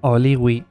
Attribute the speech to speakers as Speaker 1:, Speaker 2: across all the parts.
Speaker 1: Oliwi.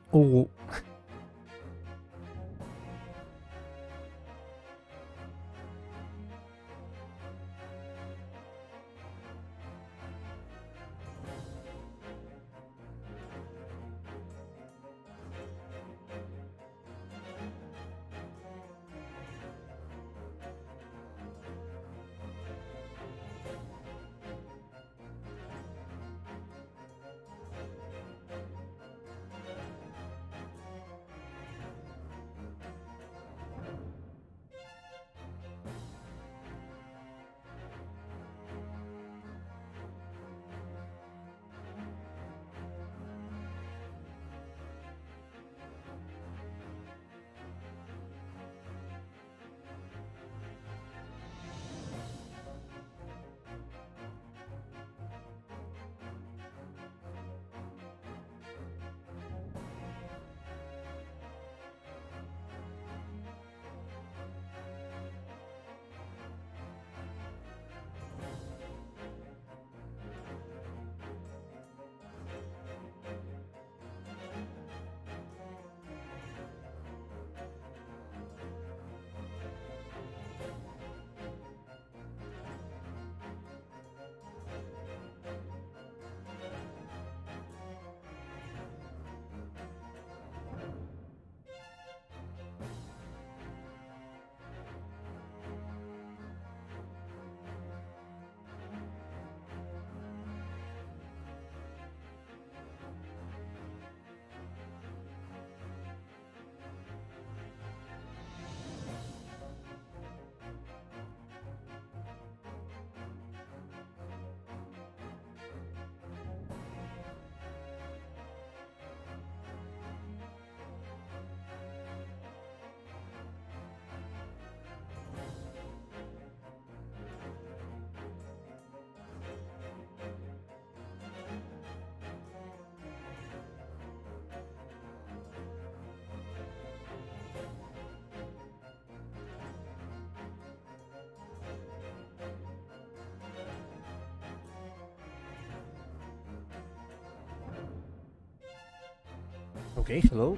Speaker 1: Okay, hello.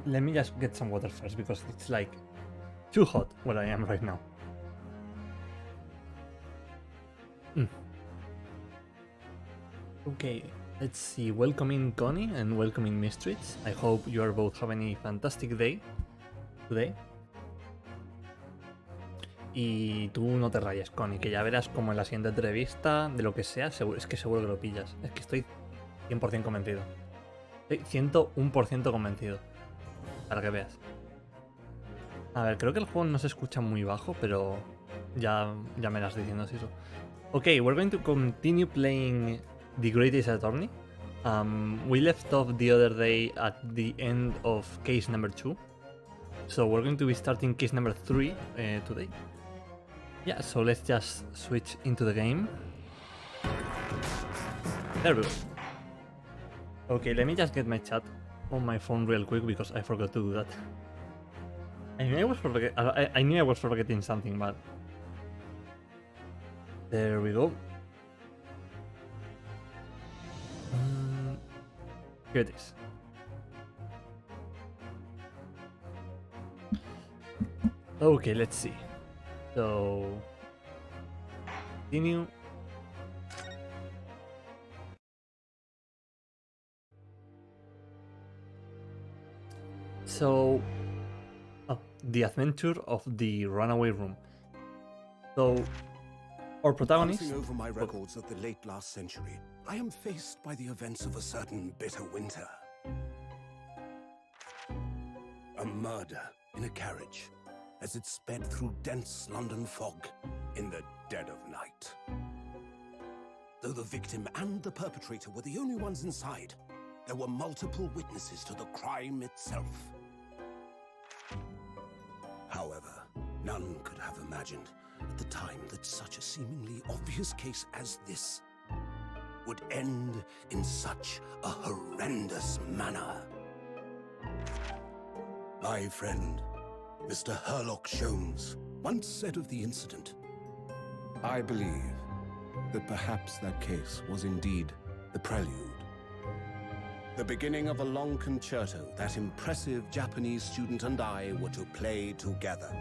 Speaker 1: Let me just get some water first because it's like too hot where I am right now. Okay, let's see. Welcoming Connie and welcoming Mistreats. I hope you are both having a fantastic day today. Y tú no te rayes, Connie, que ya verás como en la siguiente entrevista, de lo que sea, es que seguro que lo pillas. Es que estoy 100% convencido. Estoy 101% convencido. Para que veas. A ver, creo que el juego no se escucha muy bajo, pero ya me las diciendo si eso. Okay, we're going to continue playing The Greatest Attorney. We left off the other day at the end of case number 2. So we're going to be starting case number 3 today. Yeah, so let's just switch into the game. There we go. Okay, let me just get my chat on my phone real quick because I forgot to do that. I knew I was forgetting something, but there we go. Here it is. Okay, let's see. So continue. So the adventure of the runaway room. So our protagonist.
Speaker 2: Glancing over my records of the late last century, I am faced by the events of a certain bitter winter. A murder in a carriage as it sped through dense London fog in the dead of night. Though the victim and the perpetrator were the only ones inside, there were multiple witnesses to the crime itself. However, none could have imagined at the time that such a seemingly obvious case as this would end in such a horrendous manner. My friend, Mr. Herlock Sholmes, once said of the incident,
Speaker 3: I believe that perhaps that case was indeed the prelude
Speaker 2: The beginning of a long concerto that impressive Japanese student and I were to play together.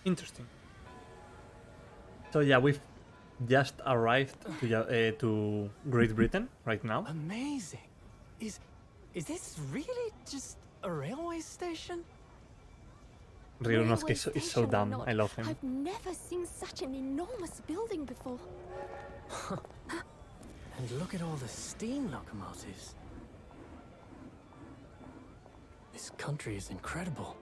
Speaker 1: Interesting. So yeah, we've just arrived to Great Britain right now.
Speaker 3: Amazing. Is this really just a railway station?
Speaker 1: Ryunosuke is so dumb.
Speaker 4: Not,
Speaker 1: I love him.
Speaker 4: I've never seen such an enormous building before.
Speaker 3: And look at all the steam locomotives. This country is incredible.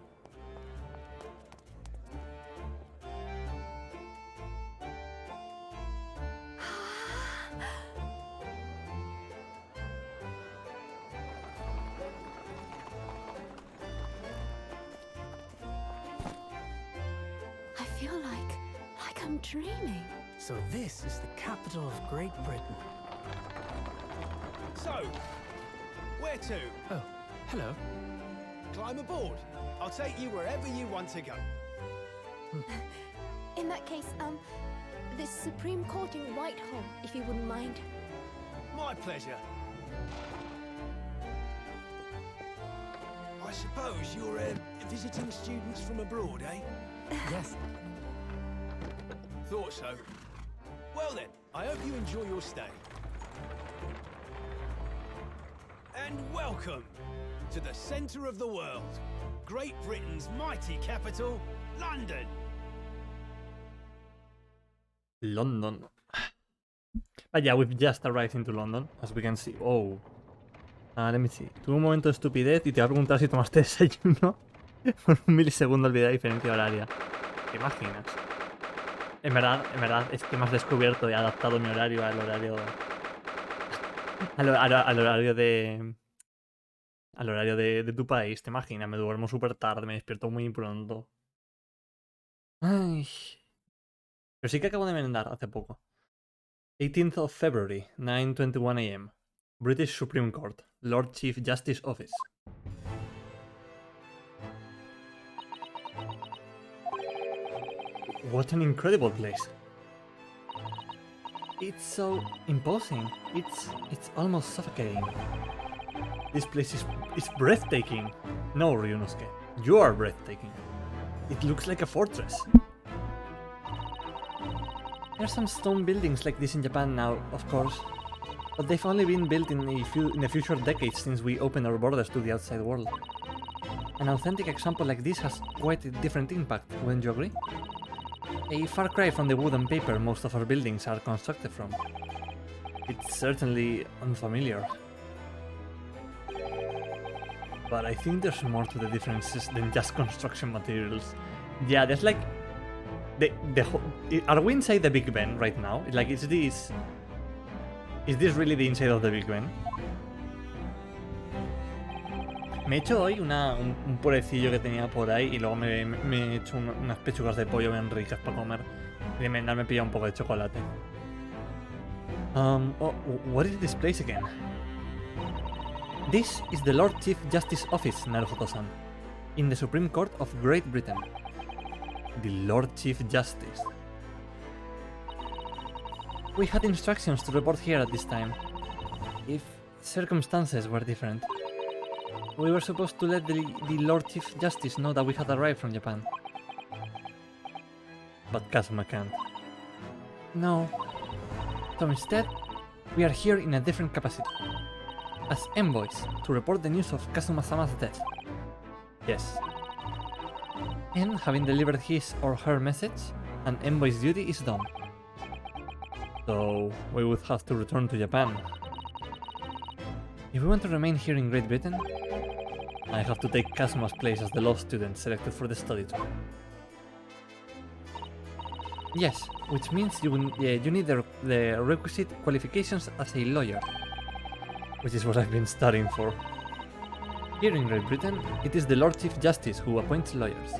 Speaker 4: I feel like I'm dreaming.
Speaker 3: So this is the capital of Great Britain.
Speaker 5: So, where to?
Speaker 3: Oh, hello.
Speaker 5: Climb aboard. I'll take you wherever you want to go.
Speaker 4: In that case, the Supreme Court in Whitehall, if you wouldn't mind.
Speaker 5: My pleasure. I suppose you're visiting students from abroad, eh?
Speaker 3: Yes.
Speaker 5: Thought so. Well then, I hope you enjoy your stay. And welcome to the centre of the world, Great Britain's mighty capital, London.
Speaker 1: London. But yeah, we've just arrived into London, as we can see. Oh. Let me see. Tuve un momento de estupidez y te voy a preguntar si tomaste desayuno. Por un milisegundo olvidé la diferencia horaria. ¿Te imaginas? En verdad, es que me has descubierto y adaptado mi horario al horario... al horario de... Al horario de tu país, ¿te imaginas? Me duermo súper tarde, me despierto muy pronto. Ay... Pero sí que acabo de merendar hace poco. 18th of February, 9:21 AM. British Supreme Court, Lord Chief Justice Office. What an incredible place. It's so imposing. It's almost suffocating. This place is breathtaking. No, Ryunosuke, you are breathtaking. It looks like a fortress. There are some stone buildings like this in Japan now, of course, but they've only been built in the future decades since we opened our borders to the outside world. An authentic example like this has quite a different impact, wouldn't you agree? A far cry from the wood and paper most of our buildings are constructed from. It's certainly unfamiliar. But I think there's more to the differences than just construction materials. Yeah, there's like... Are we inside the Big Ben right now? Like, is this really the inside of the Big Ben? Me he hecho hoy un purecillo que tenía por ahí y luego me he hecho unas pechugas de pollo bien ricas para comer. Y de merendar me he pillado un poco de chocolate. What is this place again? This is the Lord Chief Justice Office, Naruhoto-san, in the Supreme Court of Great Britain. The Lord Chief Justice. We had instructions to report here at this time. If circumstances were different, we were supposed to let the Lord Chief Justice know that we had arrived from Japan. But Kazuma can't. No. So instead, we are here in a different capacity. As envoys to report the news of Kazuma-sama's death. Yes. And having delivered his or her message, an envoy's duty is done. So we would have to return to Japan. If we want to remain here in Great Britain, I have to take Kazuma's place as the law student selected for the study tour. Yes, which means you need the requisite qualifications as a lawyer, which is what I've been studying for. Here in Great Britain, it is the Lord Chief Justice who appoints lawyers.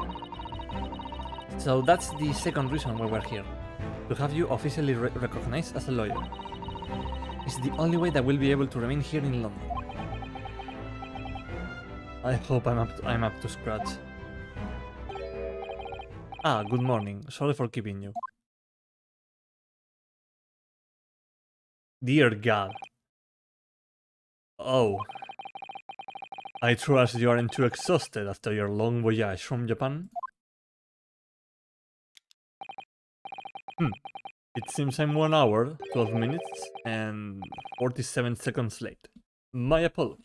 Speaker 1: So that's the second reason why we're here, to have you officially recognized as a lawyer. It's the only way that we'll be able to remain here in London. I hope I'm up to scratch. Ah, good morning. Sorry for keeping you. Dear God. Oh. I trust you aren't too exhausted after your long voyage from Japan? It seems I'm 1 hour, 12 minutes, and 47 seconds late. My apologies.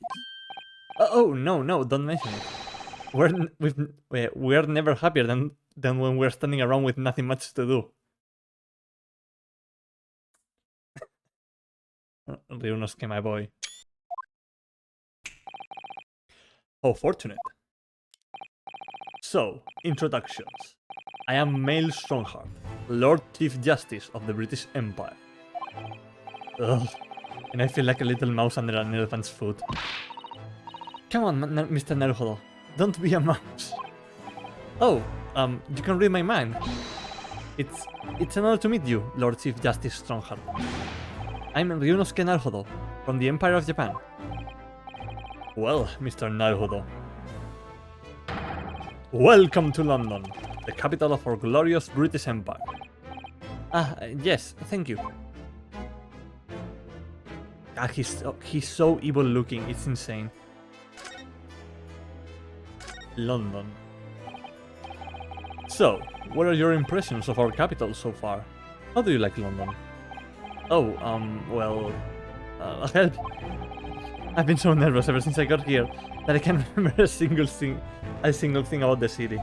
Speaker 1: Oh, no, don't mention it. We're never happier than when we're standing around with nothing much to do. Ryunosuke, my boy. How fortunate. So, introductions. I am Mail Strongheart, Lord Chief Justice of the British Empire. Ugh, and I feel like a little mouse under an elephant's foot. Come on, Mr. Naruhodo, don't be a mouse. Oh, you can read my mind. It's an honor to meet you, Lord Chief Justice Strongheart. I'm Ryunosuke Naruhodo, from the Empire of Japan. Well, Mr. Naruhodo. Welcome to London, the capital of our glorious British Empire. Yes, thank you. He's so evil looking, it's insane. London. So, what are your impressions of our capital so far? How do you like London? Oh, well... help. I've been so nervous ever since I got here that I can't remember a single thing about the city.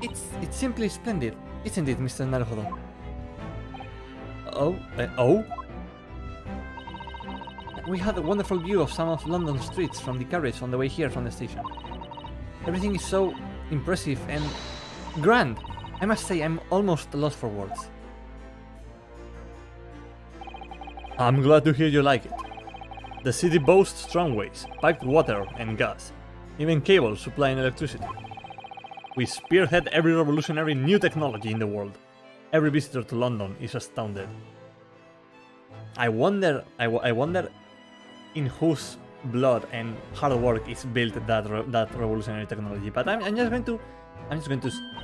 Speaker 1: It's simply splendid, isn't it, Mr. Naruhodo? Oh? We had a wonderful view of some of London's streets from the carriage on the way here from the station. Everything is so impressive and grand. I must say, I'm almost lost for words. I'm glad to hear you like it. The city boasts tramways, piped water and gas, even cables supplying electricity. We spearhead every revolutionary new technology in the world. Every visitor to London is astounded. I wonder in whose blood and hard work is built that revolutionary technology. But I'm just going to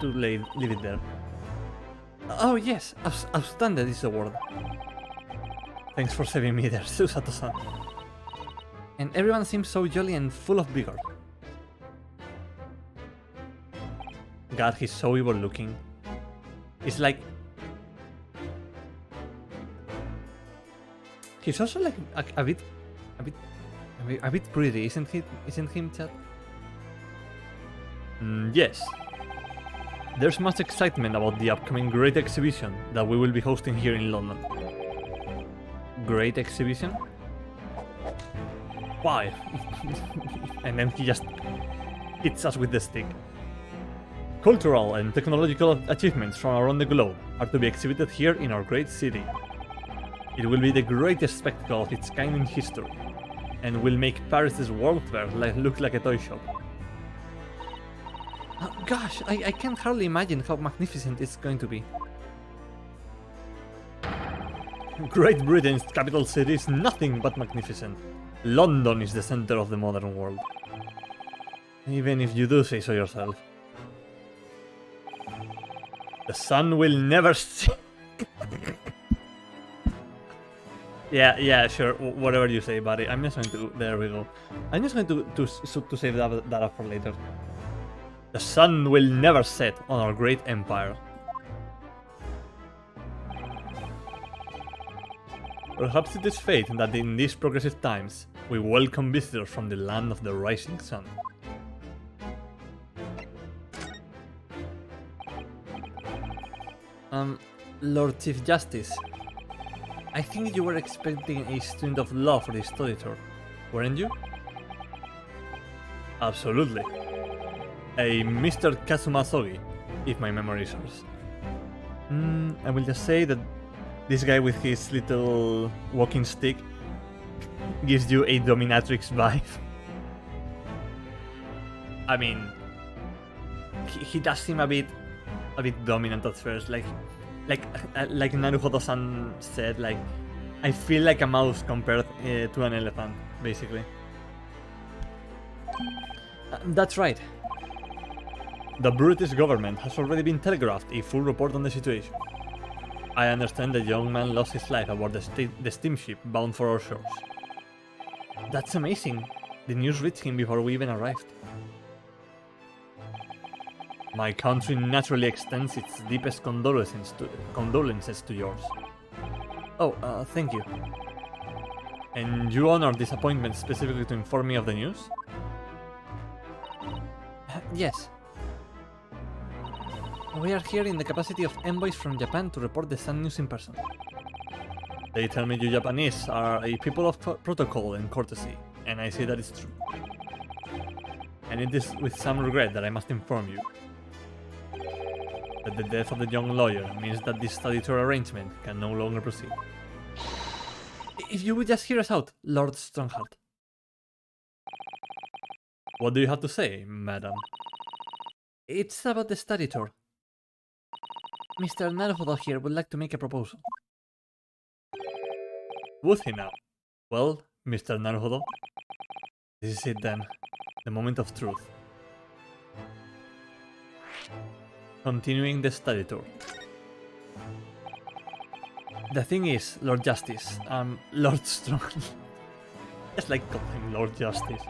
Speaker 1: leave it there. Oh yes, outstanding is the word. Thanks for saving me there, Susato-san. And everyone seems so jolly and full of vigor. God, he's so evil looking. It's like... He's also like a bit pretty, isn't him, chat? Yes. There's much excitement about the upcoming great exhibition that we will be hosting here in London. Great exhibition? Why? And then he just hits us with the stick. Cultural and technological achievements from around the globe are to be exhibited here in our great city. It will be the greatest spectacle of its kind in history, and will make Paris's World Fair look like a toy shop. Gosh, I can't hardly imagine how magnificent it's going to be. Great Britain's capital city is nothing but magnificent. London is the center of the modern world. Even if you do say so yourself. The sun will never set. Yeah, sure, whatever you say, buddy. I'm just going to... There we go. I'm just going to save that up for later. The sun will never set on our great empire. Perhaps it is fate that in these progressive times, we welcome visitors from the land of the rising sun. Lord Chief Justice, I think you were expecting a student of law for this study tour, weren't you? Absolutely. A Mr. Kazuma Sogi, if my memory serves. I will just say that this guy with his little walking stick gives you a dominatrix vibe. I mean, he does seem a bit dominant at first, like Naruhodo-san said, like, I feel like a mouse compared to an elephant, basically. That's right. The British government has already been telegraphed a full report on the situation. I understand the young man lost his life aboard the steamship bound for our shores. That's amazing. The news reached him before we even arrived. My country naturally extends its deepest condolences to yours. Oh, thank you. And you honored this appointment specifically to inform me of the news? Yes. We are here in the capacity of envoys from Japan to report the sad news in person. They tell me you Japanese are a people of protocol and courtesy, and I say that is true. And it is with some regret that I must inform you that the death of the young lawyer means that this study tour arrangement can no longer proceed. If you would just hear us out, Lord Strongheart. What do you have to say, madam? It's about the study tour. Mr. Naruhodo here would like to make a proposal. Would he now? Well, Mr. Naruhodo, this is it then. The moment of truth. Continuing the study tour. The thing is, Lord Justice, Lord Strong. It's like call him Lord Justice.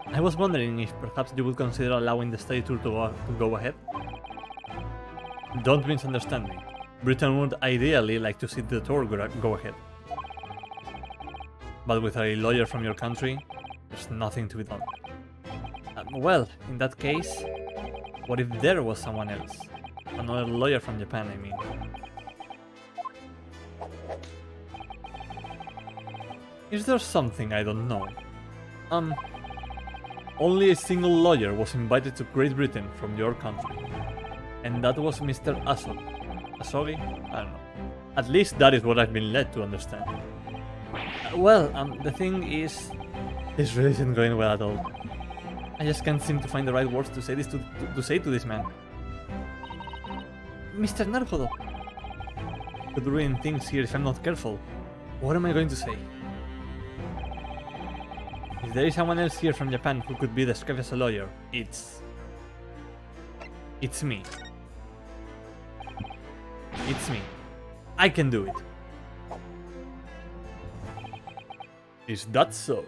Speaker 1: I was wondering if perhaps you would consider allowing the study tour to go ahead. Don't misunderstand me. Britain would ideally like to see the tour go ahead. But with a lawyer from your country, there's nothing to be done. Well, in that case, what if there was someone else? Another lawyer from Japan, I mean. Is there something I don't know? Only a single lawyer was invited to Great Britain from your country. And that was Mr. Asogi. Asogi? I don't know. At least that is what I've been led to understand. Well, the thing is, this really isn't going well at all. I just can't seem to find the right words to say this to say to this man. Mr. Naruhodo! Could ruin things here if I'm not careful. What am I going to say? If there is someone else here from Japan who could be described as a lawyer, it's me. It's me. I can do it. Is that so?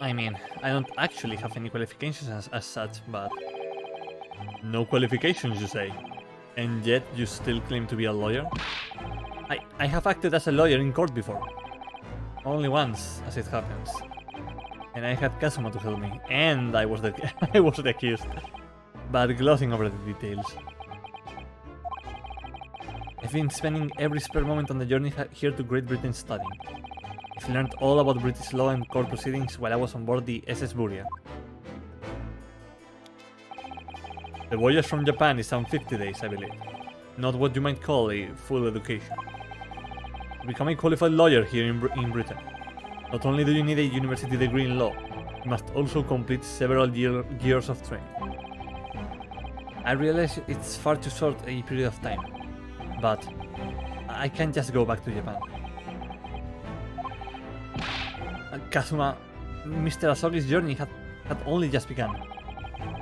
Speaker 1: I mean, I don't actually have any qualifications as such, but... No qualifications, you say? And yet you still claim to be a lawyer? I have acted as a lawyer in court before. Only once, as it happens. And I had Kazuma to help me, and I was the accused. But glossing over the details. I've been spending every spare moment on the journey here to Great Britain studying. I've learned all about British law and court proceedings while I was on board the SS Buria. The voyage from Japan is some 50 days, I believe. Not what you might call a full education. To become a qualified lawyer here in Britain, not only do you need a university degree in law, you must also complete several years of training. I realize it's far too short a period of time, but I can't just go back to Japan. Kazuma, Mr. Asogi's journey had only just begun.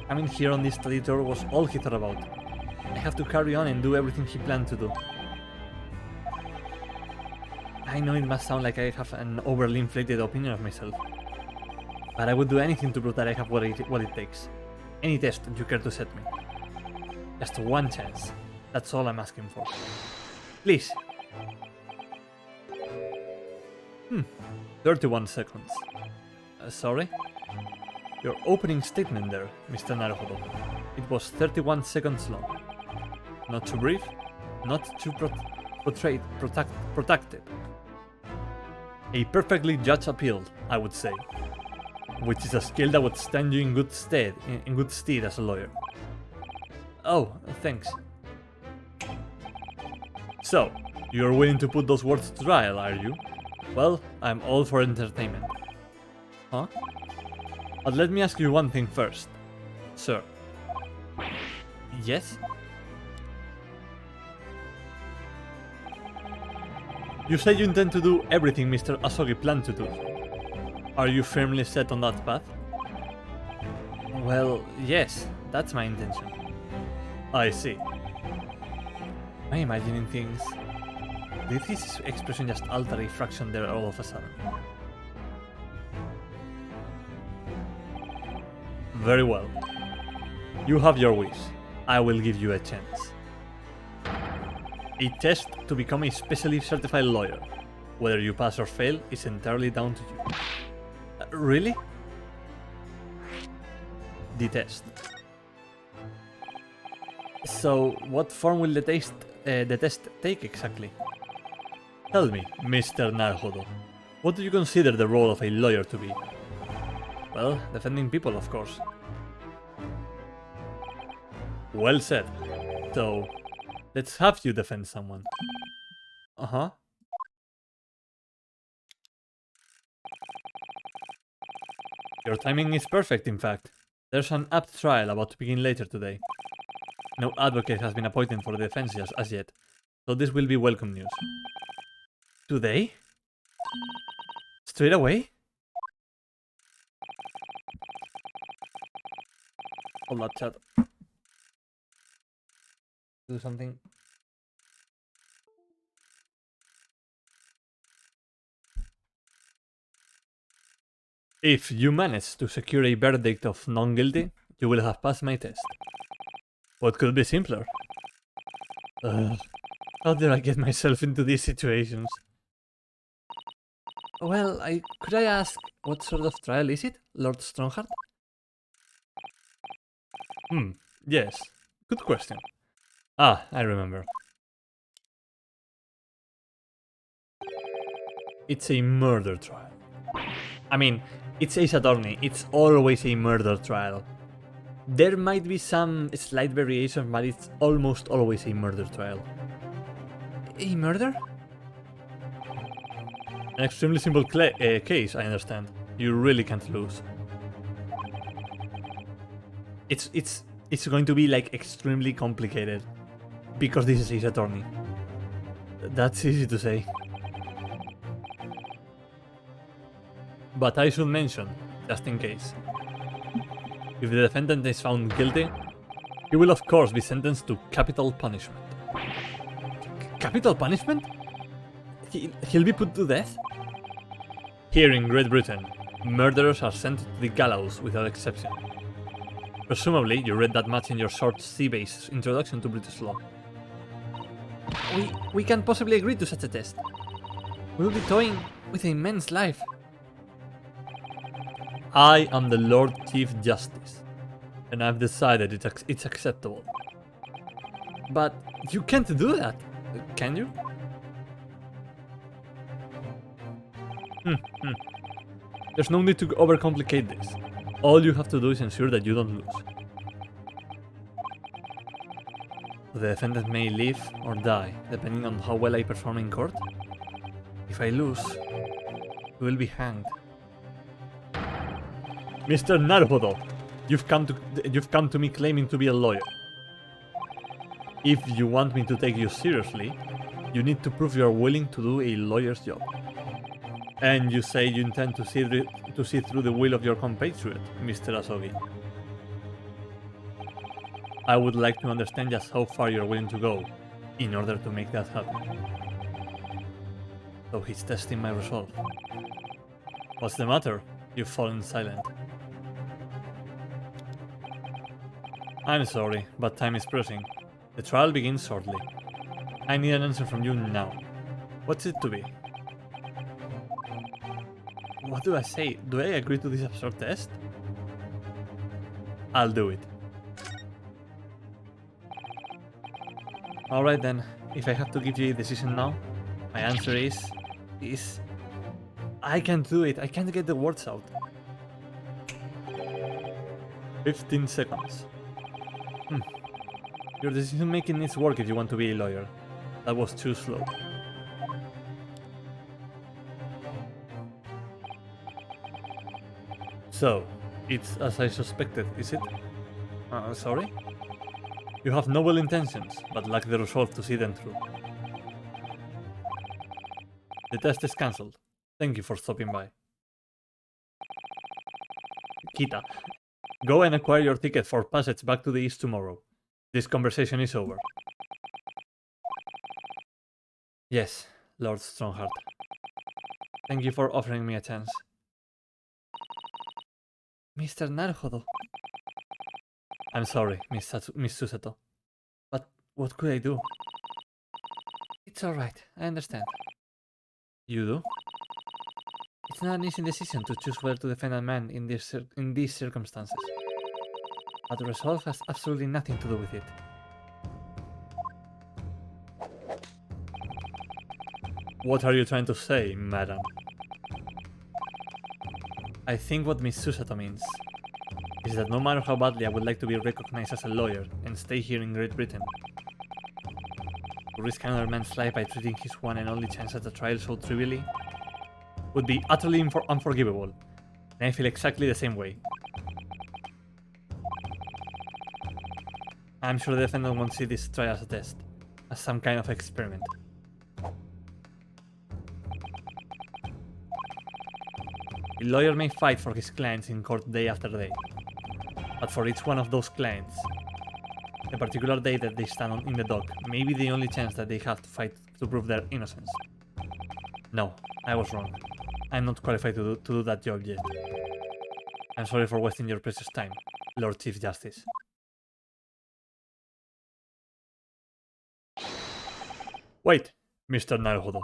Speaker 1: Coming here on this study tour was all he thought about. I have to carry on and do everything he planned to do. I know it must sound like I have an overly inflated opinion of myself, but I would do anything to prove that I have what it takes. Any test you care to set me. Just one chance. That's all I'm asking for. Please. 31 seconds. Sorry? Your opening statement there, Mr. Naruhodo. It was 31 seconds long. Not too brief, not too protracted. A perfectly judged appeal, I would say. Which is a skill that would stand you in good stead as a lawyer. Oh, thanks. So, you're willing to put those words to trial, are you? Well, I'm all for entertainment. Huh? But let me ask you one thing first. Sir. Yes? You say you intend to do everything Mr. Asogi planned to do. Are you firmly set on that path? Well, yes, that's my intention. I see. Am I imagining things? Did his expression just alter a fraction there all of a sudden? Very well. You have your wish. I will give you a chance. A test to become a specially certified lawyer. Whether you pass or fail is entirely down to you. Really? The test. So, what form will the test take exactly? Tell me, Mr. Naruhodo, what do you consider the role of a lawyer to be? Well, defending people, of course. Well said. So, let's have you defend someone. Uh-huh. Your timing is perfect, in fact. There's an apt trial about to begin later today. No advocate has been appointed for the defense as yet, so this will be welcome news. Today? Straight away? Hold up, chat. Do something. If you manage to secure a verdict of non-guilty, you will have passed my test. What could be simpler? How did I get myself into these situations? Well, could I ask, what sort of trial is it, Lord Strongheart? Yes. Good question. Ah, I remember. It's a murder trial. I mean, it's Ace Attorney, it's always a murder trial. There might be some slight variation, but it's almost always a murder trial. A murder? An extremely simple case, I understand. You really can't lose. It's going to be like extremely complicated. Because this is Ace Attorney. That's easy to say. But I should mention, just in case. If the defendant is found guilty, he will of course be sentenced to capital punishment. Capital punishment? He'll be put to death? Here in Great Britain, murderers are sent to the gallows without exception. Presumably, you read that much in your short sea-based introduction to British law. We can't possibly agree to such a test. We'll be toying with a man's life. I am the Lord Chief Justice, and I've decided it's acceptable. But you can't do that, can you? There's no need to overcomplicate this. All you have to do is ensure that you don't lose. The defendant may live or die, depending on how well I perform in court. If I lose, he will be hanged. Mr. Naruhodo, you've come to me claiming to be a lawyer. If you want me to take you seriously, you need to prove you are willing to do a lawyer's job. And you say you intend to see through the will of your compatriot, Mr. Asogi. I would like to understand just how far you're willing to go in order to make that happen. So he's testing my resolve. What's the matter? You've fallen silent. I'm sorry, but time is pressing. The trial begins shortly. I need an answer from you now. What's it to be? What do I say? Do I agree to this absurd test? I'll do it. Alright then, if I have to give you a decision now, my answer is... I can't do it, I can't get the words out. 15 seconds. Your decision making needs work if you want to be a lawyer. That was too slow. So, it's as I suspected, is it? Sorry? You have noble intentions, but lack the resolve to see them through. The test is cancelled. Thank you for stopping by. Kita, go and acquire your ticket for passage back to the east tomorrow. This conversation is over. Yes, Lord Strongheart. Thank you for offering me a chance. Mr. Naruhodo. I'm sorry, Miss Susato. But what could I do? It's alright, I understand. You do? It's not an easy decision to choose whether to defend a man in these circumstances. But the resolve has absolutely nothing to do with it. What are you trying to say, madam? I think what Miss Susato means is that no matter how badly I would like to be recognized as a lawyer and stay here in Great Britain, to risk another man's life by treating his one and only chance at a trial so trivially would be utterly unforgivable, and I feel exactly the same way. I'm sure the defendant won't see this trial as a test, as some kind of experiment. A lawyer may fight for his clients in court day after day, but for each one of those clients, the particular day that they stand in the dock may be the only chance that they have to fight to prove their innocence. No, I was wrong. I'm not qualified to do that job yet. I'm sorry for wasting your precious time, Lord Chief Justice. Wait, Mr. Naruhodo.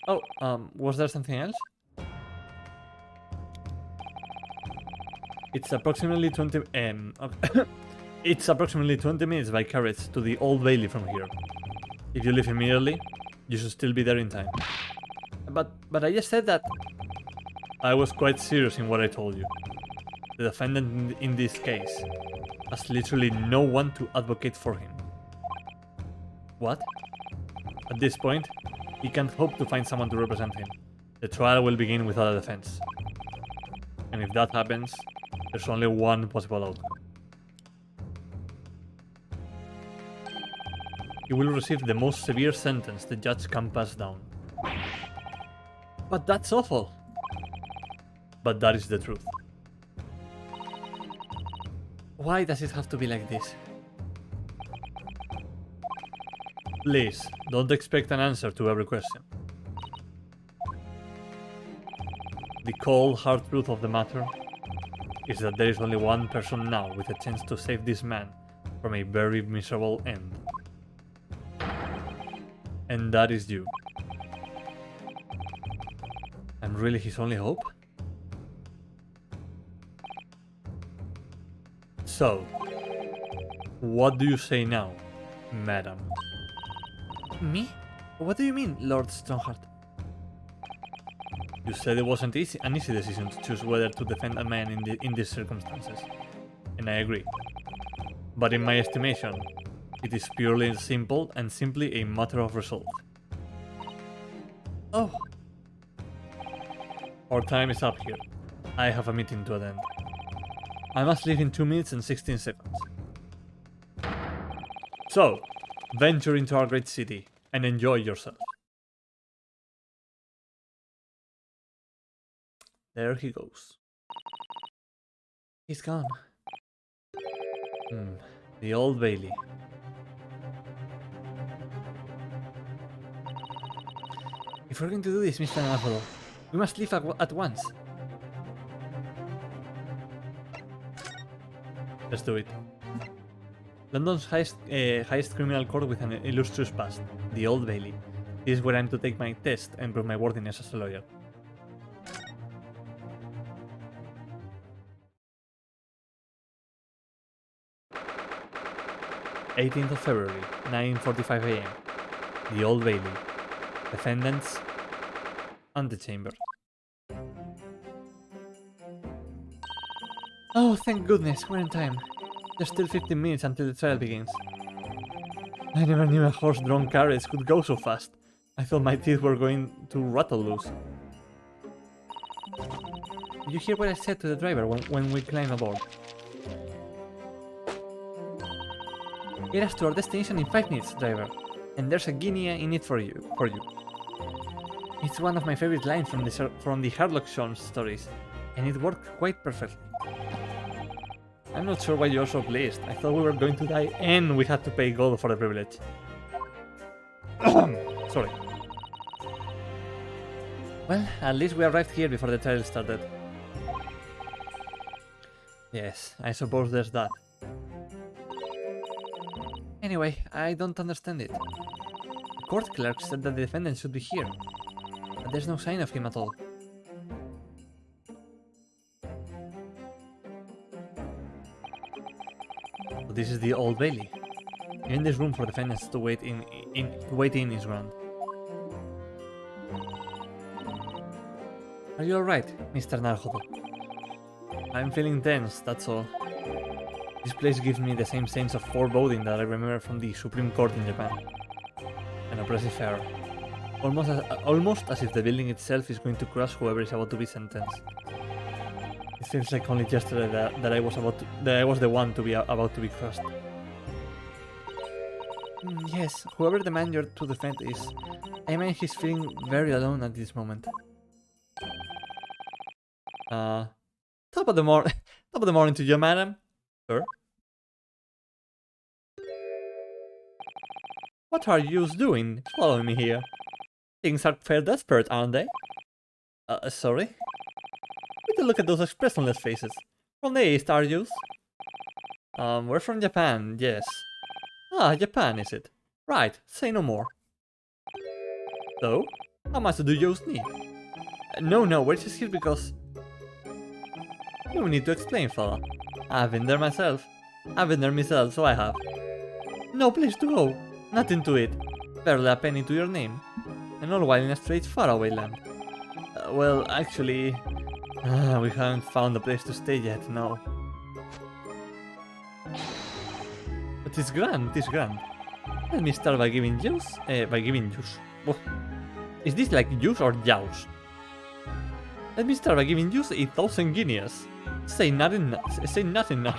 Speaker 1: Oh, was there something else? It's approximately 20 it's approximately 20 minutes by carriage to the Old Bailey from here. If you leave immediately, you should still be there in time. But I just said that. I was quite serious in what I told you. The defendant in this case has literally no one to advocate for him. What? At this point, he can't hope to find someone to represent him. The trial will begin without a defense. And if that happens, there's only one possible outcome. He will receive the most severe sentence the judge can pass down. But that's awful! But that is the truth. Why does it have to be like this? Please, don't expect an answer to every question. The cold, hard truth of the matter is that there is only one person now with a chance to save this man from a very miserable end. And that is you. I'm really his only hope? So, what do you say now, madam? Me? What do you mean, Lord Strongheart? You said it wasn't an easy decision to choose whether to defend a man in these circumstances, and I agree. But in my estimation, it is purely simple and simply a matter of result. Oh. Our time is up here. I have a meeting to attend. I must leave in 2 minutes and 16 seconds. So, venture into our great city and enjoy yourself. There he goes. He's gone. The Old Bailey. If we're going to do this, Mr. Naruhodo, we must leave at once. Let's do it. London's highest criminal court with an illustrious past, the Old Bailey. This is where I'm to take my test and prove my worthiness as a lawyer. (18th of February, 9:45 AM. The Old Bailey. Defendants, Antechamber. Oh, thank goodness, we're in time. There's still 15 minutes until the trial begins. I never knew a horse-drawn carriage could go so fast. I thought my teeth were going to rattle loose. Did you hear what I said to the driver when we climbed aboard? Get us to our destination in 5 minutes, driver. And there's a guinea in it for you. It's one of my favorite lines from the Sherlock Holmes stories, and it worked quite perfectly. I'm not sure why you're so pleased. I thought we were going to die and we had to pay gold for the privilege. Sorry. Well, at least we arrived here before the trial started. Yes, I suppose there's that. Anyway, I don't understand it. The court clerk said that the defendant should be here, but there's no sign of him at all. So this is the Old Bailey. Even this room for defendants to wait in is grand. Are you alright, Mr. Naruhodo? I'm feeling tense, that's all. This place gives me the same sense of foreboding that I remember from the Supreme Court in Japan. An oppressive air. Almost as if the building itself is going to crush whoever is about to be sentenced. It feels like only yesterday that I was the one to be about to be crushed. Yes, whoever the man you're to defend is, I imagine he's feeling very alone at this moment. Top of the morning to you, madam. Sir? What are you doing following me here? Things are fair desperate, aren't they? Sorry? Wait a look at those expressionless faces. From the East, are you? We're from Japan, yes. Ah, Japan, is it? Right, say no more. So, how much do you need? No, we're just here because... No need to explain, fella. I've been there myself. So I have. No place to go. Nothing to eat. Barely a penny to your name. And all while in a strange faraway land. Well, actually... we haven't found a place to stay yet, no. But it's grand. Let me start by giving juice. Oh. Is this like juice or jaws? Let me start by giving you 1,000 guineas. Say nothing now.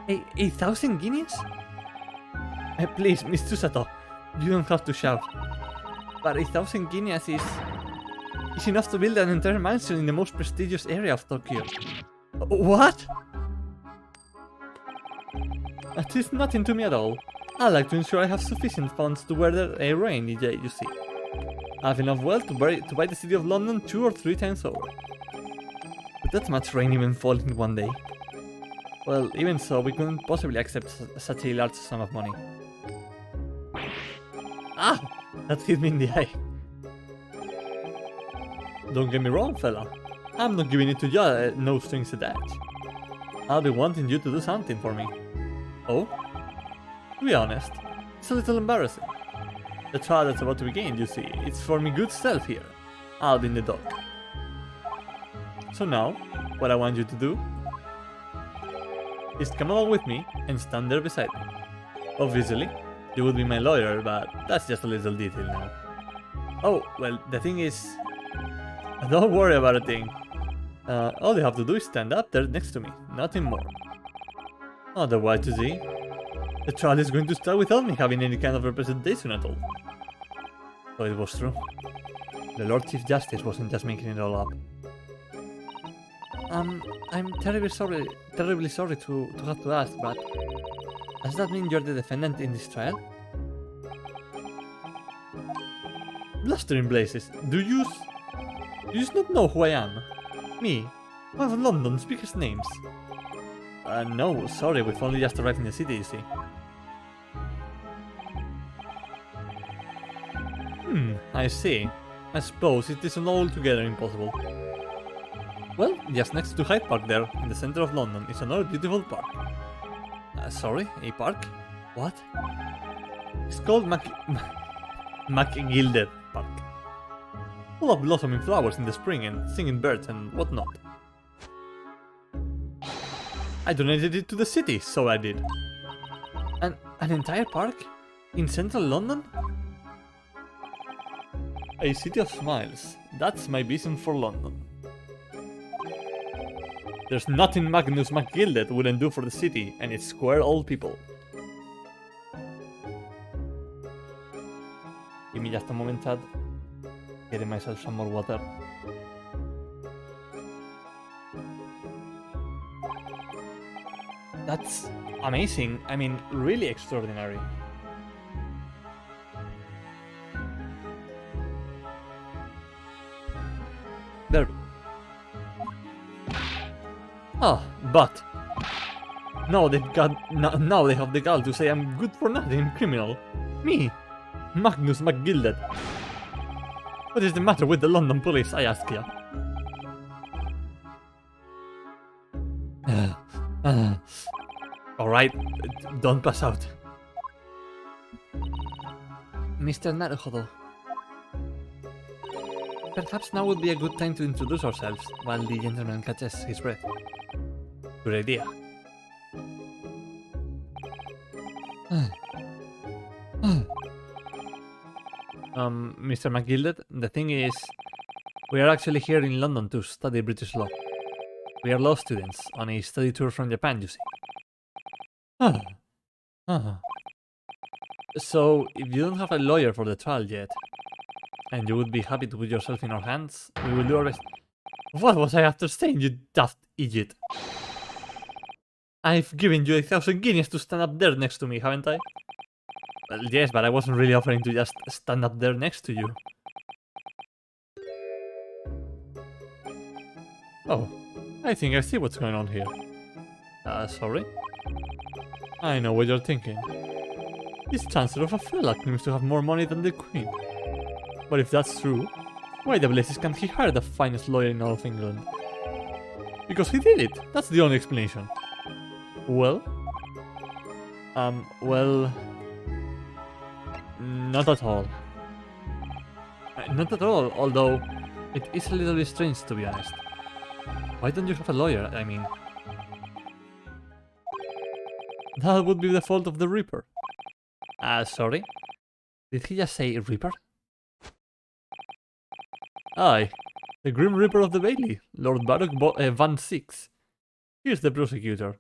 Speaker 1: 1,000 guineas? Please, Miss Tsusato, you don't have to shout. But 1,000 guineas is enough to build an entire mansion in the most prestigious area of Tokyo. What? That is nothing to me at all. I like to ensure I have sufficient funds to weather a rainy day, you see. I have enough wealth to buy the city of London 2 or 3 times over. Would that much rain even fall in one day? Well, even so, we couldn't possibly accept such a large sum of money. Ah! That hit me in the eye. Don't get me wrong, fella. I'm not giving it to you, no strings attached. I'll be wanting you to do something for me. Oh? To be honest, it's a little embarrassing. The trial that's about to begin, you see, it's for me good self here. I'll be in the dock. So now, what I want you to do is come along with me and stand there beside me. Obviously, you would be my lawyer, but that's just a little detail now. Oh, well, the thing is... Don't worry about a thing. All you have to do is stand up there next to me, nothing more. Otherwise, you see, the trial is going to start without me having any kind of representation at all. So it was true. The Lord Chief Justice wasn't just making it all up. I'm terribly sorry to have to ask, but does that mean you're the defendant in this trial? Blustering blazes, do you not know who I am? Me, one of London's biggest names. No, sorry, we've only just arrived in the city, you see. I see. I suppose it isn't altogether impossible. Well, just next to Hyde Park there, in the center of London, is another beautiful park. Sorry, a park? What? It's called McGilded Park. Full of blossoming flowers in the spring and singing birds and whatnot. I donated it to the city, so I did. An entire park? In central London? A city of smiles. That's my vision for London. There's nothing Magnus McGilded wouldn't do for the city and its square old people. Give me just a moment, Chad. Getting myself some more water. That's amazing. I mean, really extraordinary. There. Ah, but now now they have the gall to say I'm good for nothing, criminal. Me, Magnus McGilded. What is the matter with the London police, I ask you? Alright, don't pass out. Mr. Naruhodo. Perhaps now would be a good time to introduce ourselves while the gentleman catches his breath. Good idea. Mr. McGilded, the thing is, we are actually here in London to study British law. We are law students on a study tour from Japan, you see. So, if you don't have a lawyer for the trial yet, and you would be happy to put yourself in our hands, we will do our best. What was I after saying, you daft idiot? I've given you 1,000 guineas to stand up there next to me, haven't I? Well, yes, but I wasn't really offering to just stand up there next to you. Oh, I think I see what's going on here. Sorry? I know what you're thinking. This Chancellor of a fella claims to have more money than the Queen. But if that's true, why the blazes can't he hire the finest lawyer in all of England? Because he did it, that's the only explanation. Well? Well... Not at all. Not at all, although it is a little bit strange, to be honest. Why don't you have a lawyer, I mean? That would be the fault of the Reaper. Sorry? Did he just say Reaper? Aye, the Grim Reaper of the Bailey, Lord Baruch Van Six. Here's the prosecutor.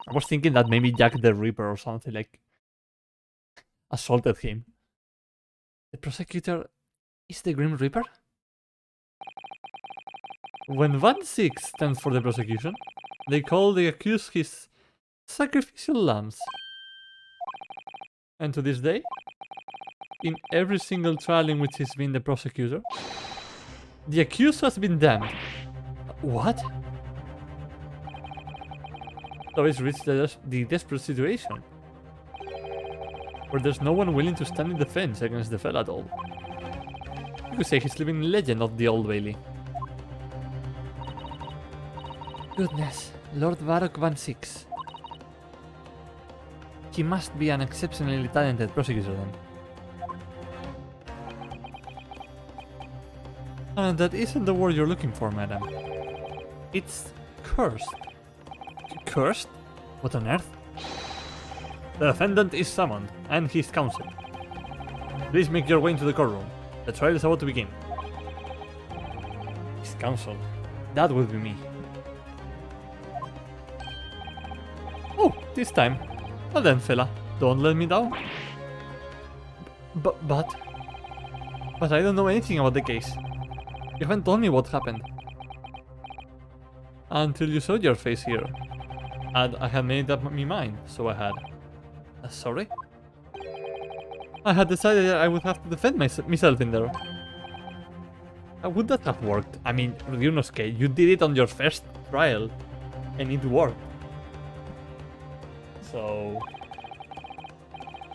Speaker 1: I was thinking that maybe Jack the Ripper or something like assaulted him. The prosecutor is the Grim Reaper? When Van Six stands for the prosecution, they call the accused his sacrificial lambs. And to this day, in every single trial in which he's been the prosecutor, the accused has been damned. What? So it's reached the desperate situation, where there's no one willing to stand in defense against the fella at all. You could say he's living legend of the Old Bailey. Goodness, Lord Baruch Van Six. He must be an exceptionally talented prosecutor then. And that isn't the word you're looking for, madam. It's cursed. Cursed? What on earth? The defendant is summoned, and his counsel. Please make your way into the courtroom. The trial is about to begin. His counsel? That would be me. Oh, this time. Well then, fella, don't let me down. But I don't know anything about the case. You haven't told me what happened. Until you showed your face here. And I had made up my mind, so I had. Sorry? I had decided that I would have to defend myself in there. How would that have worked? I mean, Ryunosuke, you did it on your first trial, and it worked. So...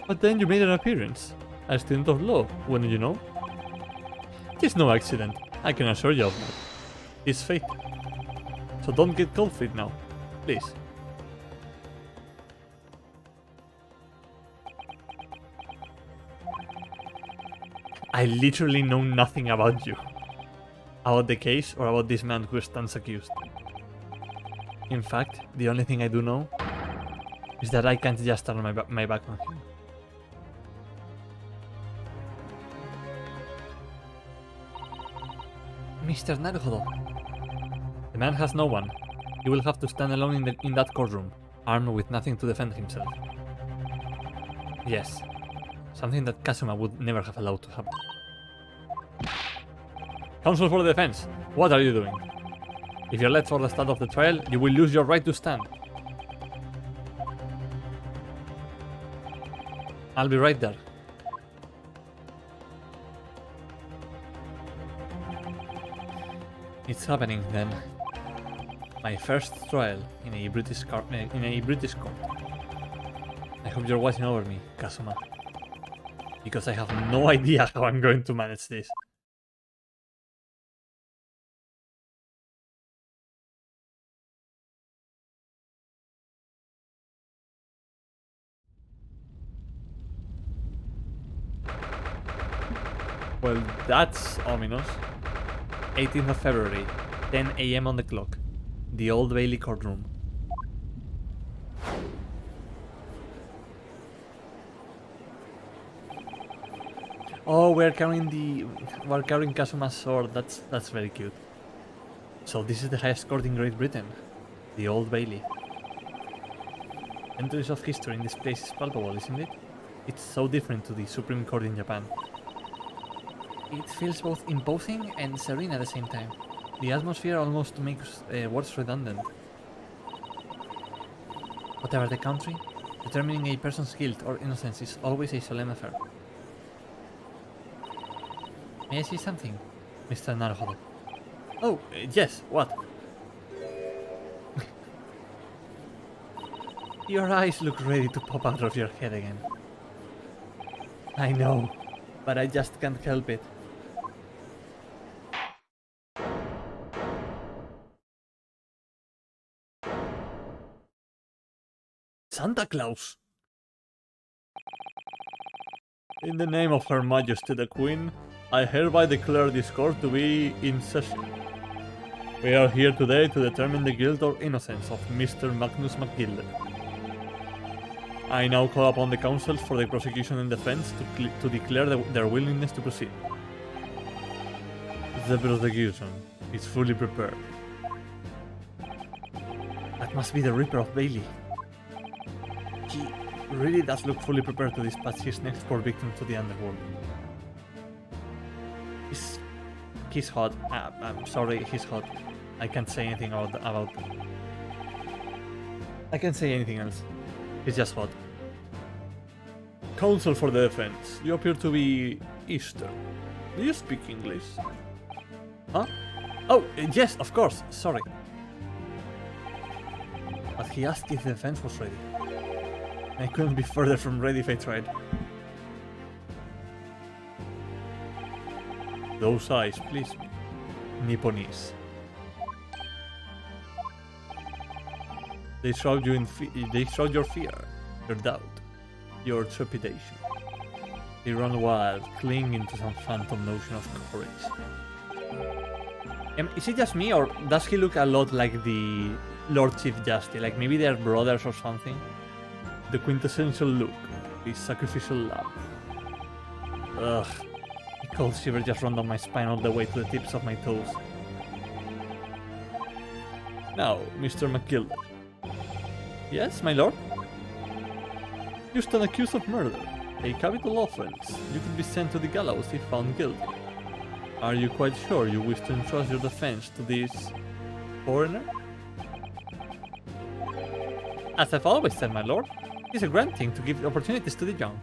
Speaker 1: But then you made an appearance, as student of law, wouldn't you know? It's no accident, I can assure you of that. It's fate. So don't get cold feet now, please. I literally know nothing about you. About the case or about this man who stands accused. In fact, the only thing I do know is that I can't just turn my back on him. Mr. Naruhodo. The man has no one. He will have to stand alone in that courtroom, armed with nothing to defend himself. Yes, something that Kazuma would never have allowed to happen. Counsel for the defense, what are you doing? If you're late for the start of the trial, you will lose your right to stand. I'll be right there. It's happening then. My first trial in a British court. I hope you're watching over me, Kazuma. Because I have no idea how I'm going to manage this. Well, that's ominous. 18th of February, 10 AM on the clock. The Old Valley Courtroom. Oh, we're carrying Kazuma's sword. That's very cute. So this is the highest court in Great Britain, the Old Bailey. Centuries of history in this place is palpable, isn't it? It's so different to the Supreme Court in Japan. It feels both imposing and serene at the same time. The atmosphere almost makes words redundant. Whatever the country, determining a person's guilt or innocence is always a solemn affair. May I say something, Mr. Naruhodo? Oh, yes, what? Your eyes look ready to pop out of your head again. I know, but I just can't help it. Santa Claus! In the name of Her Majesty the Queen, I hereby declare this court to be in session. We are here today to determine the guilt or innocence of Mr. Magnus MacGilder. I now call upon the counsels for the prosecution and defense to declare their willingness to proceed. The prosecution is fully prepared. That must be the Reaper of Bailey. He really does look fully prepared to dispatch his next poor victim to the underworld. He's hot. I'm sorry, he's hot. I can't say anything about. I can't say anything else. He's just hot. Counsel for the defense. You appear to be Eastern. Do you speak English? Huh? Oh, yes, of course. Sorry. But he asked if the defense was ready. I couldn't be further from ready if I tried. Those eyes please me. Nipponese. They shroud you in they shroud your fear, your doubt, your trepidation. They run wild, clinging to some phantom notion of courage. Is it just me, or does he look a lot like the Lord Chief Justice? Like maybe they're brothers or something? The quintessential look, his sacrificial love. Ugh. A cold shiver just ran down my spine all the way to the tips of my toes. Now, Mr. MacGilder. Yes, my lord? You stand accused of murder, a capital offense. You could be sent to the gallows if found guilty. Are you quite sure you wish to entrust your defense to this foreigner? As I've always said, my lord, it's a grand thing to give opportunities to the young.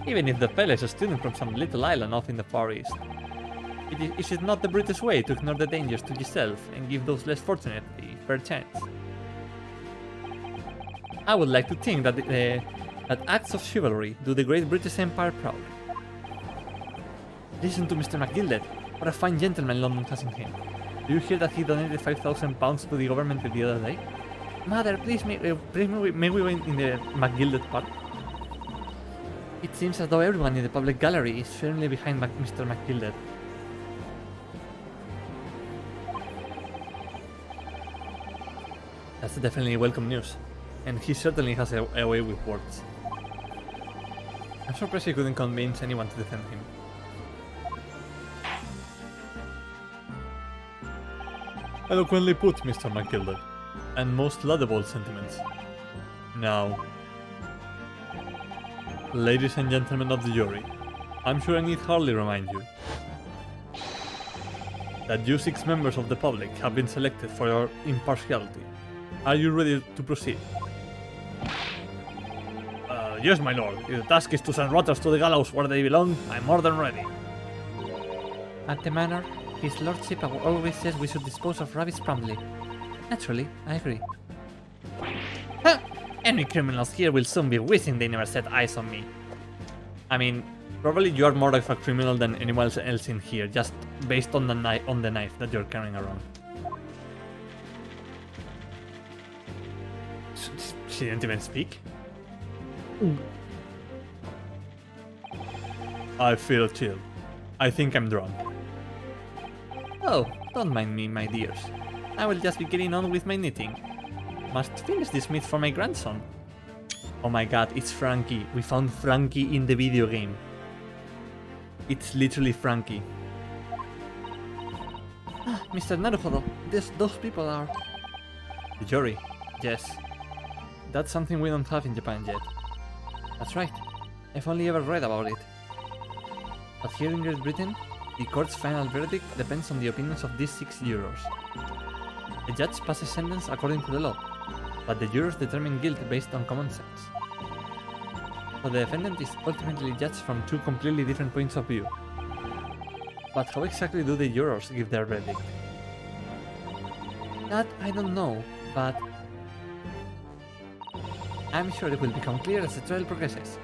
Speaker 1: Even if the fellow is a student from some little island off in the Far East. Is it not the British way to ignore the dangers to yourself and give those less fortunate a fair chance? I would like to think that that acts of chivalry do the great British Empire proud. Listen to Mr. MacGilder. What a fine gentleman London has in him. Do you hear that he donated £5,000 to the government the other day? Mother, please may we go in the MacGilder Park? It seems as though everyone in the public gallery is firmly behind Mr. MacGilder. That's definitely welcome news. And he certainly has a way with words. I'm surprised he couldn't convince anyone to defend him. Eloquently put, Mr. MacGilder, and most laudable sentiments. Now, ladies and gentlemen of the jury, I'm sure I need hardly remind you. that you 6 members of the public have been selected for your impartiality. Are you ready to proceed? Yes, my lord. If the task is to send rotters to the gallows where they belong, I'm more than ready. At the manor, his lordship always says we should dispose of rabbits promptly. Naturally, I agree. Huh! Any criminals here will soon be wishing they never set eyes on me. I mean, probably you are more of a criminal than anyone else in here, just based on the knife that you're carrying around. She didn't even speak? I feel chill. I think I'm drunk. Oh, don't mind me, my dears. I will just be getting on with my knitting. Must finish this meat for my grandson. Oh my god, it's Frankie. We found Frankie in the video game. It's literally Frankie. Mr. Naruhodo, those people are... The jury? Yes. That's something we don't have in Japan yet. That's right. I've only ever read about it. But here in Great Britain, the court's final verdict depends on the opinions of these 6 jurors. The judge passes sentence according to the law, but the jurors determine guilt based on common sense. So the defendant is ultimately judged from 2 completely different points of view. But how exactly do the jurors give their verdict? That I don't know, but I'm sure it will become clear as the trial progresses.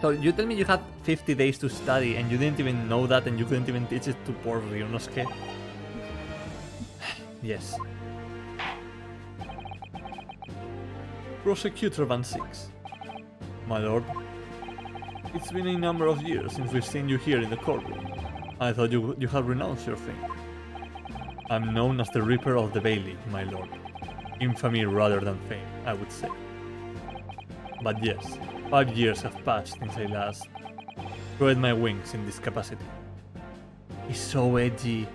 Speaker 1: So you tell me you had 50 days to study and you didn't even know that and you couldn't even teach it to poor Ryunosuke? Yes. Prosecutor Van 6. My lord, it's been a number of years since we've seen you here in the courtroom. I thought you had renounced your fame. I'm known as the Reaper of the Bailey, my lord. Infamy rather than fame, I would say. But yes, 5 years have passed since I last spread my wings in this capacity. He's so edgy,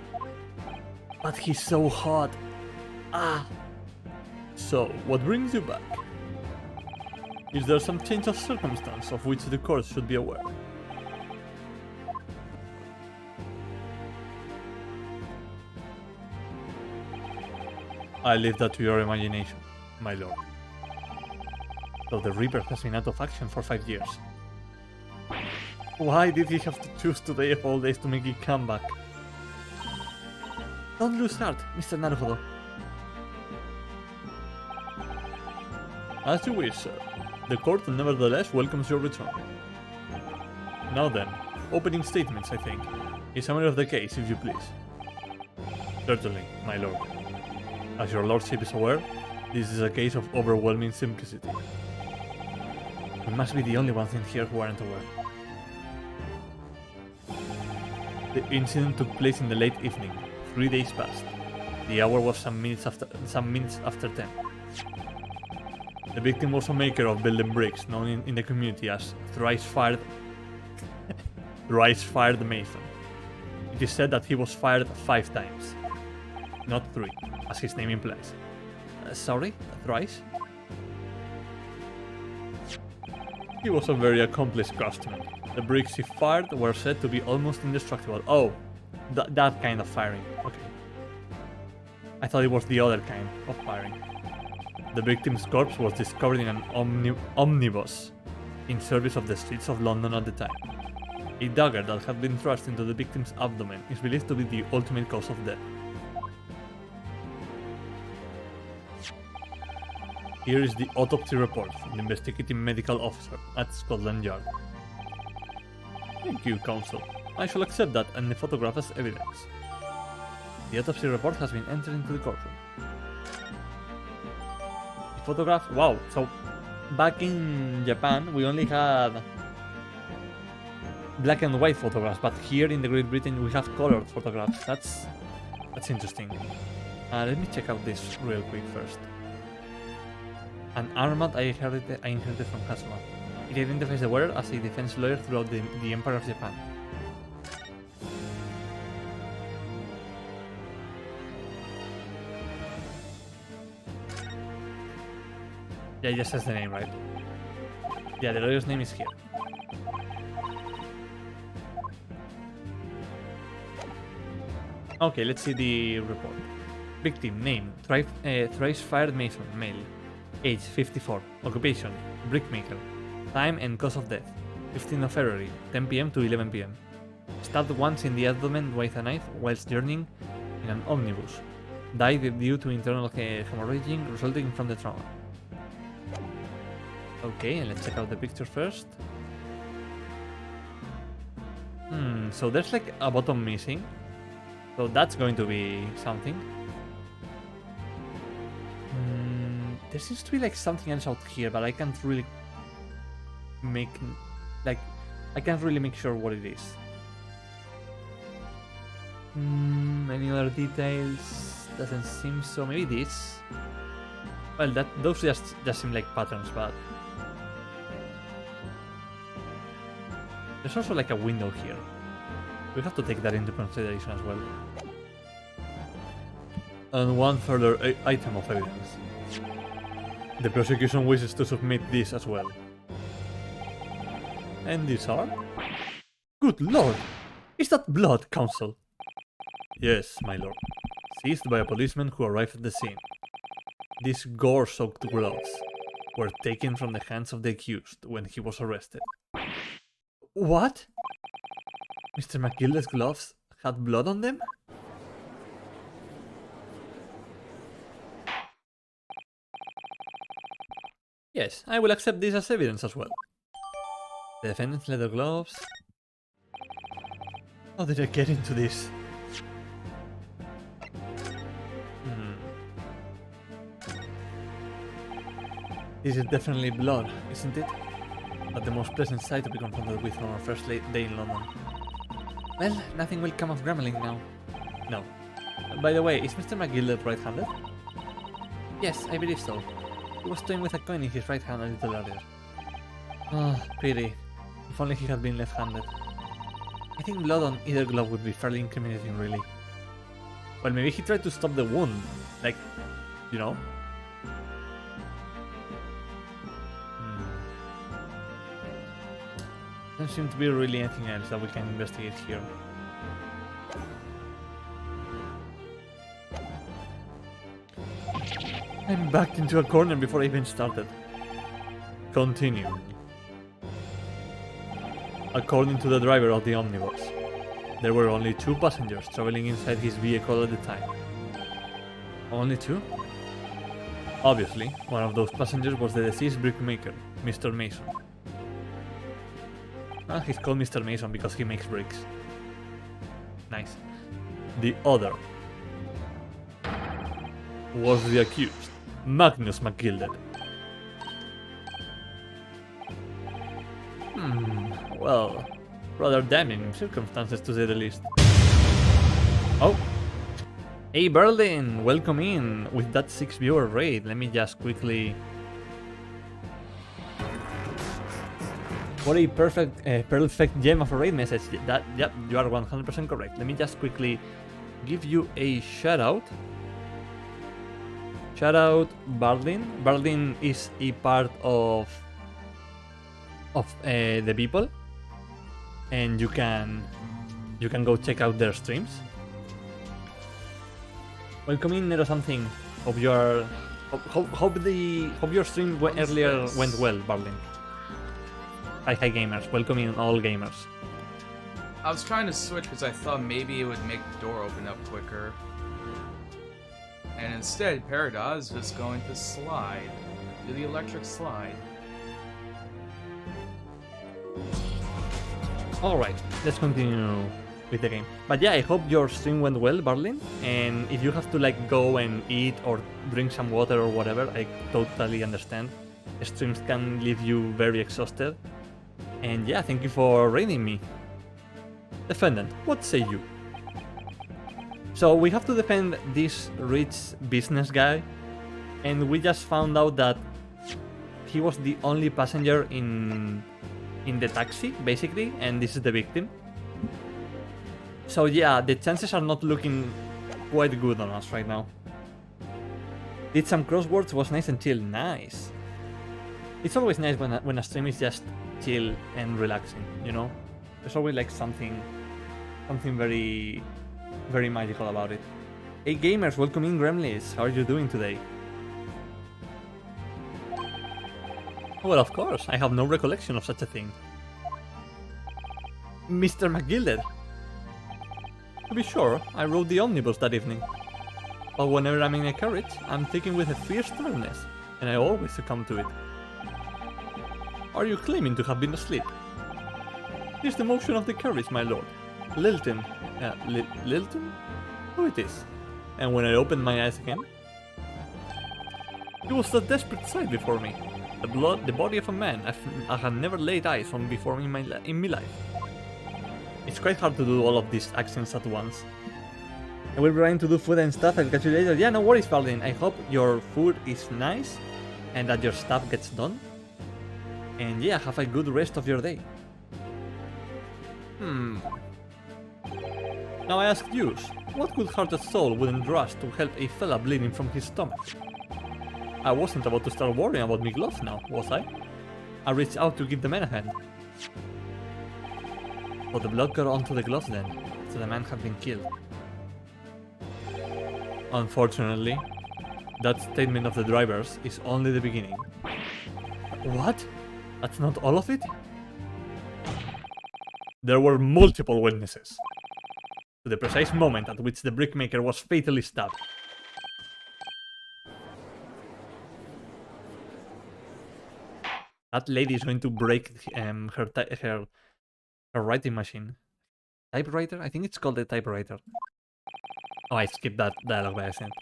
Speaker 1: but he's so hot. Ah! So, what brings you back? Is there some change of circumstance of which the court should be aware? I leave that to your imagination, my lord. So the Reaper has been out of action for 5 years. Why did he have to choose today of all days to make a comeback? Don't lose heart, Mr. Naruhodo. As you wish, sir. The court nevertheless welcomes your return. Now then, opening statements, I think. A summary of the case, if you please. Certainly, my lord. As your lordship is aware, this is a case of overwhelming simplicity. We must be the only ones in here who aren't aware. The incident took place in the late evening, 3 days past. The hour was some minutes after 10. The victim was a maker of building bricks, known in the community as Thrice Fired the Mason. It is said that he was fired 5 times, not 3, as his name implies. Sorry? Thrice? He was a very accomplished craftsman. The bricks he fired were said to be almost indestructible. Oh, that kind of firing. Okay. I thought it was the other kind of firing. The victim's corpse was discovered in an omnibus in service of the streets of London at the time. A dagger that had been thrust into the victim's abdomen is believed to be the ultimate cause of death. Here is the autopsy report from the investigating medical officer at Scotland Yard. Thank you, counsel. I shall accept that and the photograph as evidence. The autopsy report has been entered into the courtroom. The photograph... Wow, so back in Japan we only had black and white photographs, but here in the Great Britain we have colored photographs. That's interesting. Let me check out this real quick first. An armband I inherited from Kazuma. It identifies the wearer as a defense lawyer throughout the Empire of Japan. Yeah, it just says the name, right? Yeah, the lawyer's name is here. Okay, let's see the report. Victim name: Thrice-fired Mason, male. Age 54. Occupation: brickmaker. Time and cause of death: 15th of February, 10 p.m. to 11 p.m. Stabbed once in the abdomen with a knife whilst journeying in an omnibus. Died due to internal hemorrhaging resulting from the trauma. Okay, and let's check out the picture first. So there's like a bottom missing. So that's going to be something. There seems to be like something else out here, but I can't really make sure what it is. Any other details? Doesn't seem so. Maybe this. Well, those just seem like patterns, but there's also like a window here. We have to take that into consideration as well. And one further item of evidence. The prosecution wishes to submit this as well. And these are? Good lord! Is that blood, counsel? Yes, my lord. Seized by a policeman who arrived at the scene. These gore-soaked gloves were taken from the hands of the accused when he was arrested. What? Mr. McGilder's gloves had blood on them? Yes, I will accept this as evidence as well. The defendant's leather gloves. How did I get into this? This is definitely blood, isn't it? Not the most pleasant sight to be confronted with on our first day in London. Well, nothing will come of grumbling now. No. By the way, is Mr. McGilder right-handed? Yes, I believe so. He was toying with a coin in his right hand a little earlier. Ah, pity. If only he had been left-handed. I think blood on either glove would be fairly incriminating, really. Well, maybe he tried to stop the wound. Like, you know? Doesn't seem to be really anything else that we can investigate here. I'm backed into a corner before I even started. Continuing. According to the driver of the omnibus, there were only 2 passengers traveling inside his vehicle at the time. Only 2? Obviously, one of those passengers was the deceased brickmaker, Mr. Mason. He's called Mr. Mason because he makes bricks. Nice. The other was the accused, Magnus McGilder. Well, rather damning circumstances to say the least. Oh! Hey Berlin, welcome in with that 6 viewer raid. Let me just quickly... What a perfect gem of a raid message. Yep, you are 100% correct. Let me just quickly give you a shout out. Shout out Berlin. Berlin is a part of the people, and you can go check out their streams. Welcome in, Nero something. Hope your stream earlier went well, Berlin. Hi gamers, welcome in all gamers.
Speaker 6: I was trying to switch because I thought maybe it would make the door open up quicker. And instead, Peridot is just going to slide. Do the electric slide.
Speaker 1: Alright, let's continue with the game. But yeah, I hope your stream went well, Berlin. And if you have to like go and eat or drink some water or whatever, I totally understand. Streams can leave you very exhausted. And yeah, thank you for raiding me. Defendant, what say you? So we have to defend this rich business guy, and we just found out that he was the only passenger in the taxi, basically, and this is the victim. So yeah, the chances are not looking quite good on us right now. Did some crosswords, was nice and chill. Nice. It's always nice when a stream is just chill and relaxing, you know? There's always like something very very magical about it. Hey gamers, welcome in Gremlins. How are you doing today? Well, of course, I have no recollection of such a thing. Mr. McGilded. To be sure, I rode the omnibus that evening. But whenever I'm in a carriage, I'm taken with a fierce sternness, and I always succumb to it. Are you claiming to have been asleep? Here's the motion of the carriage, my lord. Lilton. Lilton? Who it is? And when I opened my eyes again, it was a desperate sight before me. The body of a man I had never laid eyes on before in my life. It's quite hard to do all of these actions at once. I will be trying to do food and stuff. I'll catch you later. Yeah, no worries, Paladin. I hope your food is nice and that your stuff gets done. And yeah, have a good rest of your day. Now I ask you, what good-hearted soul wouldn't rush to help a fella bleeding from his stomach? I wasn't about to start worrying about my gloves now, was I? I reached out to give the man a hand. But the blood got onto the gloves then, so the man had been killed. Unfortunately, that statement of the drivers is only the beginning. What? That's not all of it? There were multiple witnesses to the precise moment at which the brickmaker was fatally stabbed. That lady is going to break her writing machine. Typewriter? I think it's called a typewriter. Oh, I skipped that dialogue by accident.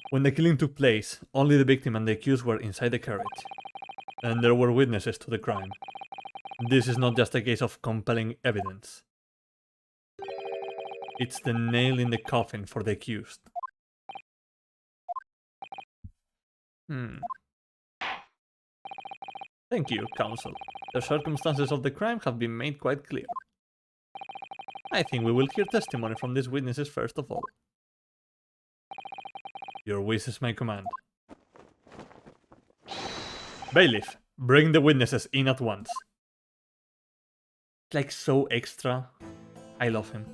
Speaker 1: When the killing took place, only the victim and the accused were inside the carriage. And there were witnesses to the crime. This is not just a case of compelling evidence. It's the nail in the coffin for the accused. Thank you, counsel. The circumstances of the crime have been made quite clear. I think we will hear testimony from these witnesses first of all. Your wish is my command. Bailiff, bring the witnesses in at once. Like so extra. I love him.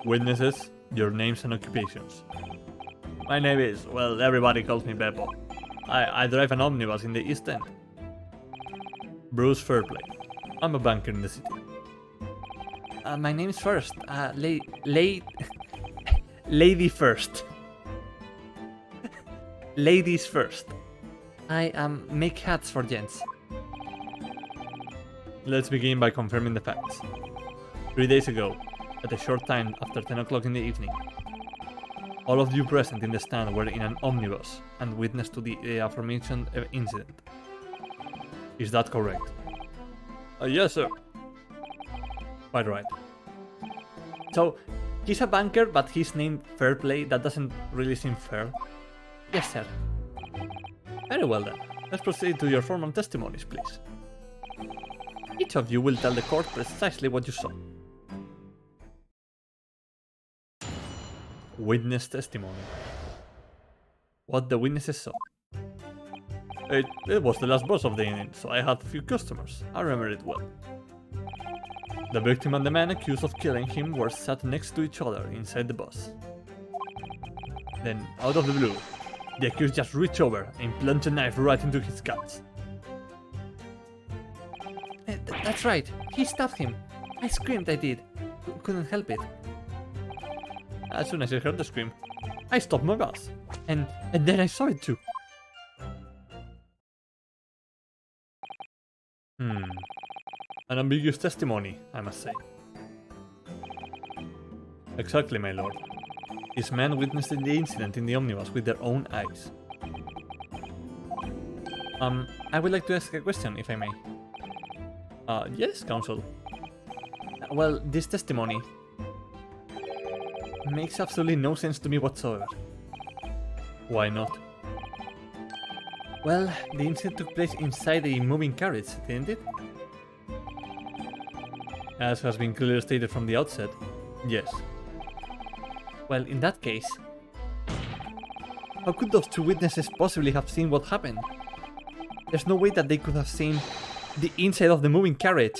Speaker 1: Witnesses, your names and occupations. My name is, well, everybody calls me Beppo. I drive an omnibus in the East End. Bruce Fairplay. I'm a banker in the city. My name's First. Lady First. Ladies first. I make hats for gents. Let's begin by confirming the facts. 3 days ago, at a short time after 10 o'clock in the evening, all of you present in the stand were in an omnibus and witness to the aforementioned incident. Is that correct? Yes, sir. Quite right. So, he's a banker, but he's named Fairplay. That doesn't really seem fair. Yes, sir. Very well then. Let's proceed to your formal testimonies, please. Each of you will tell the court precisely what you saw. Witness testimony. What the witnesses saw. It was the last bus of the evening, so I had a few customers. I remember it well. The victim and the man accused of killing him were sat next to each other inside the bus. Then, out of the blue, the accused just reached over and plunged a knife right into his guts. That's right, he stabbed him. I screamed, I did. Couldn't help it. As soon as I heard the scream, I stopped my bus. And then I saw it too. An ambiguous testimony, I must say. Exactly, my lord. This man witnessed the incident in the omnibus with their own eyes. I would like to ask a question, if I may. Yes, counsel. Well, this testimony makes absolutely no sense to me whatsoever. Why not? Well, the incident took place inside a moving carriage, didn't it? As has been clearly stated from the outset, yes. Well, in that case, how could those two witnesses possibly have seen what happened? There's no way that they could have seen the inside of the moving carriage.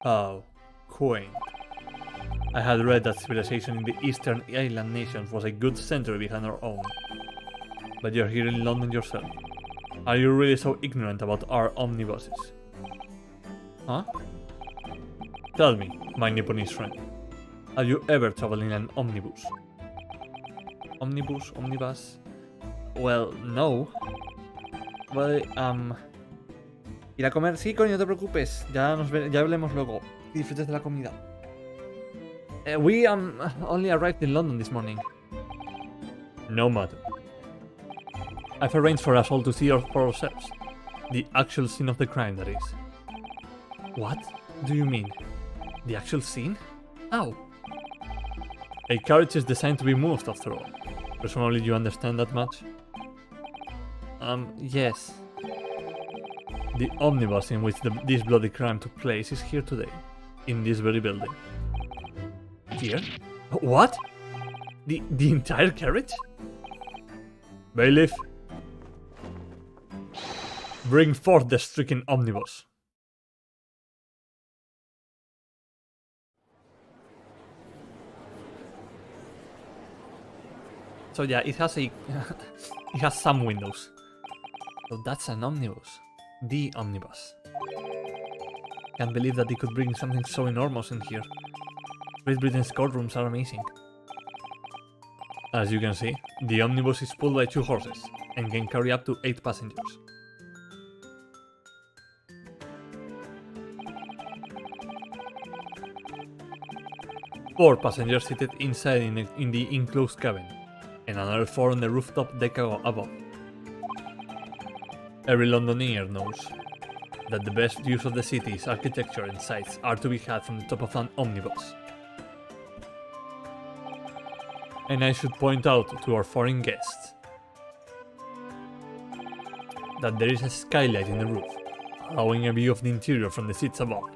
Speaker 1: Oh, quaint. I had read that civilization in the Eastern Island nations was a good century behind our own. But you're here in London yourself. Are you really so ignorant about our omnibuses? Huh? Tell me, my Nipponese friend. Have you ever traveled in an omnibus? Omnibus? Omnibus? Well, no. Vale, ir a comer, sí, coño, no te preocupes. Ya hablemos luego. Y disfrutes de la comida. We only arrived in London this morning. No matter. I've arranged for us all to see for ourselves. The actual scene of the crime, that is. What do you mean? The actual scene? How? A carriage is designed to be moved, after all. Presumably you understand that much? Yes. The omnibus in which this bloody crime took place is here today, in this very building. Here? What? The entire carriage? Bailiff, bring forth the stricken omnibus. So yeah, it has it has some windows. So that's an omnibus. The omnibus. Can't believe that they could bring something so enormous in here. Great Britain's courtrooms are amazing. As you can see, the omnibus is pulled by 2 horses and can carry up to 8 passengers. Four passengers seated inside in the enclosed cabin, and another 4 on the rooftop deck above. Every Londoner knows that the best views of the city's architecture and sights are to be had from the top of an omnibus. And I should point out to our foreign guests that there is a skylight in the roof, allowing a view of the interior from the seats above.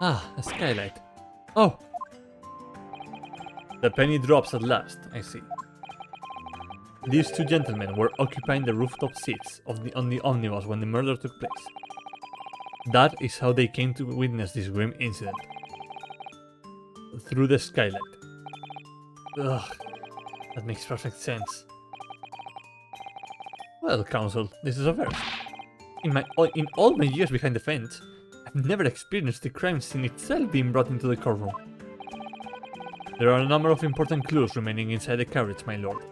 Speaker 1: Ah, a skylight. Oh! The penny drops at last, I see. These 2 gentlemen were occupying the rooftop seats on the omnibus when the murder took place. That is how they came to witness this grim incident. Through the skylight. Ugh, that makes perfect sense. Well, counsel, this is a first. In all my years behind the fence, I've never experienced the crime scene itself being brought into the courtroom. There are a number of important clues remaining inside the carriage, my lord.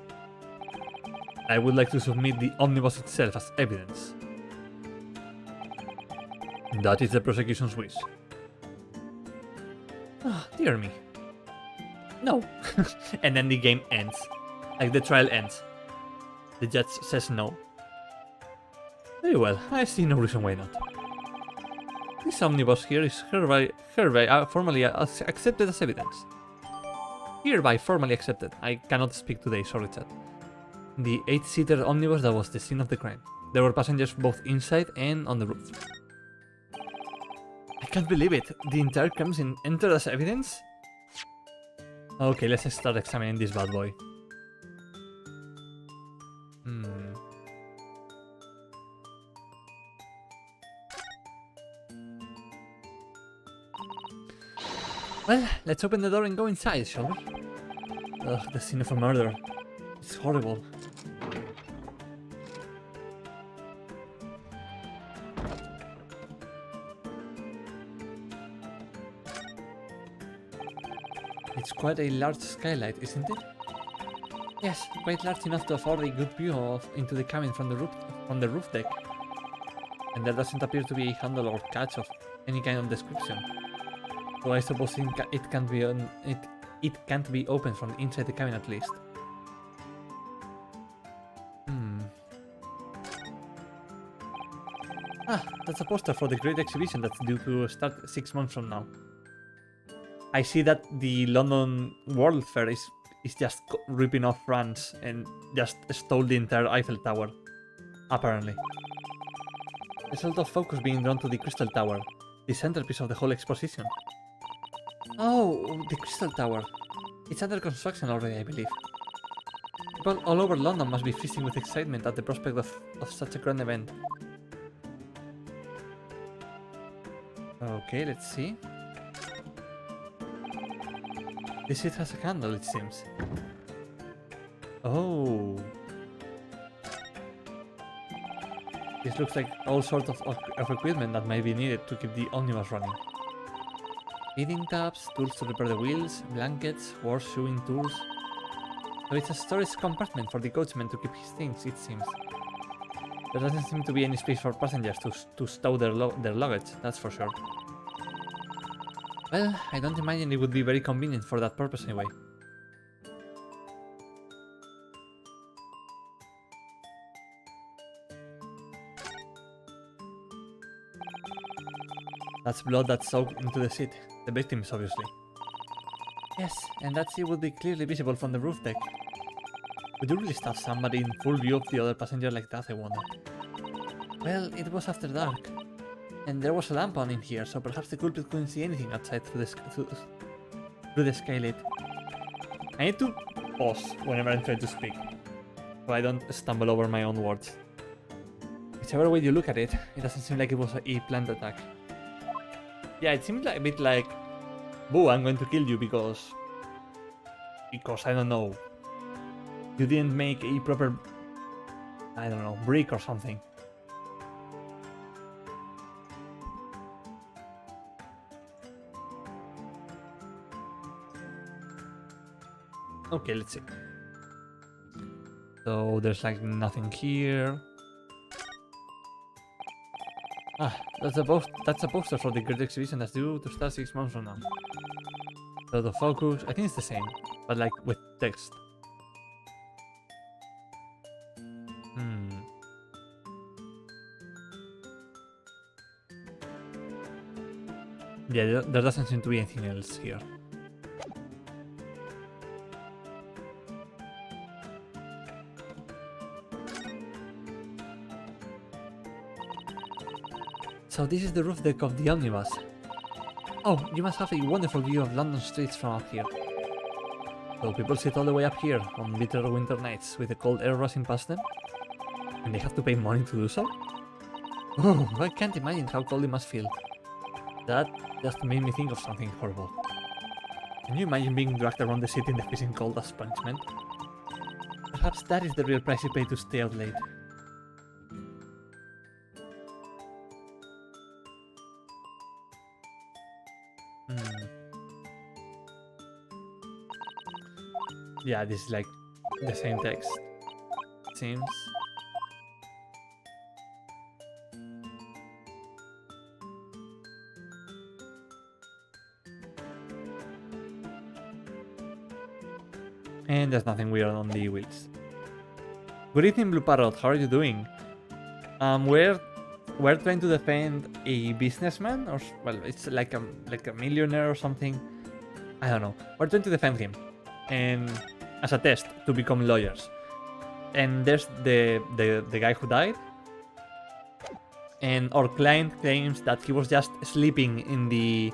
Speaker 1: I would like to submit the omnibus itself as evidence. That is the prosecution's wish. Ah, dear me. No. And then the game ends. Like the trial ends. The judge says no. Very well, I see no reason why not. This omnibus here is hereby formally accepted as evidence. Hereby formally accepted. I cannot speak today, sorry chat. The 8-seater omnibus that was the scene of the crime. There were passengers both inside and on the roof. I can't believe it. The entire crime scene entered as evidence? Okay, let's start examining this bad boy. Well, let's open the door and go inside, shall we? Ugh, the scene of a murder. It's horrible. It's quite a large skylight, isn't it? Yes, quite large enough to afford a good view into the cabin from the roof deck. And there doesn't appear to be a handle or catch of any kind of description. So I suppose it can't be opened from inside the cabin at least. Ah, that's a poster for the great exhibition that's due to start 6 months from now. I see that the London World Fair is just ripping off France and just stole the entire Eiffel Tower, apparently. There's a lot of focus being drawn to the Crystal Tower, the centerpiece of the whole exposition. Oh, the Crystal Tower. It's under construction already, I believe. People all over London must be freezing with excitement at the prospect of such a grand event. Okay, let's see. This seat has a candle, it seems. Oh. This looks like all sorts of equipment that may be needed to keep the omnibus running. Feeding taps, tools to repair the wheels, blankets, horseshoeing tools. So it's a storage compartment for the coachman to keep his things, it seems. There doesn't seem to be any space for passengers to stow their luggage, that's for sure. Well, I don't imagine it would be very convenient for that purpose anyway. That's blood that soaked into the seat. The victims, obviously. Yes, and that sea would be clearly visible from the roof deck. Would you really stop somebody in full view of the other passenger like that, I wonder? Well, it was after dark. And there was a lamp on in here, so perhaps the culprit couldn't see anything outside through the skylight. I need to pause whenever I'm trying to speak, so I don't stumble over my own words. Whichever way you look at it, it doesn't seem like it was a planned attack. Yeah, it seems like a bit like, boo, I'm going to kill you because I don't know, you didn't make a proper, I don't know, brick or something. Okay, let's see. So there's like nothing here. Ah, that's a poster for the great exhibition that's due to start 6 months from now. So the focus, I think it's the same, but like with text. Yeah, there doesn't seem to be anything else here. So this is the roof deck of the omnibus. Oh, you must have a wonderful view of London streets from up here. So people sit all the way up here on bitter winter nights with the cold air rushing past them? And they have to pay money to do so? Oh, I can't imagine how cold it must feel. That just made me think of something horrible. Can you imagine being dragged around the city in the freezing cold as punishment? Perhaps that is the real price you pay to stay out late. Yeah, this is like the same text, it seems. And there's nothing weird on the wheels. Good evening, Blue Parrot. How are you doing? We're trying to defend a businessman, or well, it's like a millionaire or something. I don't know. We're trying to defend him, and as a test to become lawyers. And there's the guy who died, and our client claims that he was just sleeping in the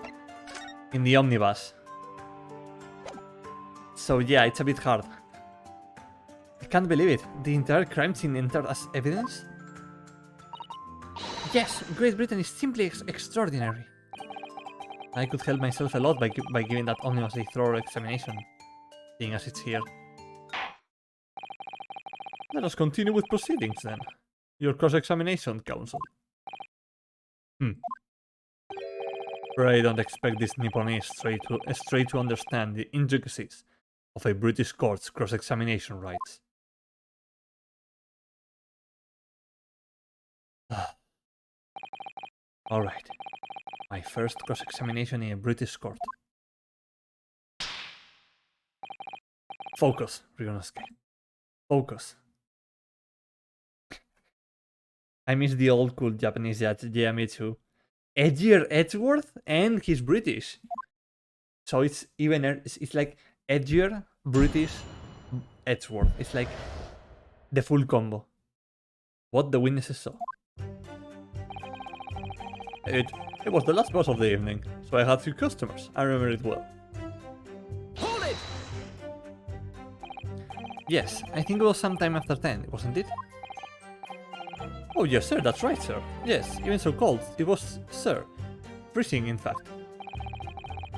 Speaker 1: omnibus. So yeah, it's a bit hard. I can't believe it. The entire crime scene entered as evidence? Yes, Great Britain is simply extraordinary. I could help myself a lot by giving that omnibus a thorough examination, seeing as it's here. Let us continue with proceedings then. Your cross-examination, counsel. I don't expect this Nipponese straight to understand the intricacies of a British court's cross-examination rights. Alright. My first cross-examination in a British court. Focus, Ryunosuke. Focus. I miss the old cool Japanese judge, yeah, me too. Edgier Edgeworth, and he's British. So it's even, it's like Edgier, British, Edgeworth. It's like the full combo. What the witnesses saw. It was the last bus of the evening, so I had few customers. I remember it well.
Speaker 5: Hold it!
Speaker 1: Yes, I think it was sometime after 10, wasn't it? Oh yes, sir, that's right, sir. Yes, even so cold, it was, sir. freezing, in fact.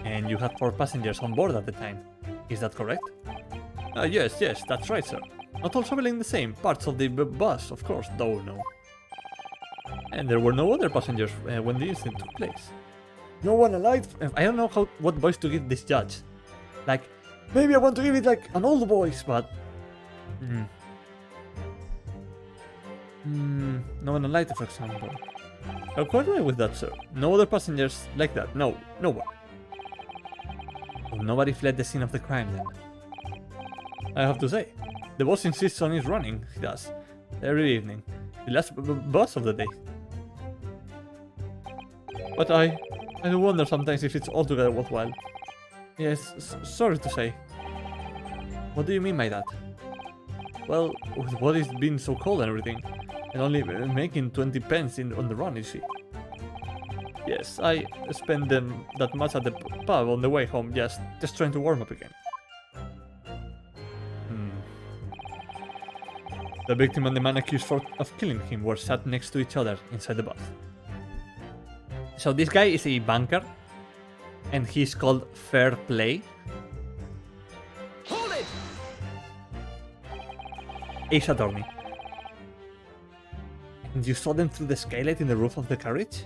Speaker 1: And you had 4 passengers on board at the time. Is that correct? Yes, that's right, sir. Not all traveling the same parts of the bus, of course, though, no. And there were no other passengers when the incident took place. No one alive? I don't know what voice to give this judge. Like, maybe I want to give it like an old voice, but... no one alive, for example. You're quite right with that, sir. No other passengers like that. No one. Well, nobody fled the scene of the crime, then. I have to say, the boss insists on his running. He does. Every evening. The last bus of the day. But I do wonder sometimes if it's altogether worthwhile. Yes, sorry to say. What do you mean by that? Well, with what is being so cold and everything, and only making 20 pence on the run, you see. Yes, I spent that much at the pub on the way home, just trying to warm up again. The victim and the man accused of killing him were sat next to each other inside the bus. So this guy is a banker, and he's called Fair Play.
Speaker 5: Hold it!
Speaker 1: Ace attorney. And you saw them through the skylight in the roof of the carriage?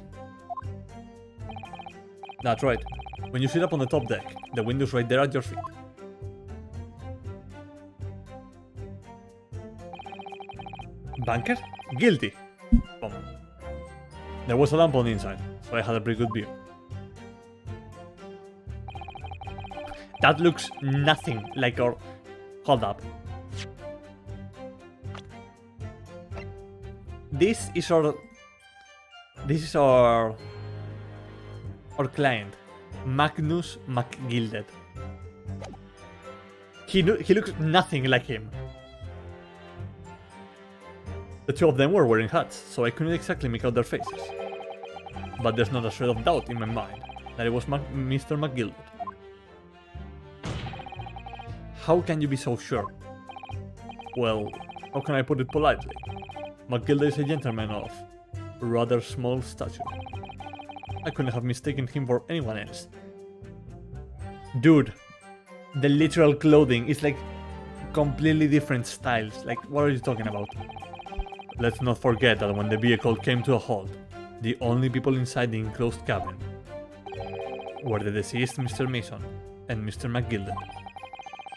Speaker 1: That's right. When you sit up on the top deck, the window's right there at your feet. Banker? Guilty. Boom. There was a lamp on the inside, so I had a pretty good view. That looks nothing like our... Hold up. This is our client, Magnus McGilded. He looks nothing like him. The two of them were wearing hats, so I couldn't exactly make out their faces. But there's not a shred of doubt in my mind that it was Mr. McGilded. How can you be so sure? Well, how can I put it politely? McGilded is a gentleman of rather small stature. I couldn't have mistaken him for anyone else. Dude, the literal clothing is like completely different styles. Like, what are you talking about? Let's not forget that when the vehicle came to a halt, the only people inside the enclosed cabin were the deceased Mr. Mason and Mr. McGilded.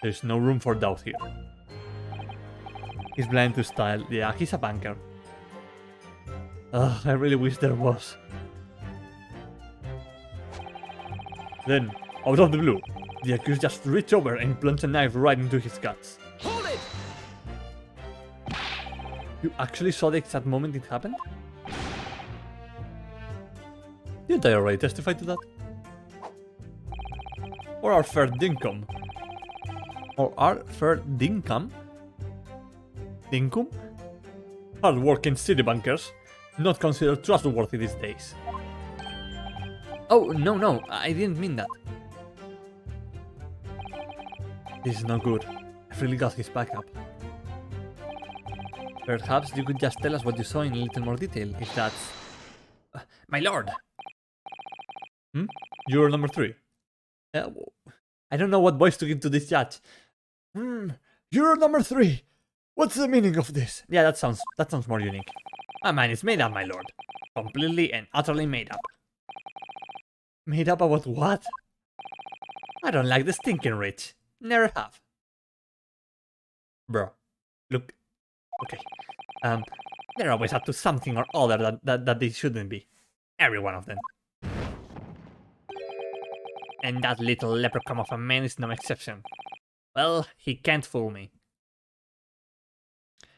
Speaker 1: There's no room for doubt here. He's blind to style. Yeah, he's a banker. Ugh, I really wish there was. Then, out of the blue, the accused just reached over and plunged a knife right into his guts.
Speaker 5: Hold it!
Speaker 1: You actually saw the exact moment it happened? Didn't I already testify to that? Or our fair dinkum? Or our fair dinkum? Dinkum? Hard-working city bankers, not considered trustworthy these days. Oh, no, I didn't mean that. This is not good. I've really got his back up. Perhaps you could just tell us what you saw in a little more detail, if that's... my lord! Juror number 3. I don't know what voice to give to this judge. Juror number 3! What's the meaning of this? Yeah, that sounds more unique. Man, it's made up, my lord. Completely and utterly made up. Made up about what? I don't like the stinking rich. Never have. Bro, look. Okay. They're always up to something or other that they shouldn't be. Every one of them. And that little leprechaun of a man is no exception. Well, he can't fool me.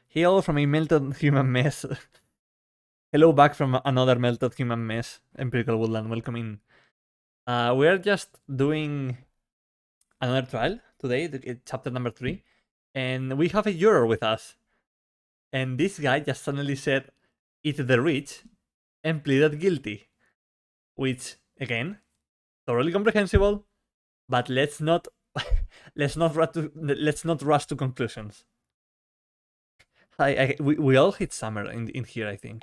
Speaker 1: Hail from a melted human mess. Hello back from another melted human mess. Empirical Woodland, welcome in. We're just doing another trial today, chapter number 3. And we have a juror with us. And this guy just suddenly said, "Eat the rich," and pleaded guilty. Which, again, thoroughly comprehensible, but let's not rush to conclusions. We all hit summer in here, I think.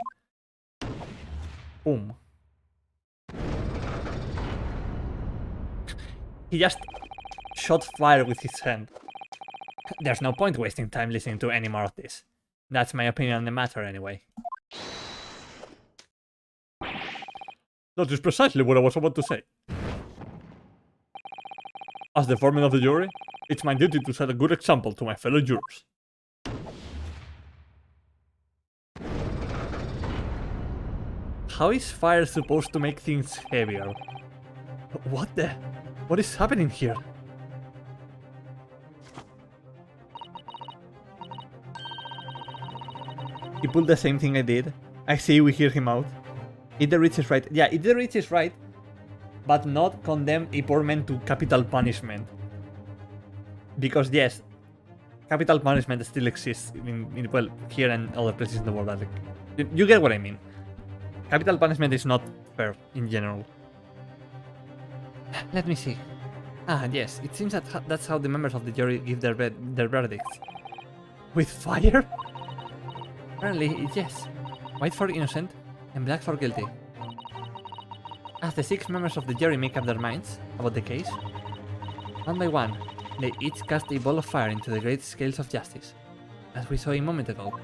Speaker 1: Boom. He just shot fire with his hand. There's no point wasting time listening to any more of this. That's my opinion on the matter anyway. That is precisely what I was about to say. As the foreman of the jury, it's my duty to set a good example to my fellow jurors. How is fire supposed to make things heavier? What is happening here? He pulled the same thing I did. I say we hear him out. Eat the rich is right. Yeah, eat the rich is right, but not condemn a poor man to capital punishment. Because yes, capital punishment still exists in well, here and other places in the world. Like, you get what I mean. Capital punishment is not fair in general. Let me see. Ah, yes, it seems that that's how the members of the jury give their verdicts. With fire? Apparently, yes. White for innocent and black for guilty. As the 6 members of the jury make up their minds about the case, one by one, they each cast a ball of fire into the great scales of justice, as we saw a moment ago.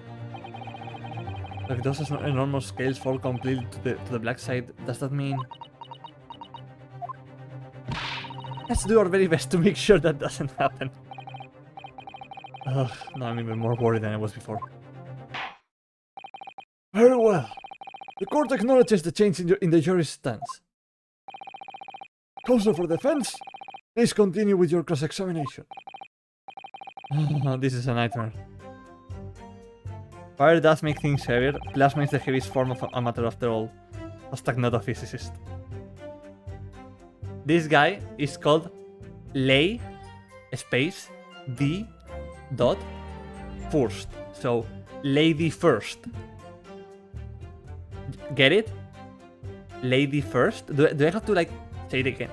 Speaker 1: If those enormous scales fall completely to the black side, does that mean... Let's do our very best to make sure that doesn't happen. Ugh, now I'm even more worried than I was before. Very well. The court acknowledges the change in the jury's stance. Counsel for defense, please continue with your cross-examination. This is a nightmare. Fire does make things heavier. Plasma is the heaviest form of a matter after all. Hashtag not a physicist. This guy is called Lay space D dot first. So Lady First. Get it? Lady First? Do I have to like say it again?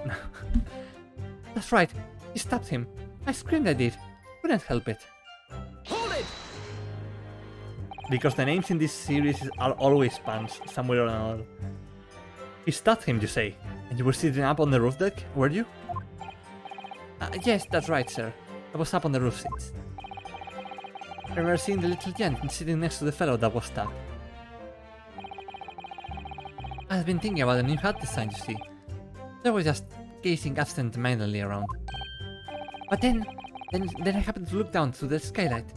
Speaker 1: That's right. He stabbed him. I screamed I did. Couldn't help it.
Speaker 5: Hold it!
Speaker 1: Because the names in this series are always puns, somewhere or another. He stabbed him, you say? And you were sitting up on the roof deck, were you? Yes, that's right, sir. I was up on the roof seats. I remember seeing the little gent sitting next to the fellow that was stabbed. I've been thinking about a new hat design, you see. So I was just gazing absent-mindedly around. But then I happened to look down through the skylight.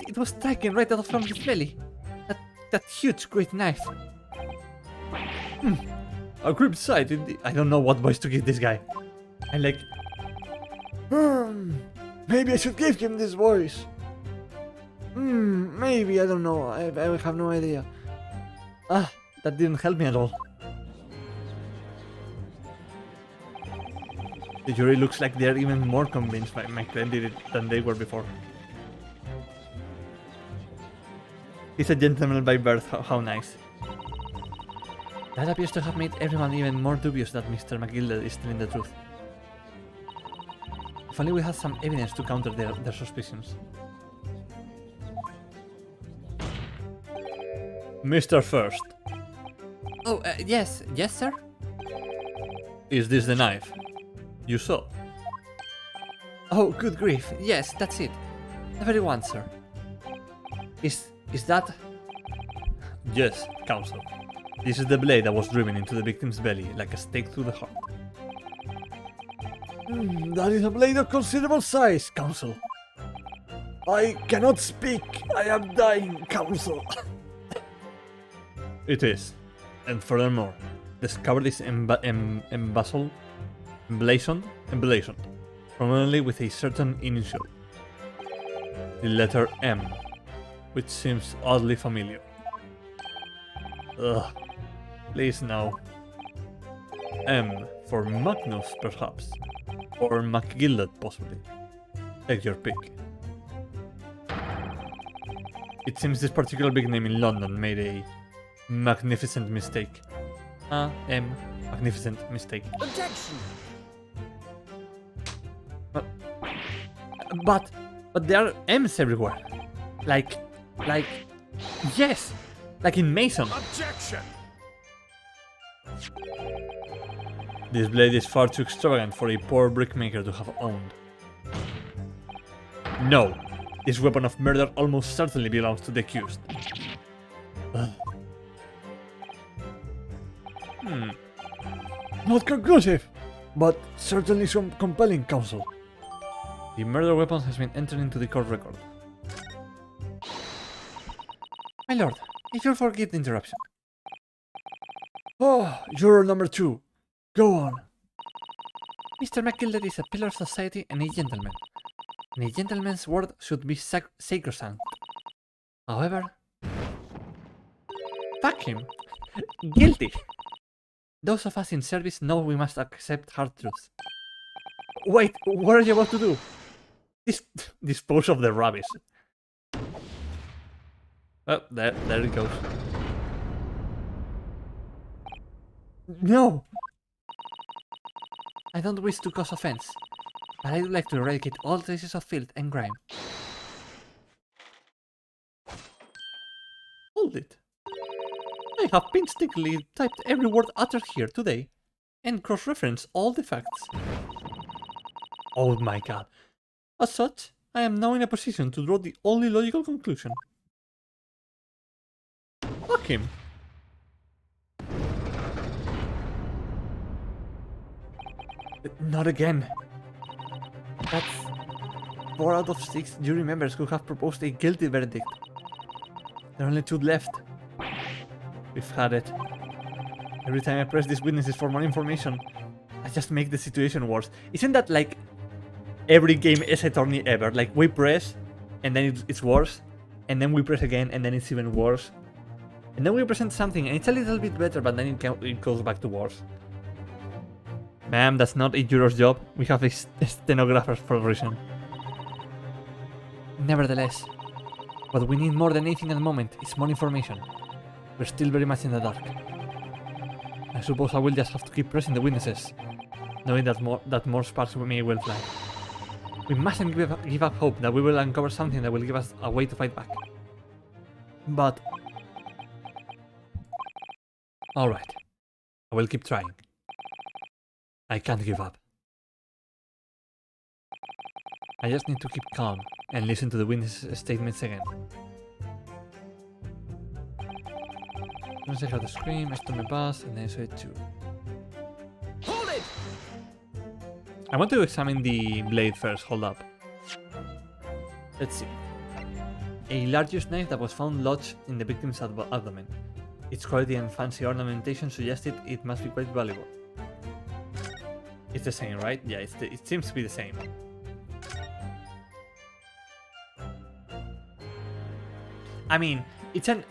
Speaker 1: It was striking right out from his belly. That huge, great knife. A grim sight indeed. I don't know what voice to give this guy. I'm like... maybe I should give him this voice. Maybe, I don't know. I have no idea. Ah, that didn't help me at all. The jury looks like they're even more convinced my friend did it than they were before. He's a gentleman by birth, how nice. That appears to have made everyone even more dubious that Mr. McGilded is telling the truth. If only we had some evidence to counter their suspicions. Mr. First. Oh, yes, sir? Is this the knife? You saw? Oh, good grief, yes, that's it. The very one, sir. Is that... Yes, counsel. This is the blade that was driven into the victim's belly like a stake through the heart. That is a blade of considerable size, counsel. I cannot speak. I am dying, counsel. It is. And furthermore, discovered this emblazoned, prominently with a certain initial. The letter M, which seems oddly familiar. Ugh. Please no. M for Magnus, perhaps. Or McGilded, possibly. Take your pick. It seems this particular big name in London made a magnificent mistake. Magnificent mistake.
Speaker 5: Objection!
Speaker 1: But there are M's everywhere. Like, yes! Like in Mason.
Speaker 5: Objection!
Speaker 1: This blade is far too extravagant for a poor brickmaker to have owned. No, this weapon of murder almost certainly belongs to the accused. Not conclusive, but certainly some compelling counsel. The murder weapon has been entered into the court record. My lord, if you'll forgive the interruption. Oh, juror number 2. Go on. Mr. McGilded is a pillar of society and a gentleman. And a gentleman's word should be sacrosanct. However... Fuck him. Guilty. Those of us in service know we must accept hard truths. Wait, what are you about to do? Dispose of the rubbish. Oh, there it goes. No! I don't wish to cause offense, but I would like to eradicate all traces of filth and grime. Hold it. I have painstakingly typed every word uttered here today, and cross-referenced all the facts. Oh my god. As such, I am now in a position to draw the only logical conclusion. Fuck him. Not again. That's 4 out of 6 jury members who have proposed a guilty verdict. There are only 2 left. We've had it. Every time I press these witnesses for more information, I just make the situation worse. Isn't that like every game as attorney ever? Like we press, and then it's worse, and then we press again, and then it's even worse. And then we present something, and it's a little bit better, but then it goes back to worse. Ma'am, that's not a juror's job. We have a stenographer for a reason. Nevertheless, what we need more than anything at the moment is more information. We're still very much in the dark. I suppose I will just have to keep pressing the witnesses, knowing that more sparks may well fly. We mustn't give up hope that we will uncover something that will give us a way to fight back. But... alright, I will keep trying. I can't give up. I just need to keep calm and listen to the witnesses' statements again. Once I heard the scream, I stood my bus and then I saw it too.
Speaker 5: Hold it!
Speaker 1: I want to examine the blade first, hold up. Let's see. A largish knife that was found lodged in the victim's abdomen. Its quality and fancy ornamentation suggested it must be quite valuable. It's the same, right? Yeah, it seems to be the same. I mean, it's an...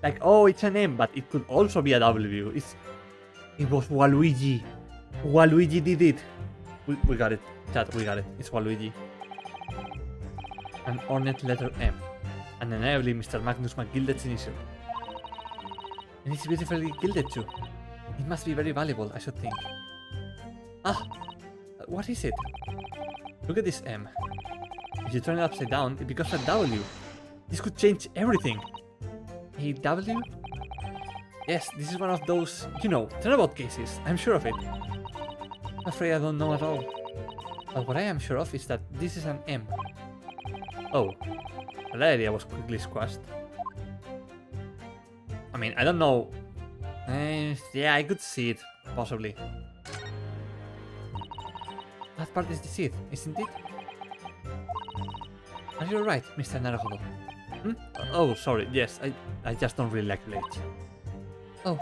Speaker 1: it's an M, but it could also be a W. It was Waluigi. Waluigi did it. We got it. Chat, we got it. It's Waluigi. An ornate letter M. And undeniably Mr. Magnus McGilded's initial. And it's beautifully gilded too. It must be very valuable, I should think. Ah! What is it? Look at this M. If you turn it upside down, it becomes a W. This could change everything. A W? Yes, this is one of those, turnabout cases. I'm sure of it. I'm afraid I don't know at all. But what I am sure of is that this is an M. Oh. That idea was quickly squashed. I mean, I don't know. Yeah, I could see it, possibly. That part is the seed, isn't it? Are you right, Mr. Naruhodo? Hmm? Oh, sorry, yes, I just don't really like blades. Oh.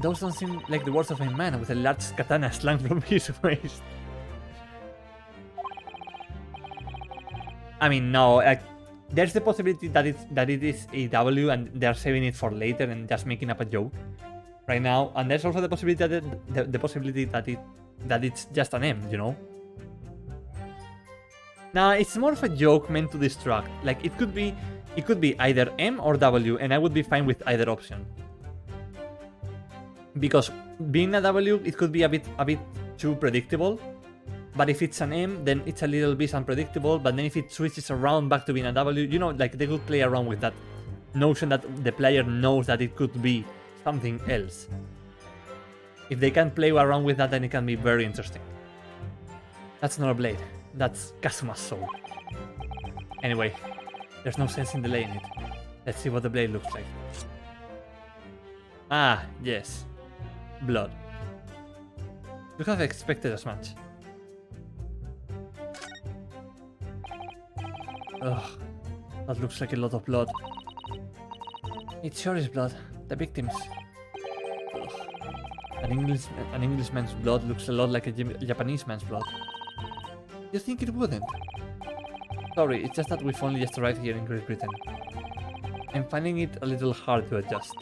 Speaker 1: Those don't seem like the words of a man with a large katana slung from his waist. I mean, no, there's the possibility that it is a W and they're saving it for later and just making up a joke right now. And there's also the possibility that it's just an M, Now, it's more of a joke meant to distract. Like, it could be either M or W, and I would be fine with either option. Because being a W, it could be a bit too predictable. But if it's an M, then it's a little bit unpredictable. But then if it switches around back to being a W, like they could play around with that notion that the player knows that it could be something else. If they can play around with that, then it can be very interesting. That's not a blade. That's Kazuma's soul. Anyway, there's no sense in delaying it. Let's see what the blade looks like. Ah, yes. Blood. You have expected as much. Ugh, that looks like a lot of blood. It sure is blood. The victims. Ugh. An Englishman's blood looks a lot like a Japanese man's blood. You think it wouldn't? Sorry, it's just that we've only just arrived here in Great Britain. I'm finding it a little hard to adjust.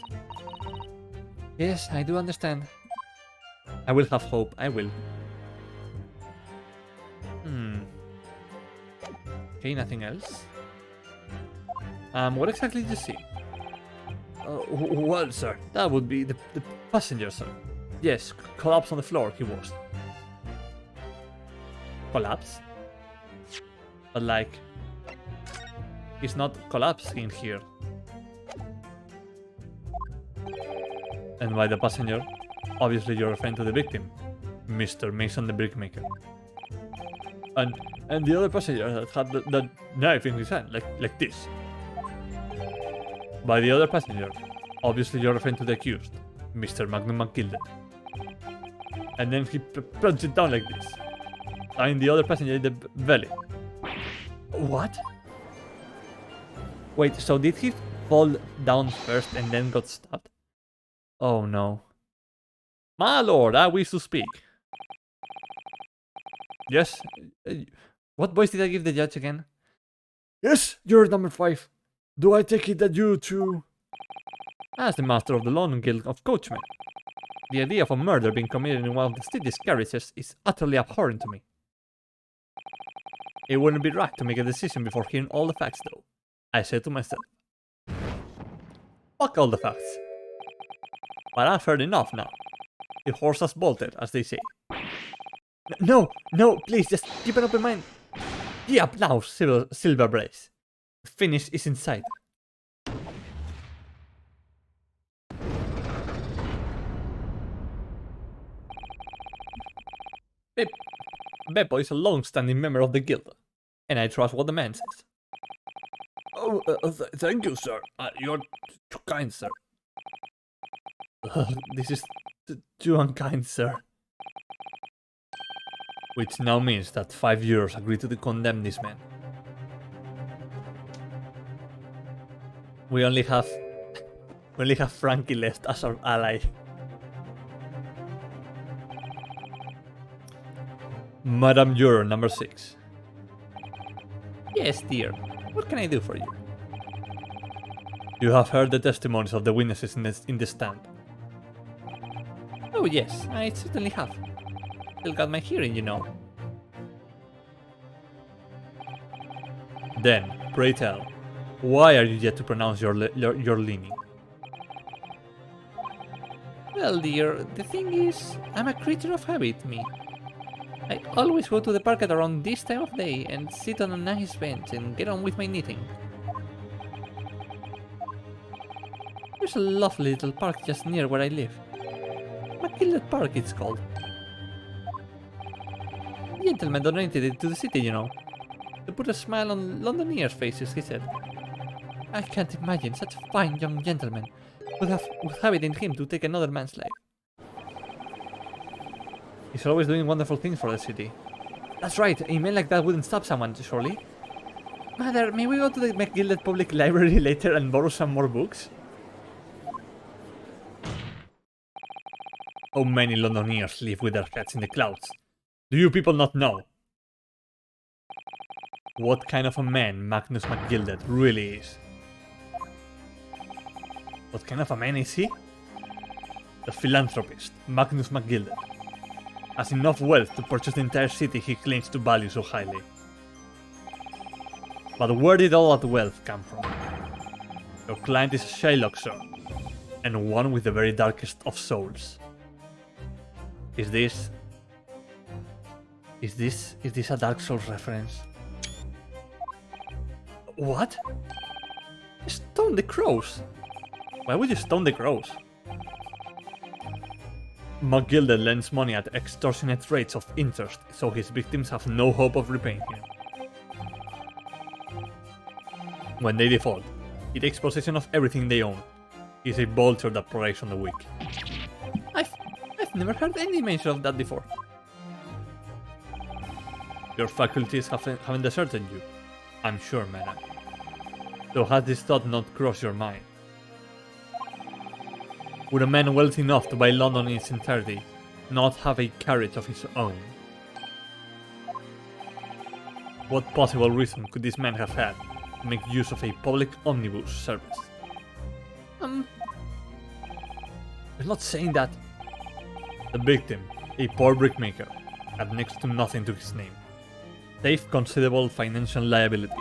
Speaker 1: Yes, I do understand. I will have hope, I will. Okay, nothing else. What exactly did you see? Well, sir, that would be the passenger, sir. Yes, collapsed on the floor, he was. Collapse? But like, he's not collapsing here. And by the passenger, obviously you're referring to the victim, Mr. Mason the Brickmaker. And the other passenger that had the knife in his hand, like this. By the other passenger, obviously you're referring to the accused, Mr. Magnum McGilded. And then he plunged it down like this, tying the other passenger in the belly. What? Wait, so did he fall down first and then got stabbed? Oh no. My lord, I wish to speak. Yes? What voice did I give the judge again? Yes, you're number 5. Do I take it that you too? As the master of the London Guild of Coachmen, the idea of a murder being committed in one of the city's carriages is utterly abhorrent to me. It wouldn't be right to make a decision before hearing all the facts, though, I said to myself. Fuck all the facts. But I've heard enough now. The horse has bolted, as they say. No, please, just keep an open mind. The applause, Silver Brace. The finish is in sight. Beppo is a long-standing member of the guild, and I trust what the man says. Oh, thank you, sir. You're too kind, sir. This is too unkind, sir. Which now means that 5 jurors agreed to condemn this man. We only have Frankie left as our ally. Madam Juror number 6. Yes, dear. What can I do for you? You have heard the testimonies of the witnesses in the stand. Oh yes, I certainly have. Still got my hearing, you know. Then, pray tell, why are you yet to pronounce your leaning? Well, dear, the thing is, I'm a creature of habit, me. I always go to the park at around this time of day and sit on a nice bench and get on with my knitting. There's a lovely little park just near where I live. McGilded Park, it's called. The gentleman donated it to the city, you know. To put a smile on Londoners' faces, he said. I can't imagine such a fine young gentleman would have it in him to take another man's life. He's always doing wonderful things for the city. That's right, a man like that wouldn't stop someone, surely. Mother, may we go to the McGilded Public Library later and borrow some more books? How many Londoners live with their heads in the clouds? Do you people not know? What kind of a man Magnus McGilded really is? What kind of a man is he? The philanthropist, Magnus McGilded, has enough wealth to purchase the entire city he claims to value so highly. But where did all that wealth come from? Your client is a Shylock, sir, and one with the very darkest of souls. Is this a Dark Souls reference? What? Stone the crows? Why would you stone the crows? McGilded lends money at extortionate rates of interest, so his victims have no hope of repaying him. When they default, he takes possession of everything they own. He is a vulture that preys on the weak. I've never heard any mention of that before. Your faculties haven't deserted you, I'm sure, madam. So has this thought not crossed your mind? Would a man wealthy enough to buy London in its entirety not have a carriage of his own? What possible reason could this man have had to make use of a public omnibus service? I'm not saying that. The victim, a poor brickmaker, had next to nothing to his name, save considerable financial liability.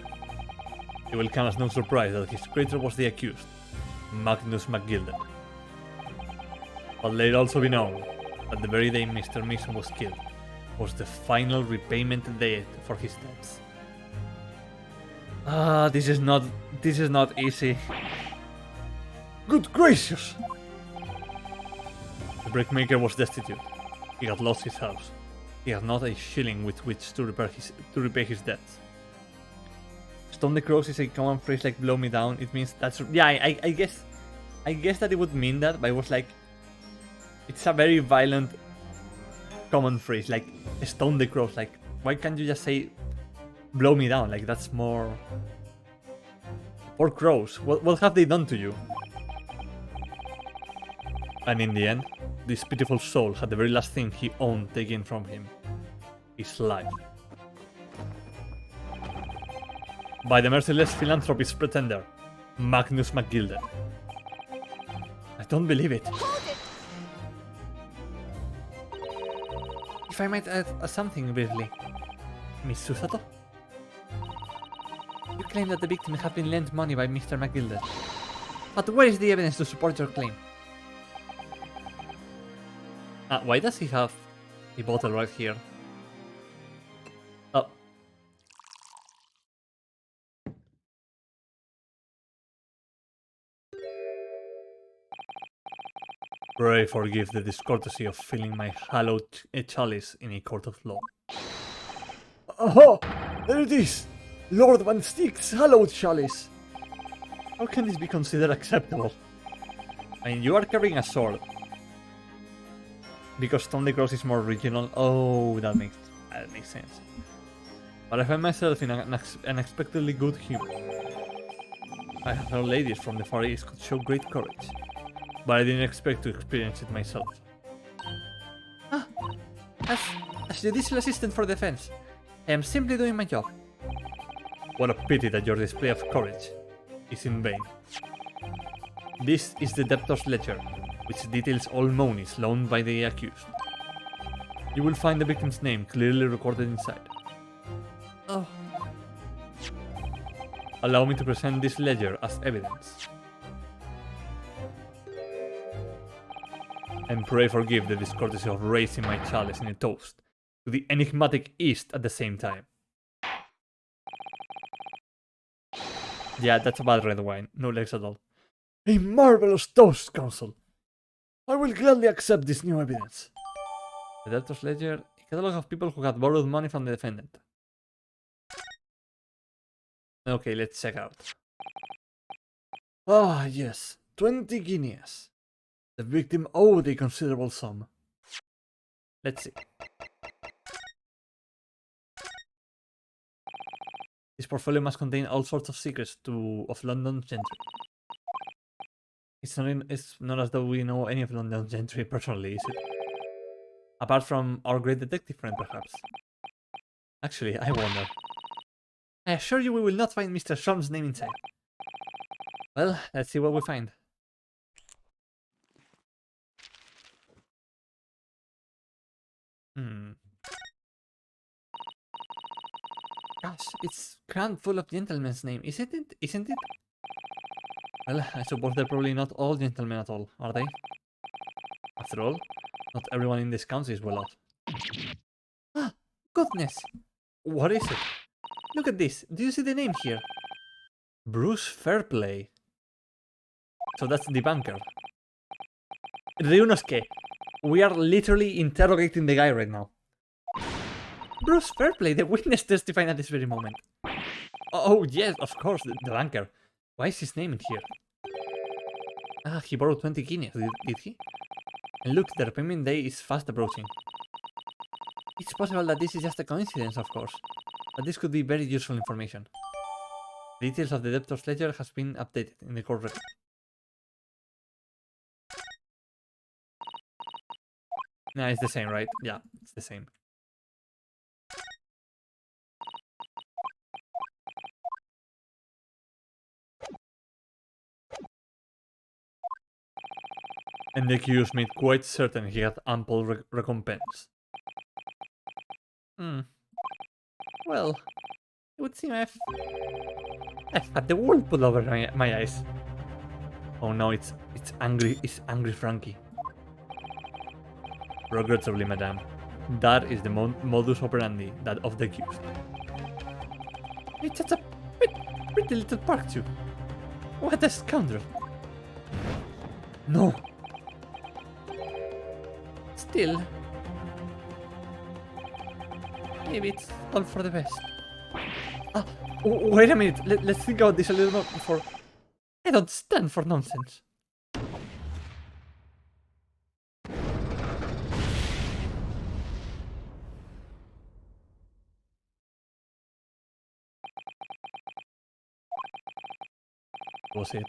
Speaker 1: It will come as no surprise that his creditor was the accused, Magnus McGilded. But let it also be known that the very day Mr. Mason was killed was the final repayment date for his debts. This is not easy. Good gracious! The brickmaker was destitute. He had lost his house. He had not a shilling with which to repay his debts. Stone the crows is a common phrase like blow me down. It means that's... Yeah, I guess that it would mean that, but it was like... It's a very violent common phrase, like stone the crows. Like, why can't you just say blow me down? Like, that's more... Poor crows, what have they done to you? And in the end, this pitiful soul had the very last thing he owned taken from him. His life. By the merciless philanthropist pretender, Magnus McGilded. I don't believe it. If I might add something briefly. Miss Susato? You claim that the victim had been lent money by Mr. McGilded. But where is the evidence to support your claim? Why does he have a bottle right here? Oh. Pray forgive the discourtesy of filling my hallowed chalice in a court of law. Aha! There it is! Lord Van Styx's hallowed chalice! How can this be considered acceptable? I mean, you are carrying a sword. Because Stone the Cross is more regional. Oh, that makes sense. But I find myself in an unexpectedly good humor. I have heard ladies from the Far East could show great courage, but I didn't expect to experience it myself. As judicial assistant for defense, I am simply doing my job. What a pity that your display of courage is in vain. This is the Deptos Lecture, which details all monies loaned by the accused. You will find the victim's name clearly recorded inside. Oh. Allow me to present this ledger as evidence. And pray forgive the discourtesy of raising my chalice in a toast to the enigmatic East at the same time. Yeah, that's a bad red wine. No legs at all. A marvelous toast, Counsel. I will gladly accept this new evidence. The Deptos Ledger, a catalog of people who had borrowed money from the defendant. Okay, let's check out. Ah, yes. 20 guineas. The victim owed a considerable sum. Let's see. This portfolio must contain all sorts of secrets of London's gentry. It's not as though we know any of London's gentry personally, is it? Apart from our great detective friend, perhaps. Actually, I wonder. I assure you we will not find Mr. Shorm's name inside. Well, let's see what we find. Gosh, it's crammed full of gentlemen's names, isn't it? Isn't it? Well, I suppose they're probably not all gentlemen at all, are they? After all, not everyone in this country is well off. Ah, goodness! What is it? Look at this. Do you see the name here? Bruce Fairplay. So that's the banker. Ryunosuke. We are literally interrogating the guy right now. Bruce Fairplay, the witness testifying at this very moment. Oh, yes, of course, the banker. Why is his name in here? Ah, he borrowed 20 guineas, did he? And look, the repayment day is fast approaching. It's possible that this is just a coincidence, of course, but this could be very useful information. Details of the Deptos Lecture has been updated in the court record. Nah, it's the same, right? Yeah, it's the same. And the accused made quite certain he had ample recompense. Well, it would seem I've had the wool pulled over my eyes. Oh no, it's angry Frankie. Regrettably, madame, that is the modus operandi that of the accused. It's such a pretty little park too. What a scoundrel! No. Still, maybe it's all for the best. Ah, wait a minute. Let's think about this a little more before. I don't stand for nonsense. Was it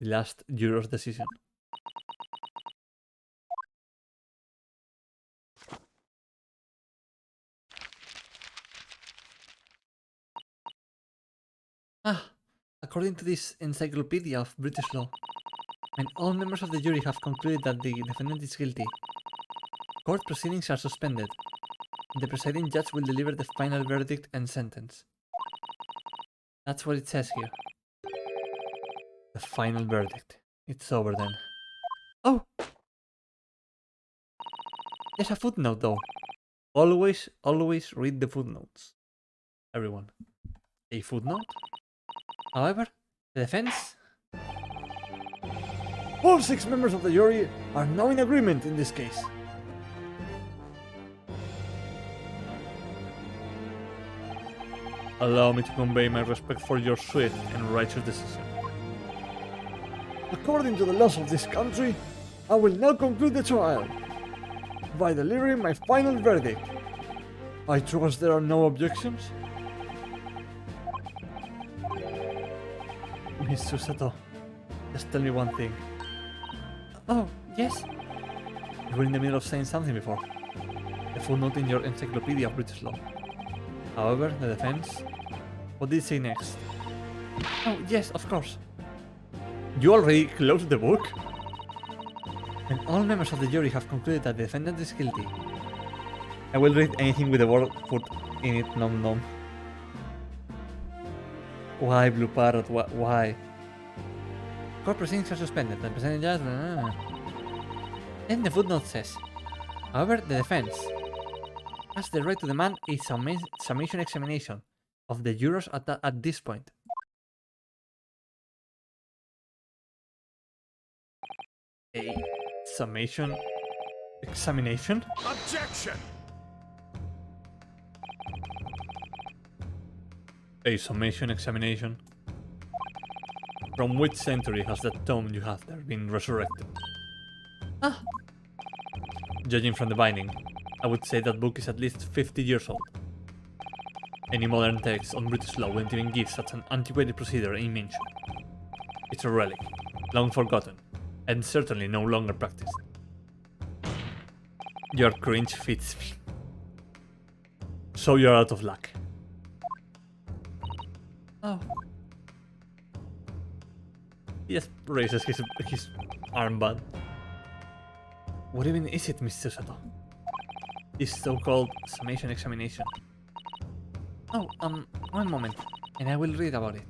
Speaker 1: the last juror's decision? According to this encyclopedia of British law, when all members of the jury have concluded that the defendant is guilty, court proceedings are suspended. The presiding judge will deliver the final verdict and sentence. That's what it says here. The final verdict. It's over then. Oh! There's a footnote though. Always read the footnotes. Everyone. A footnote? However, the defense... All 6 members of the jury are now in agreement in this case. Allow me to convey my respect for your swift and righteous decision. According to the laws of this country, I will now conclude the trial by delivering my final verdict. I trust there are no objections? Miss Susato, just tell me one thing. Oh, yes? You were in the middle of saying something before. The footnote in your encyclopedia of British law. However, the defense... What did it say next? Oh, yes, of course. You already closed the book? And all members of the jury have concluded that the defendant is guilty. I will read anything with the word foot in it, nom nom. Why, Blue Parrot? Why? Court proceedings are suspended. The presiding judge... Then the footnote says, however, the defense has the right to demand a summation examination of the jurors at this point. A summation examination?
Speaker 2: Objection!
Speaker 1: A summation examination? From which century has that tome you have there been resurrected? Ah! Judging from the binding, I would say that book is at least 50 years old. Any modern text on British law wouldn't even give such an antiquated procedure a mention. It's a relic, long forgotten, and certainly no longer practiced. Your cringe fits me. So you're out of luck. Oh. He just raises his armband. What even is it, Mr. Sato? This so-called summation examination. Oh, one moment, and I will read about it.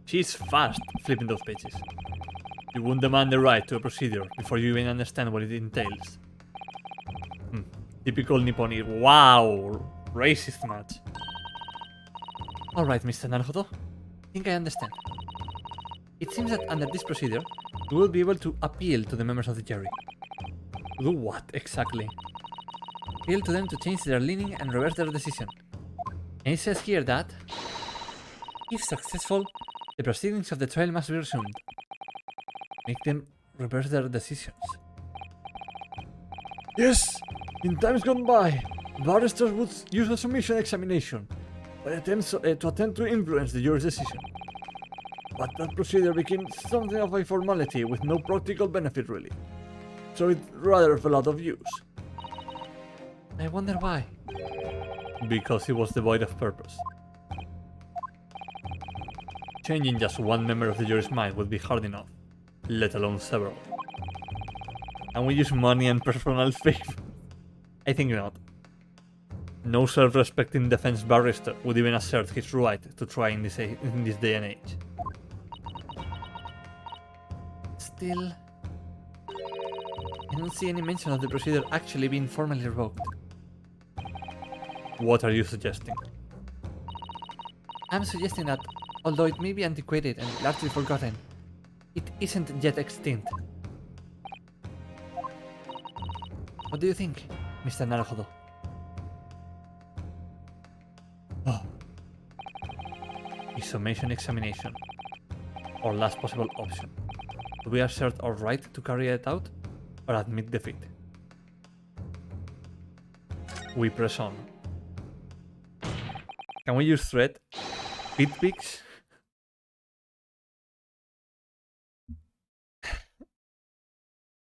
Speaker 1: She's fast flipping those pages. You won't demand the right to a procedure before you even understand what it entails. Typical Nipponi. Wow! Racist match. Alright, Mr. Naruhodo. I think I understand. It seems that under this procedure, you will be able to appeal to the members of the jury. Do what, exactly? Appeal to them to change their leaning and reverse their decision. And it says here that, if successful, the proceedings of the trial must be resumed. Make them reverse their decisions. Yes! In times gone by, barristers would use a submission examination to attempt to influence the jury's decision. But that procedure became something of a formality with no practical benefit really. So it rather fell out of use. I wonder why. Because it was devoid of purpose. Changing just one member of the jury's mind would be hard enough, let alone several. And we use money and personal fame? I think not. No self-respecting defense barrister would even assert his right to try in this day and age. Still, I don't see any mention of the procedure actually being formally revoked. What are you suggesting? I'm suggesting that, although it may be antiquated and largely forgotten, it isn't yet extinct. What do you think, Mr. Naruhodo? Oh. A summation examination, or last possible option. Do we assert our right to carry it out, or admit defeat? We press on. Can we use threat? Pit picks?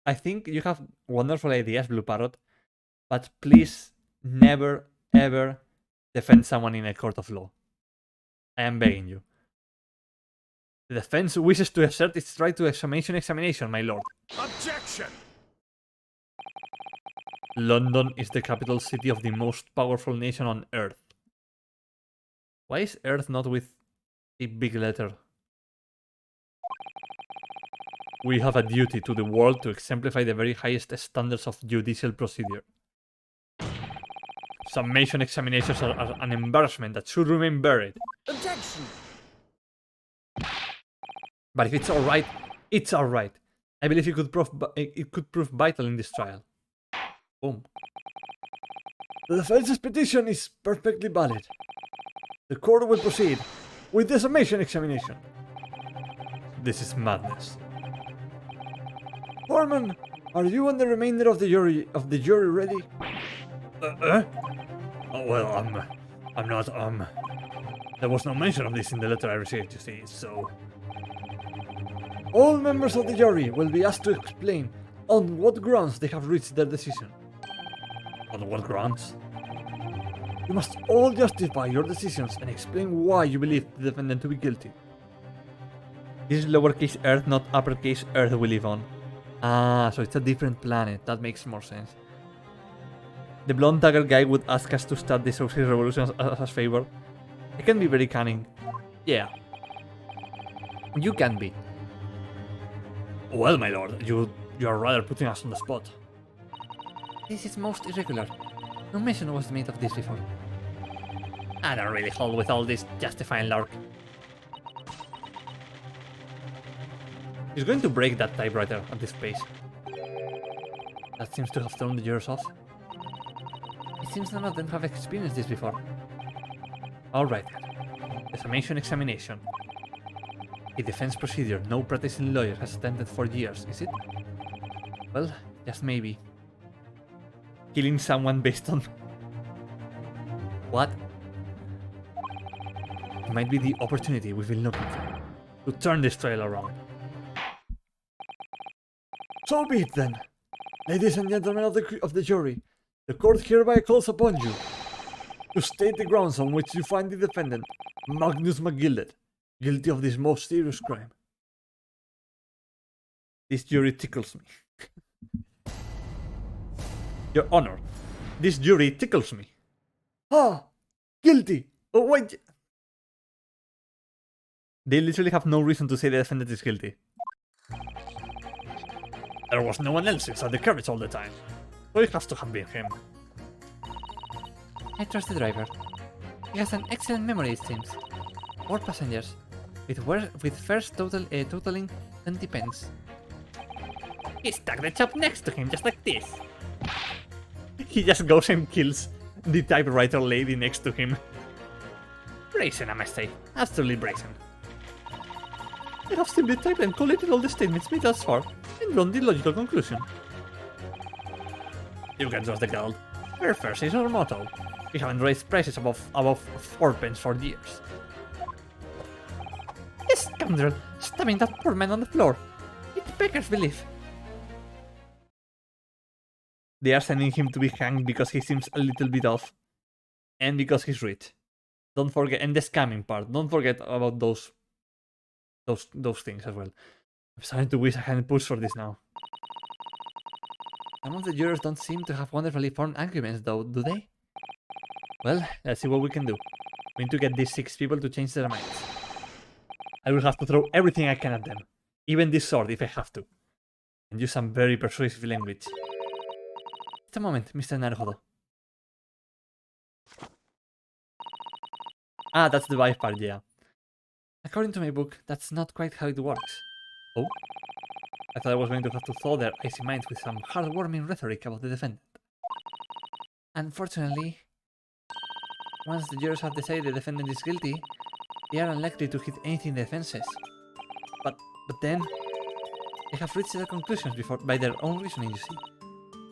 Speaker 1: I think you have wonderful ideas, Blue Parrot, but please never ever defend someone in a court of law. I am begging you. The defense wishes to assert its right to examination, my lord.
Speaker 2: Objection!
Speaker 1: London is the capital city of the most powerful nation on Earth. Why is Earth not with a big letter? We have a duty to the world to exemplify the very highest standards of judicial procedure. Summation examinations are an embarrassment that should remain buried.
Speaker 3: Objection!
Speaker 1: But if it's alright, it's alright. I believe it could prove vital in this trial. Boom. The defense's petition is perfectly valid. The court will proceed with the summation examination. This is madness. Foreman, are you and the remainder of the jury ready? Oh, well, I'm not, there was no mention of this in the letter I received, you see, so... All members of the jury will be asked to explain on what grounds they have reached their decision. On what grounds? You must all justify your decisions and explain why you believe the defendant to be guilty. This is lowercase earth, not uppercase earth we live on. Ah, so it's a different planet. That makes more sense. The blonde dagger guy would ask us to start the Socialist Revolution as a favor. I can be very cunning. Yeah. You can be. Well, my lord, you are rather putting us on the spot. This is most irregular. No mention was made of this before. I don't really hold with all this justifying lark. He's going to break that typewriter at this pace. That seems to have thrown the jurors off. It seems none of them have experienced this before. Alright then. The summation examination. A defense procedure no practicing lawyer has attempted for years, is it? Well, just maybe. Killing someone based on... What? It might be the opportunity we've been looking for, to turn this trial around. So be it then. Ladies and gentlemen of the jury, the court hereby calls upon you to state the grounds on which you find the defendant, Magnus McGilded, guilty of this most serious crime. This jury tickles me. Your Honor, this jury tickles me. Ah, guilty. Oh wait. They literally have no reason to say the defendant is guilty. There was no one else inside the carriage all the time, so it has to have been him. I trust the driver. He has an excellent memory, it seems. 4 passengers. with fares totaling 20 pence. He stuck the chop next to him, just like this. He just goes and kills the typewriter lady next to him. Brazen, I must say. Absolutely brazen. I have simply typed and collated all the statements made thus far, and drawn the logical conclusion. You can trust the guild. Fair first is our motto. We haven't raised prices above 4 pence for years. This scoundrel stabbing that poor man on the floor. It beggars belief. They are sending him to be hanged because he seems a little bit off. And because he's rich. Don't forget, and the scamming part, don't forget about those things as well. I'm starting to wish I hadn't pushed for this now. Some of the jurors don't seem to have wonderfully formed arguments though, do they? Well, let's see what we can do. We need to get these 6 people to change their minds. I will have to throw everything I can at them. Even this sword if I have to. And use some very persuasive language. Just a moment, Mr. Naruhodo. Ah, that's the wife part, yeah. According to my book, that's not quite how it works. Oh? I thought I was going to have to thaw their icy minds with some heartwarming rhetoric about the defendant. Unfortunately, once the jurors have decided the defendant is guilty, they are unlikely to hit anything in the defenses. But then, they have reached their conclusions by their own reasoning, you see.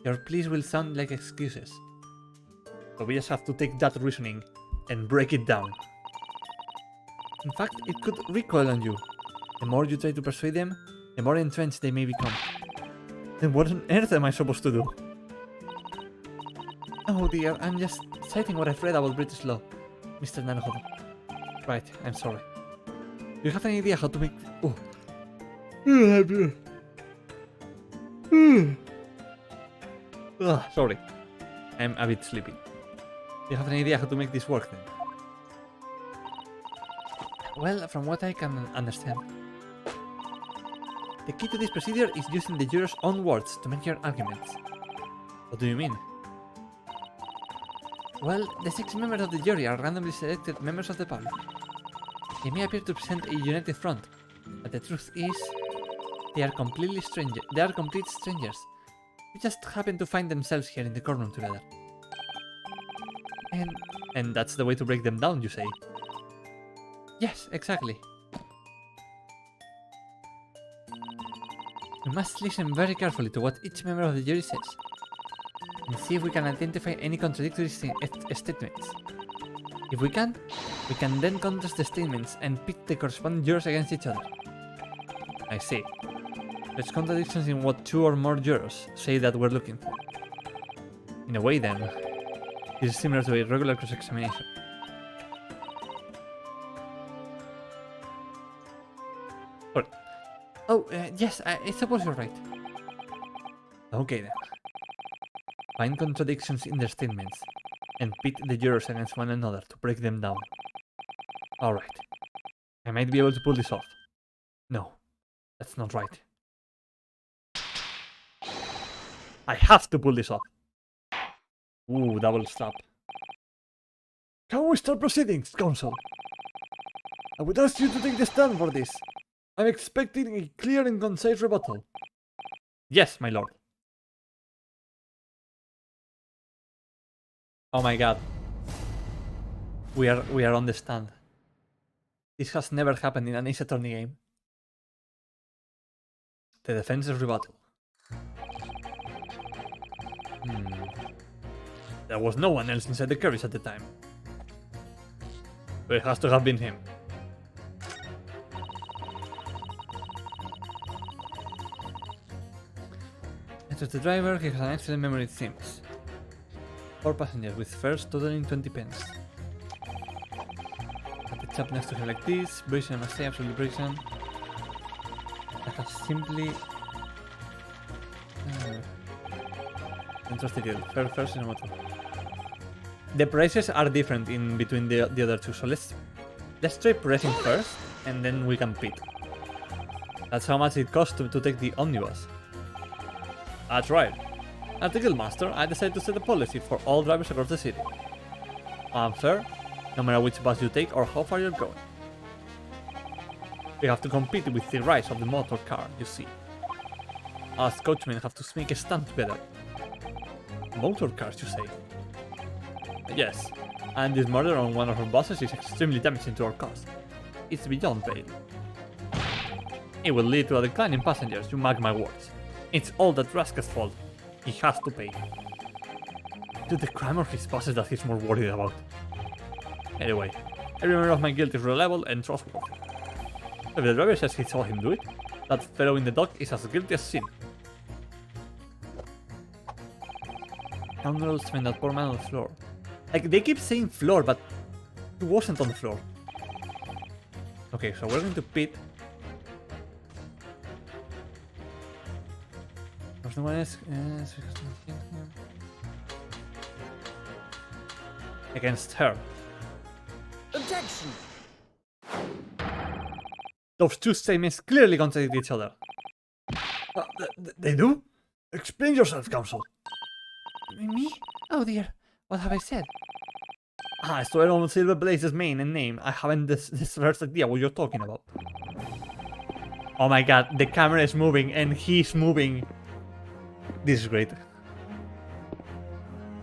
Speaker 1: Your pleas will sound like excuses. So we just have to take that reasoning and break it down. In fact, it could recoil on you. The more you try to persuade them, the more entrenched they may become. Then what on earth am I supposed to do? Oh dear, I'm just citing what I've read about British law, Mr. Naruhodo. Right, I'm sorry. Do you have any idea how to make... Oh. Sorry. I'm a bit sleepy. Do you have any idea how to make this work then? Well, from what I can understand, the key to this procedure is using the jurors' own words to make your arguments. What do you mean? Well, the 6 members of the jury are randomly selected members of the public. They may appear to present a united front, but the truth is, they are complete strangers. Who just happen to find themselves here in the courtroom together. And that's the way to break them down, you say? Yes, exactly. We must listen very carefully to what each member of the jury says, and see if we can identify any contradictory statements. If we can then contrast the statements and pit the corresponding jurors against each other. I see. There's contradictions in what 2 or more jurors say that we're looking for. In a way then, this is similar to a regular cross-examination. Sorry. Oh, yes, I suppose you're right. Okay then. Find contradictions in their statements, and pit the jurors against one another to break them down. Alright. I might be able to pull this off. No, that's not right. I have to pull this off. Ooh, double slap. Can we start proceedings, counsel? I would ask you to take the stand for this. I'm expecting a clear and concise rebuttal. Yes, my lord. Oh my god. We are on the stand. This has never happened in an Ace Attorney game. The defense's rebuttal. There was no one else inside the carriage at the time. But it has to have been him. As to the driver, he has an excellent memory, it seems. 4 passengers with fares totaling 20 pence. At the chap next to her like this, brazen, I must say, absolutely brazen. I have simply... Interesting, fair first and motor. The prices are different in between the other two, so let's try pressing first, and then we can pit. That's how much it costs to take the omnibus. That's right. As the guildmaster, I decided to set a policy for all drivers across the city. Unfair, no matter which bus you take or how far you're going. They have to compete with the rise of the motor car, you see. Us coachmen have to make a stand together. Motor cars, you say? Yes, and this murder on one of our bosses is extremely damaging to our cause. It's beyond bail. It will lead to a decline in passengers, you mark my words. It's all that Rasca's fault. He has to pay. To the crime of his bosses that he's more worried about. Anyway, every member of my guild is reliable and trustworthy. If the driver says he saw him do it, that fellow in the dock is as guilty as sin. Scoundrels find that poor man on the floor. Like, they keep saying floor, but he wasn't on the floor. Okay, so we're going to pit. There's no one else. Against her.
Speaker 3: Objection!
Speaker 1: Those two statements clearly contradict each other. They do? Explain yourself, Counsel.
Speaker 7: Me? Oh dear, what have I said?
Speaker 1: I swear on Silver Blaze's name and name, I haven't the first idea what you're talking about. Oh my god, the camera is moving and he's moving. This is great.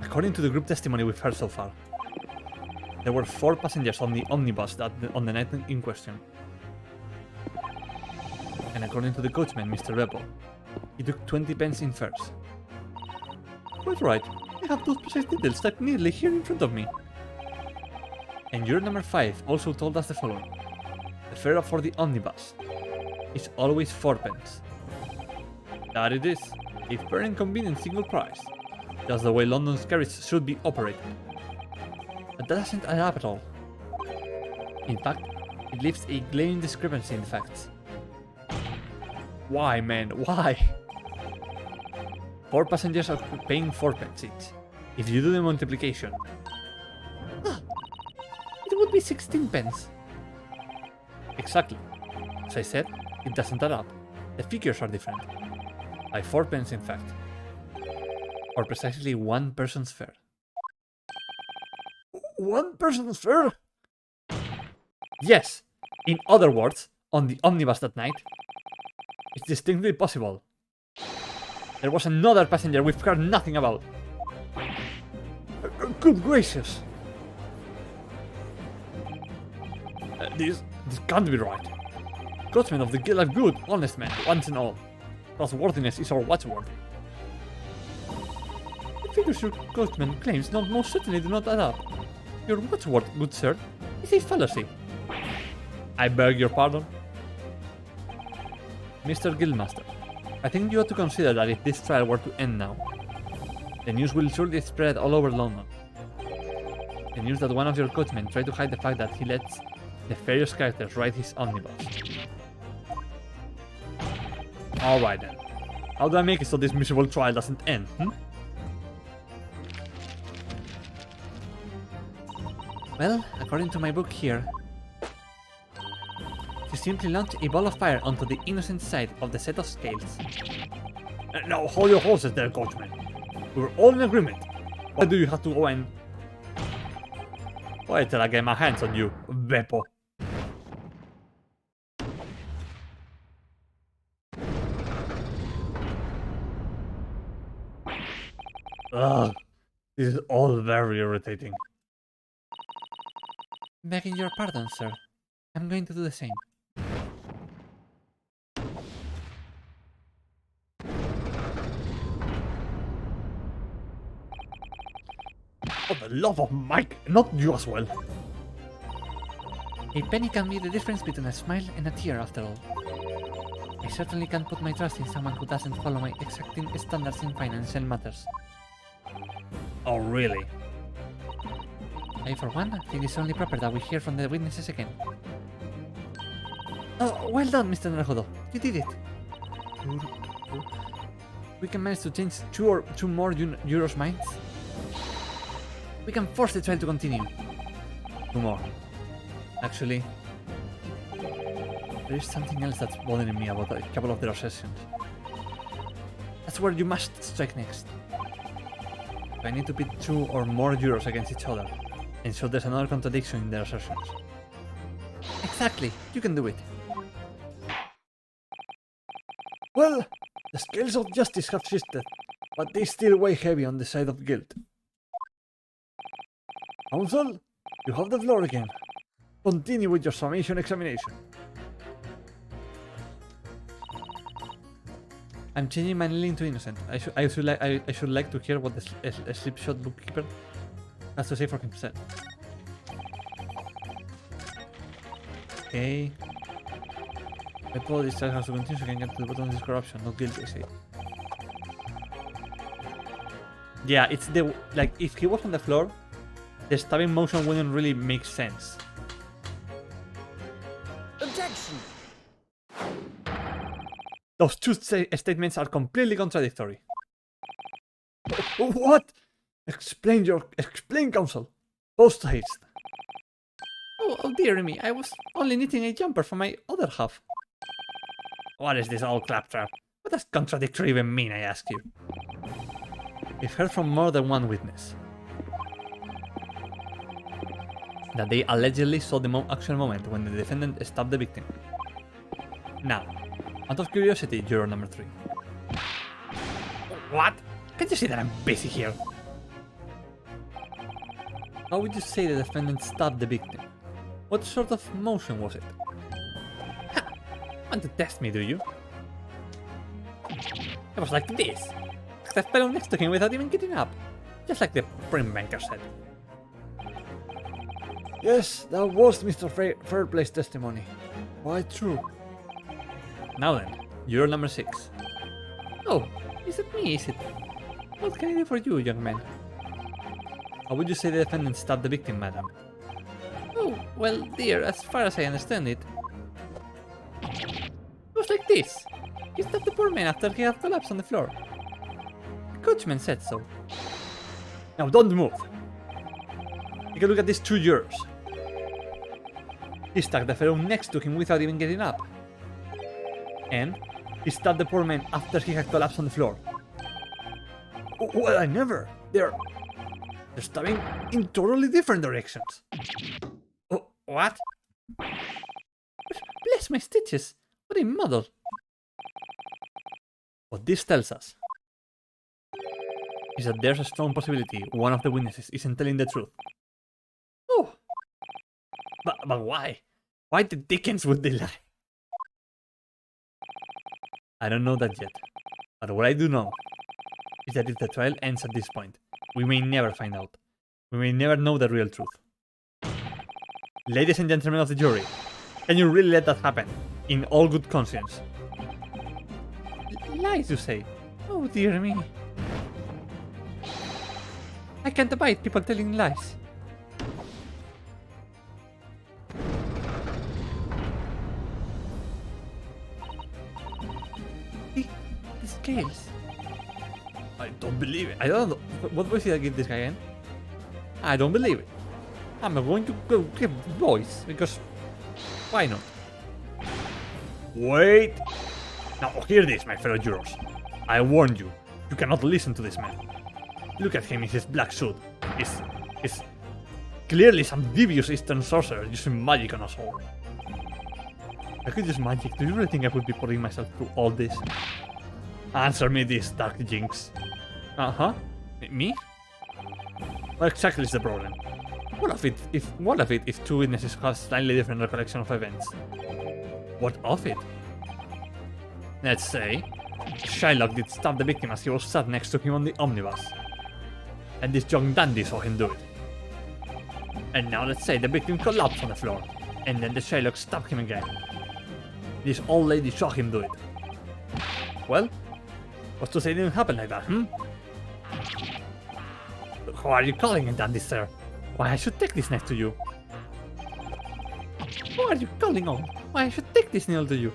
Speaker 1: According to the group testimony we've heard so far, there were 4 passengers on the omnibus on the night in question. And according to the coachman, Mr. Beppo, he took 20 pence in fares. Quite right, I have those precise details typed neatly here in front of me. And juror number 5 also told us the following. The fare for the omnibus is always 4 pence. That it is, a fair and convenient single price. That's the way London's carriage should be operated. But that doesn't add up at all. In fact, it leaves a glaring discrepancy in the facts. Why, man? Why? 4 passengers are paying 4 pence each. If you do the multiplication,
Speaker 7: It would be 16 pence.
Speaker 1: exactly. As I said, it doesn't add up. The figures are different. By 4 pence, in fact. Or precisely 1 person's fare. 1 person's fare? Yes. In other words, on the omnibus that night, it's distinctly possible. There was another passenger we've heard nothing about. Good gracious. This can't be right. Coachmen of the guild are good, honest men, once and all. Trustworthiness is our watchword. The figures your coachman claims most certainly do not add up. Your watchword, good sir, is a fallacy. I beg your pardon? Mr. Guildmaster, I think you ought to consider that if this trial were to end now, the news will surely spread all over London. The news that one of your coachmen tried to hide the fact that he lets nefarious characters ride his omnibus. Alright then. How do I make it so this miserable trial doesn't end, Well, according to my book here, you simply launch a ball of fire onto the innocent side of the set of scales. Now hold your horses there, coachman. We're all in agreement. Why do you have to go and... Wait till I get my hands on you, Beppo. Ugh, this is all very irritating.
Speaker 7: Begging your pardon, sir. I'm going to do the same.
Speaker 1: For the love of Mike, not you as well.
Speaker 7: A penny can be the difference between a smile and a tear, after all. I certainly can't put my trust in someone who doesn't follow my exacting standards in financial matters.
Speaker 1: Oh, really?
Speaker 7: I, for one, think it's only proper that we hear from the witnesses again. Oh, well done, Mr. Naruhodo. You did it. We can manage to change two more Euros' minds. We can force the trial to continue.
Speaker 1: 2 more.
Speaker 7: Actually,
Speaker 1: There is something else that's bothering me about a couple of their sessions.
Speaker 7: that's where you must strike next.
Speaker 1: I need to pit 2 or more Euros against each other, and so there's another contradiction in their assertions.
Speaker 7: Exactly, you can do it.
Speaker 1: Well, the scales of justice have shifted, but they still weigh heavy on the side of guilt. Counsel, you have the floor again. Continue with your summation examination. I'm changing my nailing to innocent. I should like to hear what the slipshod bookkeeper has to say for himself. Okay. I thought this child has to continue so I can get to the bottom of this corruption. Not guilty, I say. Yeah, it's the... Like, if he was on the floor, the stabbing motion wouldn't really make sense.
Speaker 3: Objection!
Speaker 1: Those two statements are completely contradictory. What? Explain, counsel. Post haste.
Speaker 7: Oh dear me, I was only knitting a jumper for my other half.
Speaker 1: What is this old claptrap? What does contradictory even mean, I ask you? We've heard from more than one witness that they allegedly saw the actual moment when the defendant stabbed the victim. Now, out of curiosity, juror number 3. What? Can't you see that I'm busy here? How would you say the defendant stabbed the victim? What sort of motion was it?
Speaker 7: Ha! Want to test me, do you?
Speaker 1: It was like this. I fell next to him without even getting up. Just like the prim banker said. Yes, that was Mr. Fairplay's testimony. Quite true. Now then, juror number 6.
Speaker 7: Oh, is it me, is it? What can I do for you, young man?
Speaker 1: How would you say the defendant stabbed the victim, madam?
Speaker 7: Oh, well, dear, as far as I understand it, it was like this. He stabbed the poor man after he had collapsed on the floor. The coachman said so.
Speaker 1: Now don't move. Take a look at these 2 jurors. He stabbed the fellow next to him without even getting up. And he stabbed the poor man after he had collapsed on the floor. Well, I never. They're stabbing in totally different directions. Oh, what?
Speaker 7: Bless my stitches. What a muddle.
Speaker 1: What this tells us is that there's a strong possibility one of the witnesses isn't telling the truth.
Speaker 7: Oh.
Speaker 1: But why? Why the dickens would they lie? I don't know that yet. But what I do know is that if the trial ends at this point, we may never find out. We may never know the real truth. Ladies and gentlemen of the jury, can you really let that happen? In all good conscience?
Speaker 7: Lies, you say? Oh dear me. I can't abide people telling lies. The scales.
Speaker 1: I don't believe it. I don't know. What voice did I give this guy in? I don't believe it. I'm going to go give voice because why not? Wait. Now hear this, my fellow jurors. I warned you. You cannot listen to this man. Look at him in his black suit. He's clearly some devious Eastern sorcerer using magic on us all. If I could use magic, do you really think I would be putting myself through all this? Answer me this, Dark Jinx. Uh-huh. Me? What exactly is the problem? What of it if 2 witnesses have slightly different recollection of events? What of it? Let's say Shylock did stab the victim as he was sat next to him on the omnibus. And this young dandy saw him do it. And now let's say the victim collapsed on the floor. And then the Shylock stabbed him again. This old lady saw him do it. Well, what's to say it didn't happen like that, Who are you calling a dandy, sir? Why I should take this next to you?
Speaker 7: Who are you calling on? Why I should take this nail to you?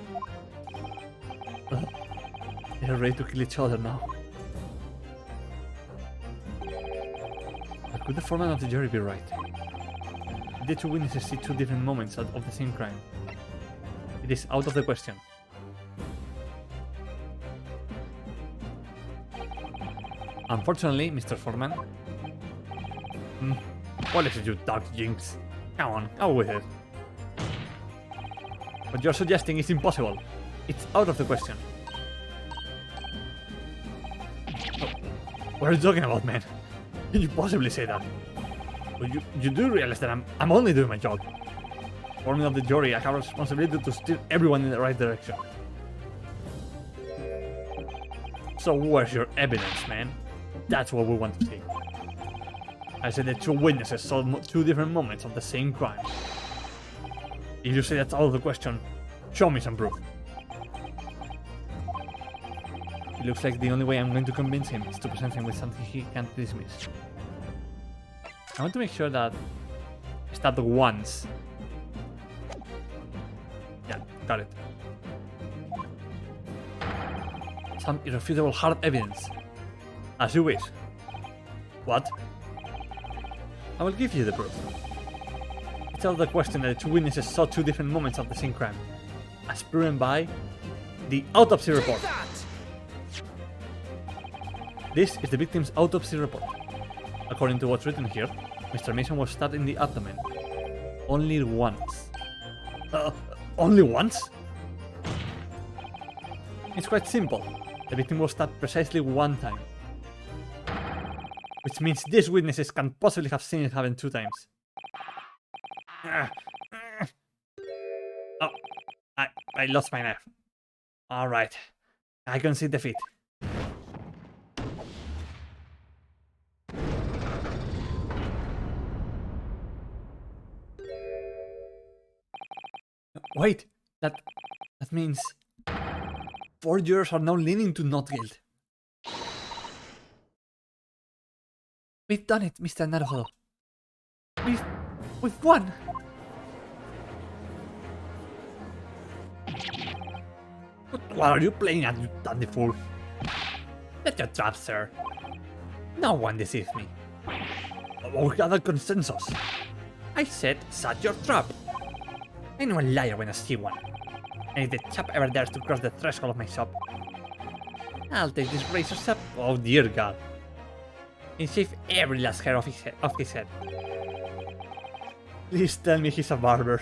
Speaker 1: They're ready to kill each other now. But could the foreman of the jury be right? Did the 2 witnesses see 2 different moments of the same crime? It is out of the question. Unfortunately, Mr. Foreman. What is it, you Dark Jinx? Come on, go with it. What you're suggesting is impossible. It's out of the question. What are you talking about, man? Can you possibly say that? Well, you do realize that I'm only doing my job. Forming of the jury, I have a responsibility to steer everyone in the right direction. So where's your evidence, man? That's what we want to see. I said that two witnesses saw two different moments of the same crime. If you say that's out of the question, show me some proof. It looks like the only way I'm going to convince him is to present him with something he can't dismiss. I want to make sure that I stabbed once. Yeah, got it. Some irrefutable hard evidence. As you wish. What? I will give you the proof. It's out of the question that the two witnesses saw two different moments of the same crime, as proven by the autopsy report. This is the victim's autopsy report. According to what's written here, Mr. Mason was stabbed in the abdomen. Only once. Only once? It's quite simple. The victim was stabbed precisely one time. Which means these witnesses can't possibly have seen it happen two times. Oh, I lost my knife. Alright, I concede defeat. Wait, that means 4 jurors are now leaning to not guilt. We've done it, Mr. Naruhodo. We've won! What are you playing at, you dandy fool? Let your trap, sir. No one deceived me. We got a consensus. I said, set your trap. I know a liar when I see one. And if the chap ever dares to cross the threshold of my shop, I'll take this razor sap. Oh dear God. And shave every last hair off his head. Please tell me he's a barber.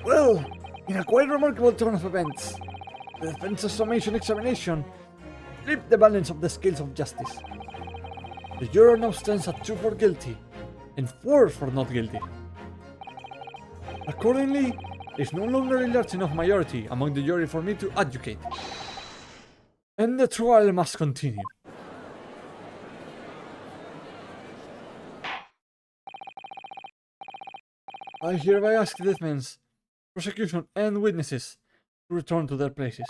Speaker 1: Well, in a quite remarkable turn of events, the defense's summation examination flipped the balance of the scales of justice. The juror now stands at 2 for guilty and 4 for not guilty. Accordingly, there is no longer a large enough majority among the jury for me to adjudicate. And the trial must continue. I hereby ask the defense, prosecution, and witnesses to return to their places.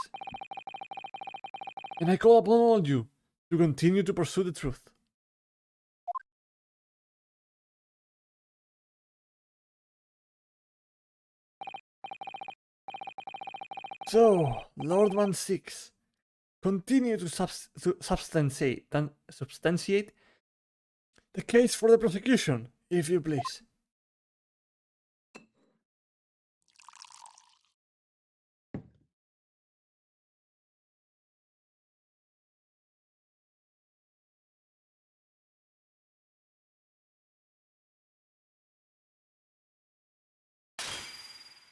Speaker 1: And I call upon all you to continue to pursue the truth. So, Lord 1-6, continue to substantiate the case for the prosecution, if you please.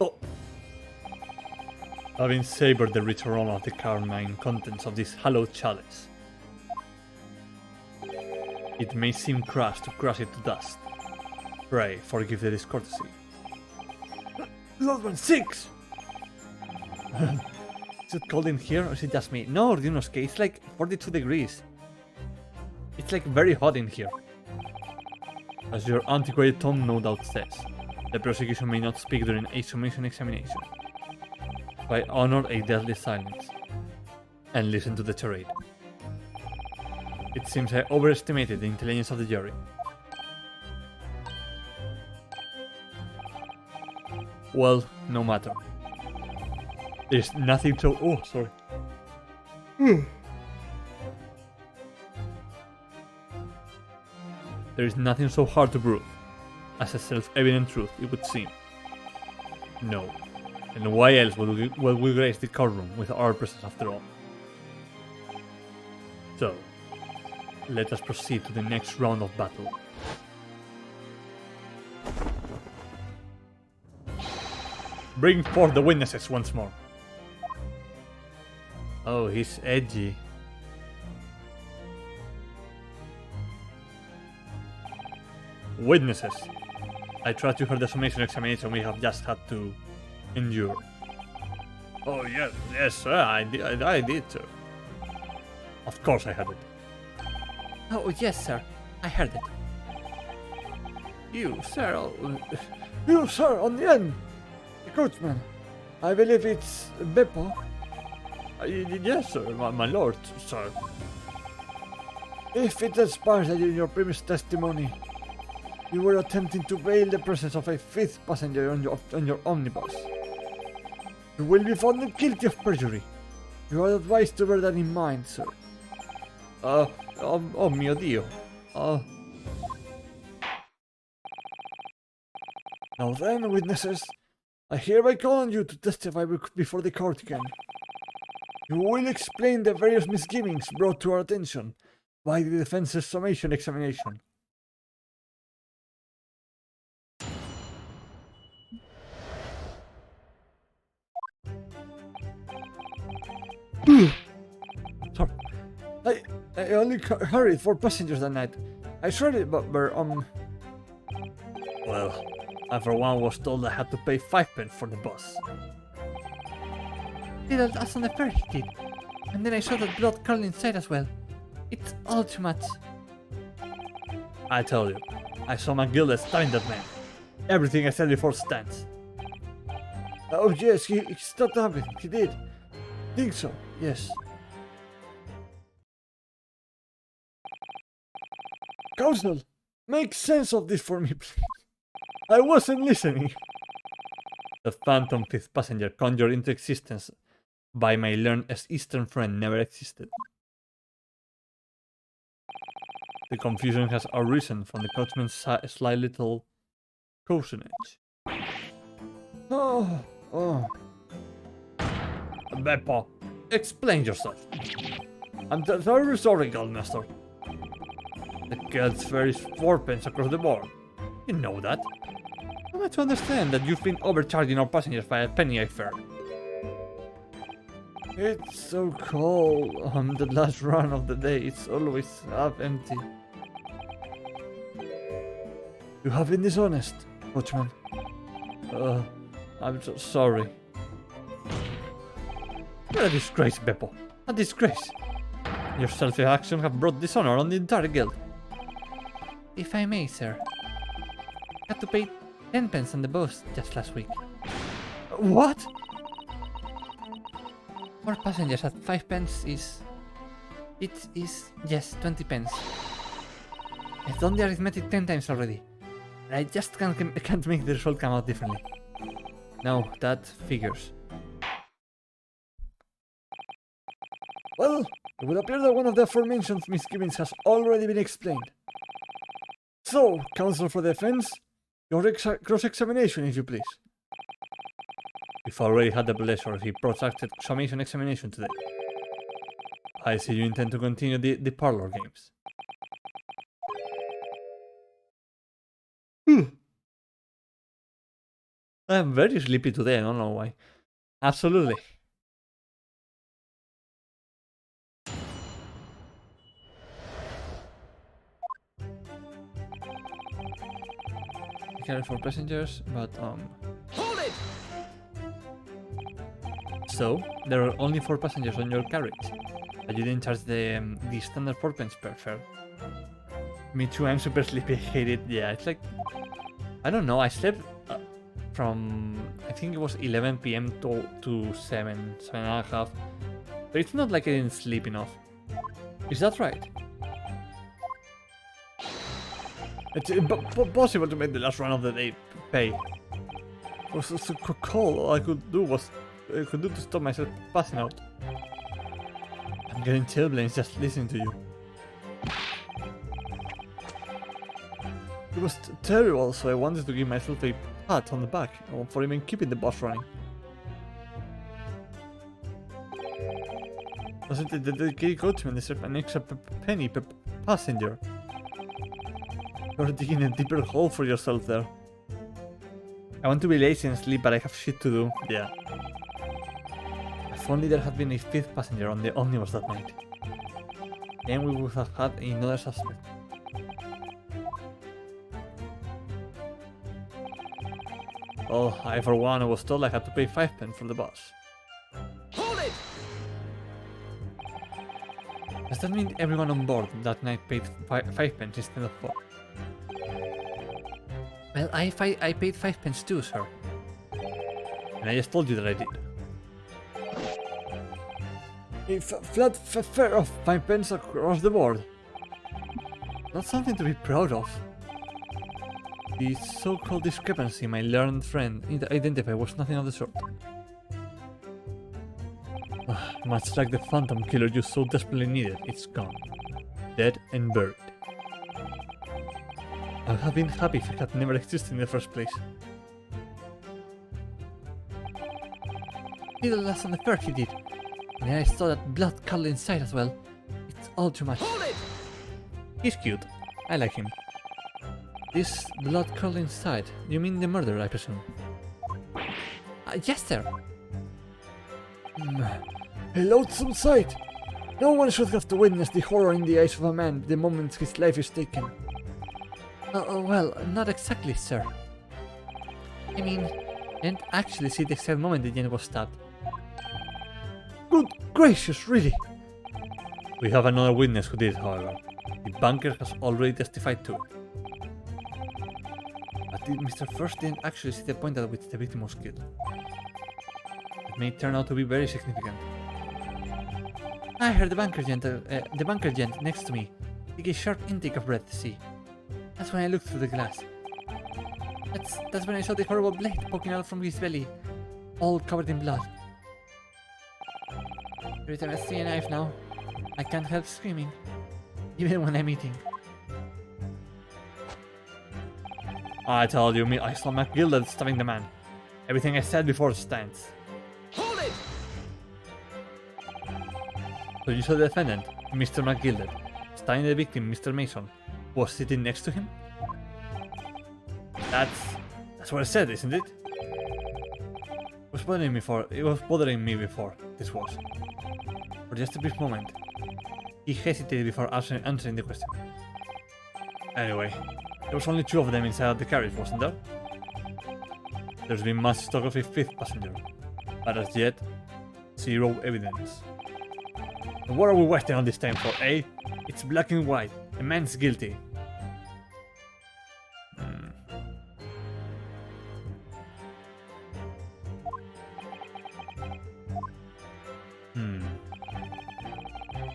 Speaker 1: Oh. Having savored the rich aroma of the carmine contents of this hallowed chalice, it may seem crass to crush it to dust. Pray forgive the discourtesy. Lord 1-6! Is it cold in here or is it just me? No, Ryunosuke, it's like 42 degrees. It's like very hot in here. As your antiquated tone no doubt says, the prosecution may not speak during a summation examination. I honor a deadly silence and listen to the charade. It seems I overestimated the intelligence of the jury. Well, no matter. There's nothing so... Oh, sorry. There is nothing so hard to prove as a self-evident truth, it would seem. No. And why else would we grace the courtroom with our presence after all? So, let us proceed to the next round of battle. Bring forth the witnesses once more. Oh, he's edgy. Witnesses. I trust you heard the summation examination we have just had to endure. Oh, yes, sir, I did, sir. Of course I heard it.
Speaker 7: Oh, yes, sir. I heard it.
Speaker 1: You, sir,
Speaker 8: You, sir, on the end. The coachman. I believe it's Beppo.
Speaker 1: yes, sir, my lord, sir.
Speaker 8: If it transpires that in your previous testimony, you were attempting to veil the presence of a fifth passenger on your omnibus, you will be found guilty of perjury. You are advised to bear that in mind, sir.
Speaker 1: Oh mio Dio.
Speaker 8: Now then, witnesses, I hereby call on you to testify before the court again. You will explain the various misgivings brought to our attention by the defense's summation examination.
Speaker 1: Sorry.
Speaker 8: I only carried 4 passengers that night. I tried it, but
Speaker 1: Well, I for one was told I had to pay 5 pence for the bus.
Speaker 7: That's on the ferry, kid. And then I saw that blood curling inside as well. It's all too much.
Speaker 1: I tell you, I saw McGilda stabbing that man. Everything I said before stands.
Speaker 8: oh yes, he stopped happening. He did. Think so, yes. Counsel, make sense of this for me, please. I wasn't listening.
Speaker 1: The phantom fifth passenger conjured into existence by my learned Eastern friend never existed. The confusion has arisen from the coachman's sly little cosenage.
Speaker 8: Oh.
Speaker 1: Beppo, explain yourself. I'm very sorry, Goldmaster. The girl's fare is 4 pence across the board. You know that. Am I to understand that you've been overcharging our passengers by a penny a fare?
Speaker 8: It's so cold on the last run of the day. It's always half empty. You have been dishonest, coachman.
Speaker 1: I'm so sorry. You're a disgrace, Beppo. A disgrace. Your selfish actions have brought dishonor on the entire guild.
Speaker 7: If I may, sir. I had to pay 10 pence on the bus just last week.
Speaker 1: What?
Speaker 7: 4 passengers at 5 pence is... It is, yes, 20 pence. I've done the arithmetic 10 times already. I just can't make the result come out differently. No, that figures.
Speaker 8: Well, it would appear that one of the aforementioned misgivings has already been explained. So, counsel for defense, your cross-examination, if you please.
Speaker 1: We've already had the pleasure of a protracted summation examination today. I see you intend to continue the parlor games. I am very sleepy today, I don't know why. Absolutely.
Speaker 7: Carry 4 passengers, but
Speaker 5: Hold it!
Speaker 1: So, there are only 4 passengers on your carriage, but you didn't charge the standard 4 pence per fare. Me too, I'm super sleepy, I hate it. Yeah, it's like... I don't know, I slept from... I think it was 11 PM to 7.5. But it's not like I didn't sleep enough. Is that right?
Speaker 8: It's impossible to make the last run of the day pay.
Speaker 1: It was so cold, all I could do to stop myself passing out. I'm getting chilblains just listening to you.
Speaker 8: It was terrible, so I wanted to give myself a pat on the back for even keeping the bus running.
Speaker 1: Doesn't the dedicated coachman deserve an extra penny per passenger? You're digging a deeper hole for yourself there. I want to be lazy and sleep, but I have shit to do. Yeah. If only there had been a 5th passenger on the omnibus that night. Then we would have had another suspect. Well, I for one was told I had to pay 5 pence for the bus.
Speaker 5: Hold it!
Speaker 1: Does that mean everyone on board that night paid 5 pence instead of 4? Well, I paid 5 pence too, sir. And I just told you that I did.
Speaker 8: A flat fare of 5 pence across the board.
Speaker 1: Not something to be proud of. The so-called discrepancy my learned friend identified was nothing of the sort. Much like the phantom killer you so desperately needed, it's gone. Dead and buried. I would have been happy if it had never existed in the first place. Little less than the fur he did. And then I saw that blood curdle inside as well. It's all too much.
Speaker 5: Hold it!
Speaker 1: He's cute. I like him. This blood curdle inside, you mean the murderer, I presume? Yes, sir.
Speaker 8: A loathsome sight! No one should have to witness the horror in the eyes of a man the moment his life is taken.
Speaker 1: Well, not exactly, sir. I mean, I didn't actually see the exact moment the Jen was stabbed.
Speaker 8: Good gracious, really?
Speaker 1: We have another witness who did, however. The banker has already testified to it. But Mr. First didn't actually see the point at which the victim was killed. It may turn out to be very significant. I heard the banker gent next to me take a sharp intake of breath. See, that's when I looked through the glass. That's when I saw the horrible blade poking out from his belly, all covered in blood. Every time I see a knife now, I can't help screaming, even when I'm eating. I told you, I saw McGilded stabbing the man. Everything I said before stands.
Speaker 5: Hold it!
Speaker 1: So you saw the defendant, Mr. McGilded, stabbing the victim, Mr. Mason, was sitting next to him? That's what I said, isn't it? It was bothering me before, this was. For just a brief moment, he hesitated before answering the question. Anyway, there was only 2 of them inside the carriage, wasn't there? There's been much talk of a 5th passenger, but as yet, 0 evidence. And what are we waiting all this time for, eh? It's black and white. The man's guilty.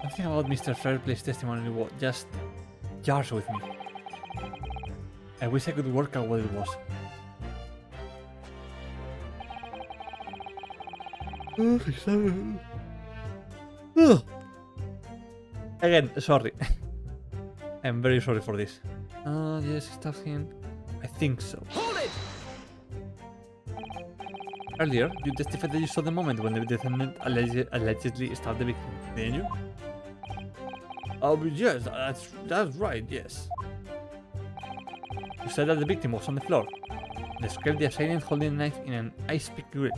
Speaker 1: Something about Mr. Fairplay's testimony just jars with me. I wish I could work out what it was. Again, sorry. I'm very sorry for this. Yes, he stabbed him. I think so.
Speaker 5: Hold it!
Speaker 1: Earlier, you testified that you saw the moment when the defendant allegedly stabbed the victim, didn't you? Oh, yes, that's right, yes. You said that the victim was on the floor. Describe the assailant holding a knife in an ice-pick grip.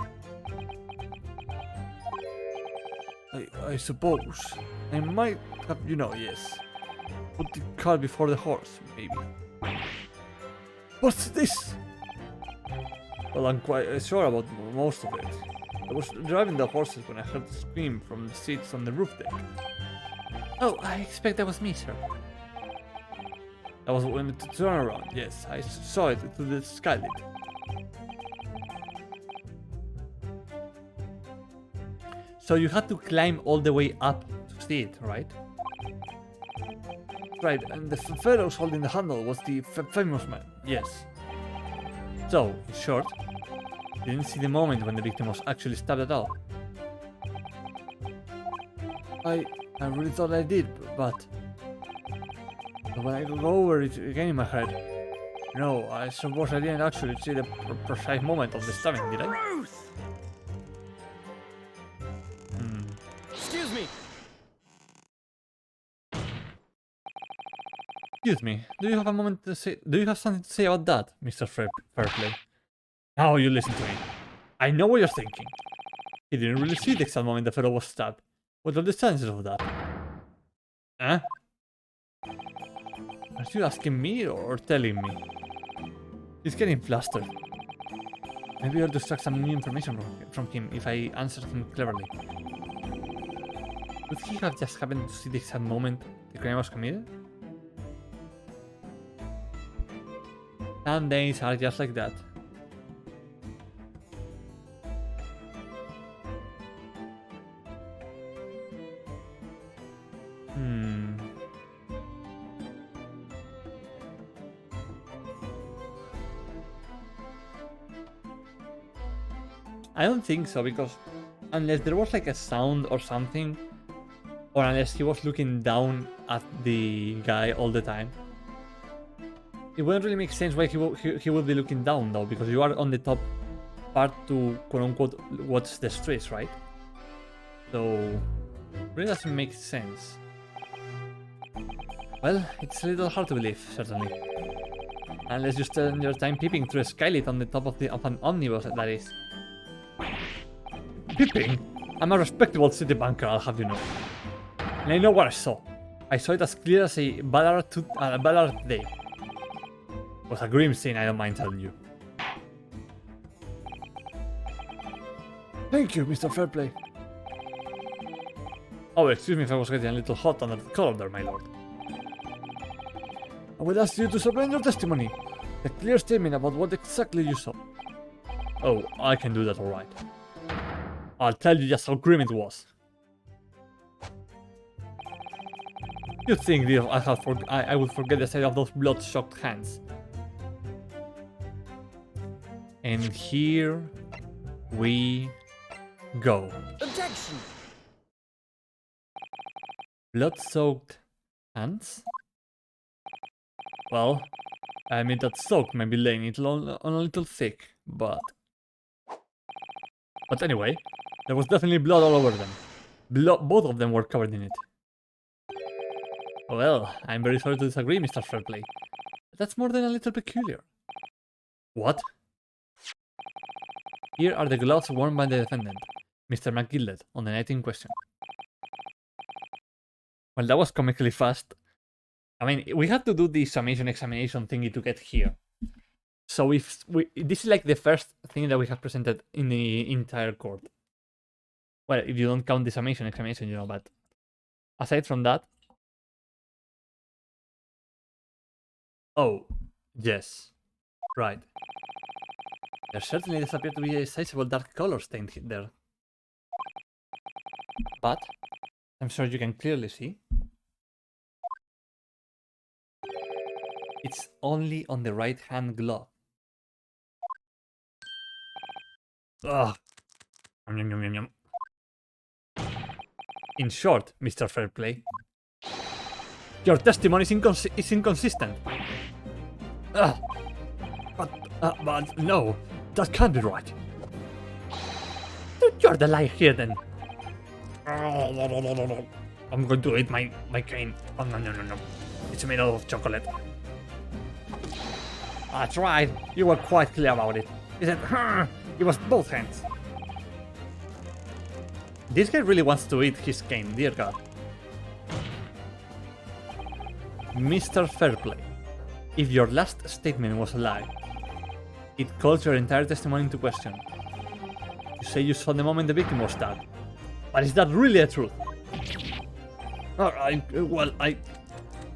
Speaker 1: I suppose. I might have, yes. Put the cart before the horse, maybe.
Speaker 8: What's this?
Speaker 1: Well, I'm quite sure about most of it. I was driving the horses when I heard the scream from the seats on the roof deck. Oh, I expect that was me, sir. That was when to turn around, yes. I saw it through the skylight. So you had to climb all the way up to see it, right? Right, and the fellow holding the handle was the famous man, yes. So, in short, you didn't see the moment when the victim was actually stabbed at all.
Speaker 8: I really thought I did, but when I go over it again in my head, no, I suppose I didn't actually see the precise moment of the stabbing, did I?
Speaker 5: Excuse me!
Speaker 1: Excuse me, do you have a moment to say? Do you have something to say about that, Mr. Fairplay? Now you listen to me. I know what you're thinking. He didn't really see the exact moment the fellow was stabbed. What are the chances of that? Huh? Are you asking me or telling me? He's getting flustered. Maybe I'll extract some new information from him if I answer him cleverly. Would he have just happened to see the exact moment the crime was committed? Some days are just like that. I don't think so, because unless there was like a sound or something, or unless he was looking down at the guy all the time, it wouldn't really make sense why he would be looking down though, because you are on the top part to quote unquote watch the streets, right? So it really doesn't make sense. Well, it's a little hard to believe, certainly. Unless you spend your time peeping through a skylight on the top of an omnibus, that is. Peeping? I'm a respectable city banker, I'll have you know. And I know what I saw. I saw it as clear as a ballard day. It was a grim scene, I don't mind telling you.
Speaker 8: Thank you, Mr. Fairplay.
Speaker 1: Oh, excuse me if I was getting a little hot under the collar there, my lord.
Speaker 8: I will ask you to surrender your testimony. A clear statement about what exactly you saw.
Speaker 1: Oh, I can do that alright. I'll tell you just how grim it was. You think I would forget the sight of those blood-soaked hands? And here we go.
Speaker 3: Objection!
Speaker 1: Blood-soaked hands? Well, I mean that soak might be laying it on a little thick, but anyway, there was definitely blood all over them. Both of them were covered in it. Well, I'm very sorry to disagree, Mr. Fairplay. That's more than a little peculiar. What? Here are the gloves worn by the defendant, Mr. McGillet, on the night in question. Well, that was comically fast. I mean, we had to do the summation examination thingy to get here. So this is like the first thing that we have presented in the entire court. Well, if you don't count the summation examination, you know, but aside from that... Oh, yes. Right. There certainly does appear to be a sizable dark color stain there. But I'm sure you can clearly see it's only on the right hand glove. Ugh. In short, Mr. Fairplay, your testimony is inconsistent. But no, that can't be right. You're the liar here then. I'm going to eat my cane. Oh, no. It's made out of chocolate. That's right. You were quite clear about it. He said, it was both hands. This guy really wants to eat his cane, dear God. Mr. Fairplay, if your last statement was a lie, it calls your entire testimony into question. You say you saw the moment the victim was stabbed. But is that really a truth? Alright, well,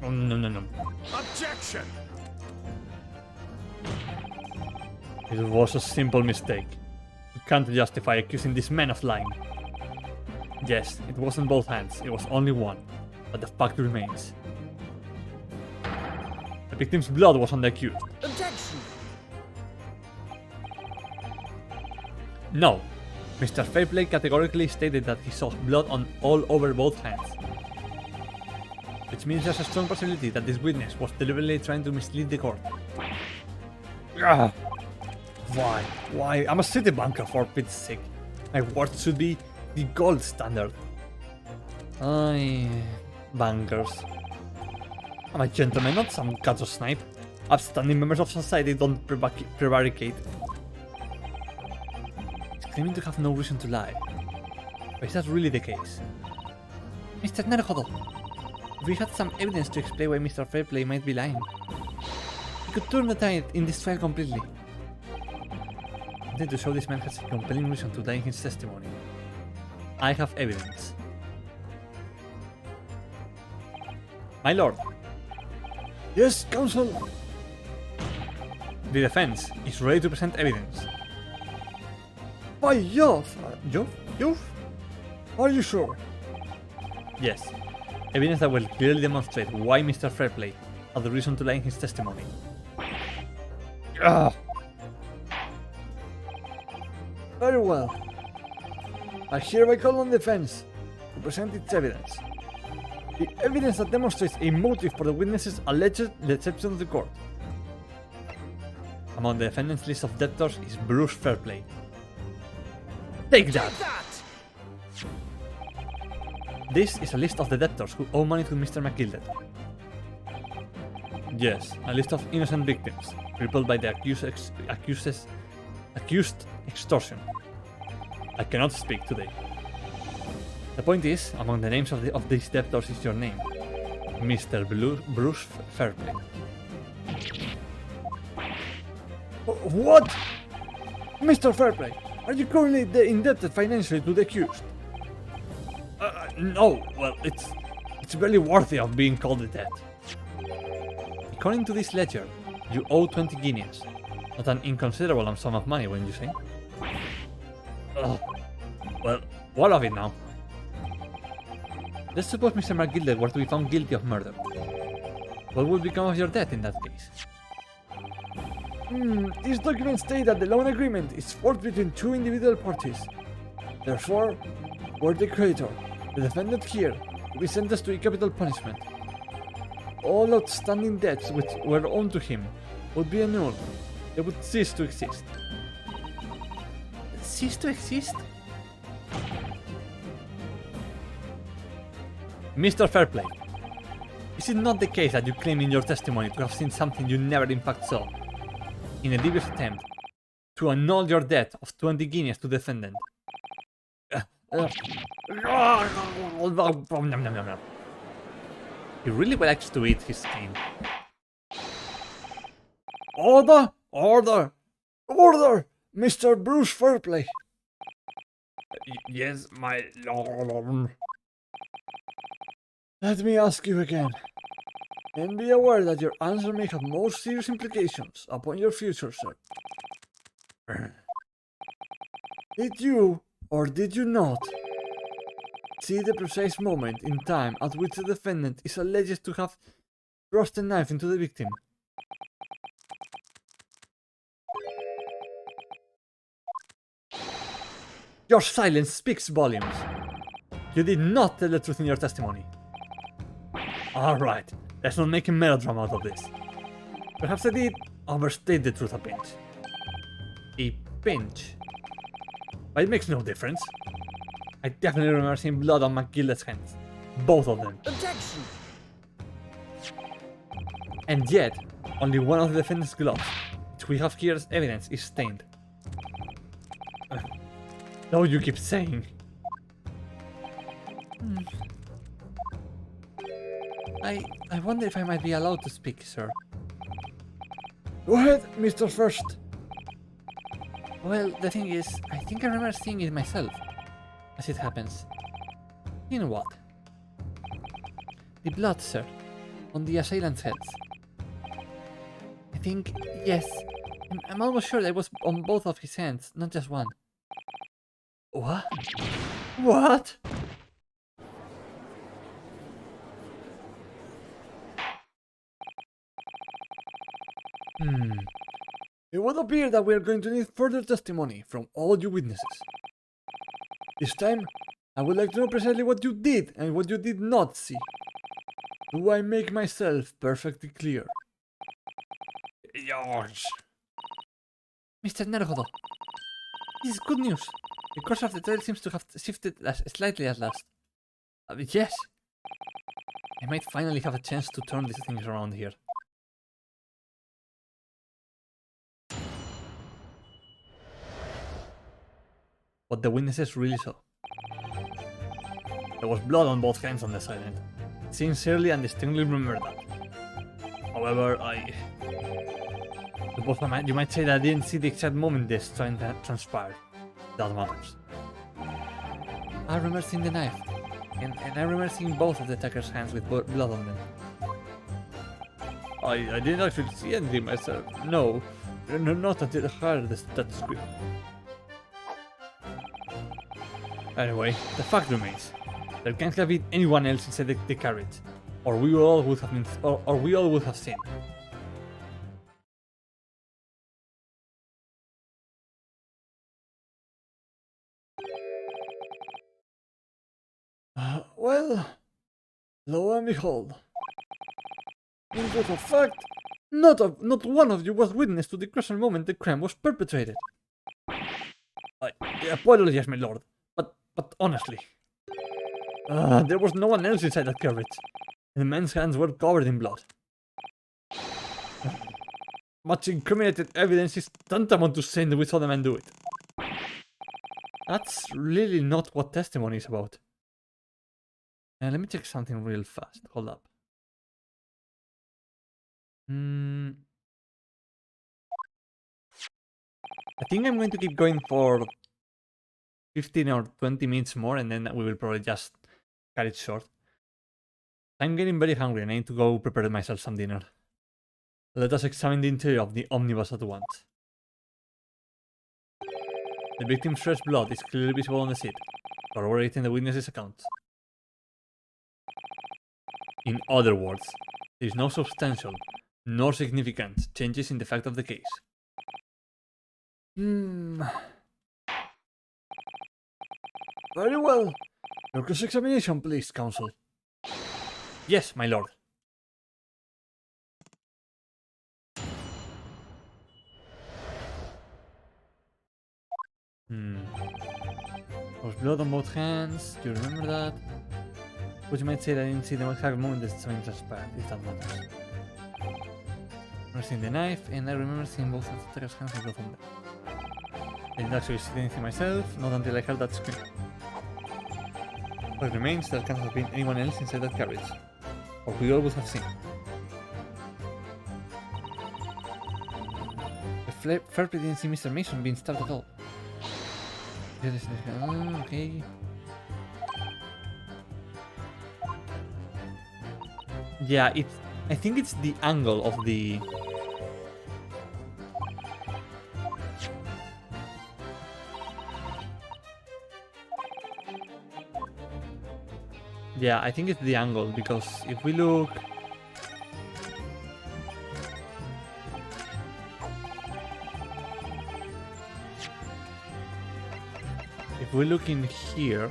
Speaker 1: Oh, no.
Speaker 2: Objection!
Speaker 1: It was a simple mistake. You can't justify accusing this man of lying. Yes, it wasn't both hands, it was only one. But the fact remains. The victim's blood was on the accused.
Speaker 3: Objection!
Speaker 1: No. Mr. Fairplay categorically stated that he saw blood all over both hands. Which means there's a strong possibility that this witness was deliberately trying to mislead the court. Ugh. Why? I'm a city banker, for Pete's sake. My word should be the gold standard. Bankers. I'm a gentleman, not some cat or snipe. Upstanding members of society don't prevaricate. He's claiming to have no reason to lie. But is that really the case? Mr. Naruhodo, if we had some evidence to explain why Mr. Fairplay might be lying, we could turn the tide in this trial completely. continue to show this man has a compelling reason to die in his testimony. I have evidence. My lord,
Speaker 8: Yes, counsel.
Speaker 1: the defense is ready to present evidence.
Speaker 8: By Jove. Jove? Are you sure?
Speaker 1: Yes, evidence that will clearly demonstrate why Mr. Fairplay had the reason to lie in his testimony.
Speaker 8: Ah. Very well. I hereby call on the defense to present its evidence. The evidence that demonstrates a motive for the witness's alleged deception of the court.
Speaker 1: Among the defendant's list of debtors is Bruce Fairplay. Take that! This is a list of the debtors who owe money to Mr. McGilded. Yes, a list of innocent victims, crippled by the accused extortion. I cannot speak today. The point is, among the names of these debtors is your name, Mr. Bruce Fairplay.
Speaker 8: What? Mr. Fairplay, are you currently indebted financially to the accused?
Speaker 1: No, well, it's barely worthy of being called a debt. According to this ledger, you owe 20 guineas. Not an inconsiderable sum of money, wouldn't you say? Well, what of it now? Let's suppose Mr. McGilded were to be found guilty of murder. What would become of your debt in that case?
Speaker 8: These documents state that the loan agreement is forged between two individual parties. Therefore, were the creditor, the defendant here, to be sentenced to a capital punishment, all outstanding debts which were owed to him would be annulled. They would cease to exist.
Speaker 1: Cease to exist? Mr. Fairplay, is it not the case that you claim in your testimony to have seen something you never in fact saw, in a devious attempt to annul your debt of 20 guineas to the defendant? He really likes to eat his cane.
Speaker 8: Order! Order! Order! Mr. Bruce Fairplay!
Speaker 1: Yes, my lord.
Speaker 8: Let me ask you again, and be aware that your answer may have most serious implications upon your future, sir. Did you, or did you not, see the precise moment in time at which the defendant is alleged to have thrust a knife into the victim?
Speaker 1: Your silence speaks volumes. You did not tell the truth in your testimony. Alright, let's not make a melodrama out of this. Perhaps I did overstate the truth a pinch. A pinch? But it makes no difference. I definitely remember seeing blood on McGilded's hands. Both of them.
Speaker 3: Objection!
Speaker 1: And yet, only one of the defendant's gloves, which we have here as evidence, is stained. So you keep saying. I wonder if I might be allowed to speak, sir.
Speaker 8: Go ahead, Mr. First.
Speaker 1: Well, the thing is, I think I remember seeing it myself, as it happens. In what? The blood, sir, on the assailant's heads. I think, yes, I'm almost sure that it was on both of his hands, not just one. What? What?
Speaker 8: It would appear that we are going to need further testimony from all you witnesses. This time, I would like to know precisely what you did and what you did not see. Do I make myself perfectly clear?
Speaker 1: George. Mr. Nergodo, this is good news. The course of the trial seems to have shifted slightly at last. Yes. I might finally have a chance to turn these things around here. What the witnesses really saw. There was blood on both hands on the silent. Sincerely and distinctly remember that. However, You might say that I didn't see the exact moment this transpired. That matters.
Speaker 7: I remember seeing the knife, and I remember seeing both of the attacker's hands with blood on them.
Speaker 1: I didn't actually see anything myself. No, not until I heard that scream. Anyway, the fact remains: there can't have been anyone else inside the carriage, or we all would have been, or we all would have seen.
Speaker 8: Well, lo and behold. In point of fact, not one of you was witness to the crucial moment the crime was perpetrated.
Speaker 1: I apologize, my lord, but honestly, there was no one else inside that carriage. The man's hands were covered in blood. Much incriminated evidence is tantamount to saying that we saw the man do it. That's really not what testimony is about. Let me check something real fast. Hold up. I think I'm going to keep going for 15 or 20 minutes more, and then we will probably just cut it short. I'm getting very hungry and I need to go prepare myself some dinner. Let us examine the interior of the omnibus at once. The victim's fresh blood is clearly visible on the seat, corroborating the witness's account. In other words, there is no substantial nor significant changes in the fact of the case.
Speaker 8: Very well. Your cross-examination, please, counsel.
Speaker 1: Yes, my lord. There was blood on both hands. Do you remember that? But you might say that I didn't see the exact moment that something transpired, if that matters. I remember seeing the knife, and I remember seeing both of the attacker's hands with blood on them. I didn't actually see anything myself, not until I heard that scream. What remains, there can't have been anyone else inside that carriage, or we all would have seen.
Speaker 7: The fair play didn't see Mr. Mason being stabbed at all. Okay.
Speaker 1: Yeah, I think it's the angle of the... Yeah, I think it's the angle, because if we look... If we look in here...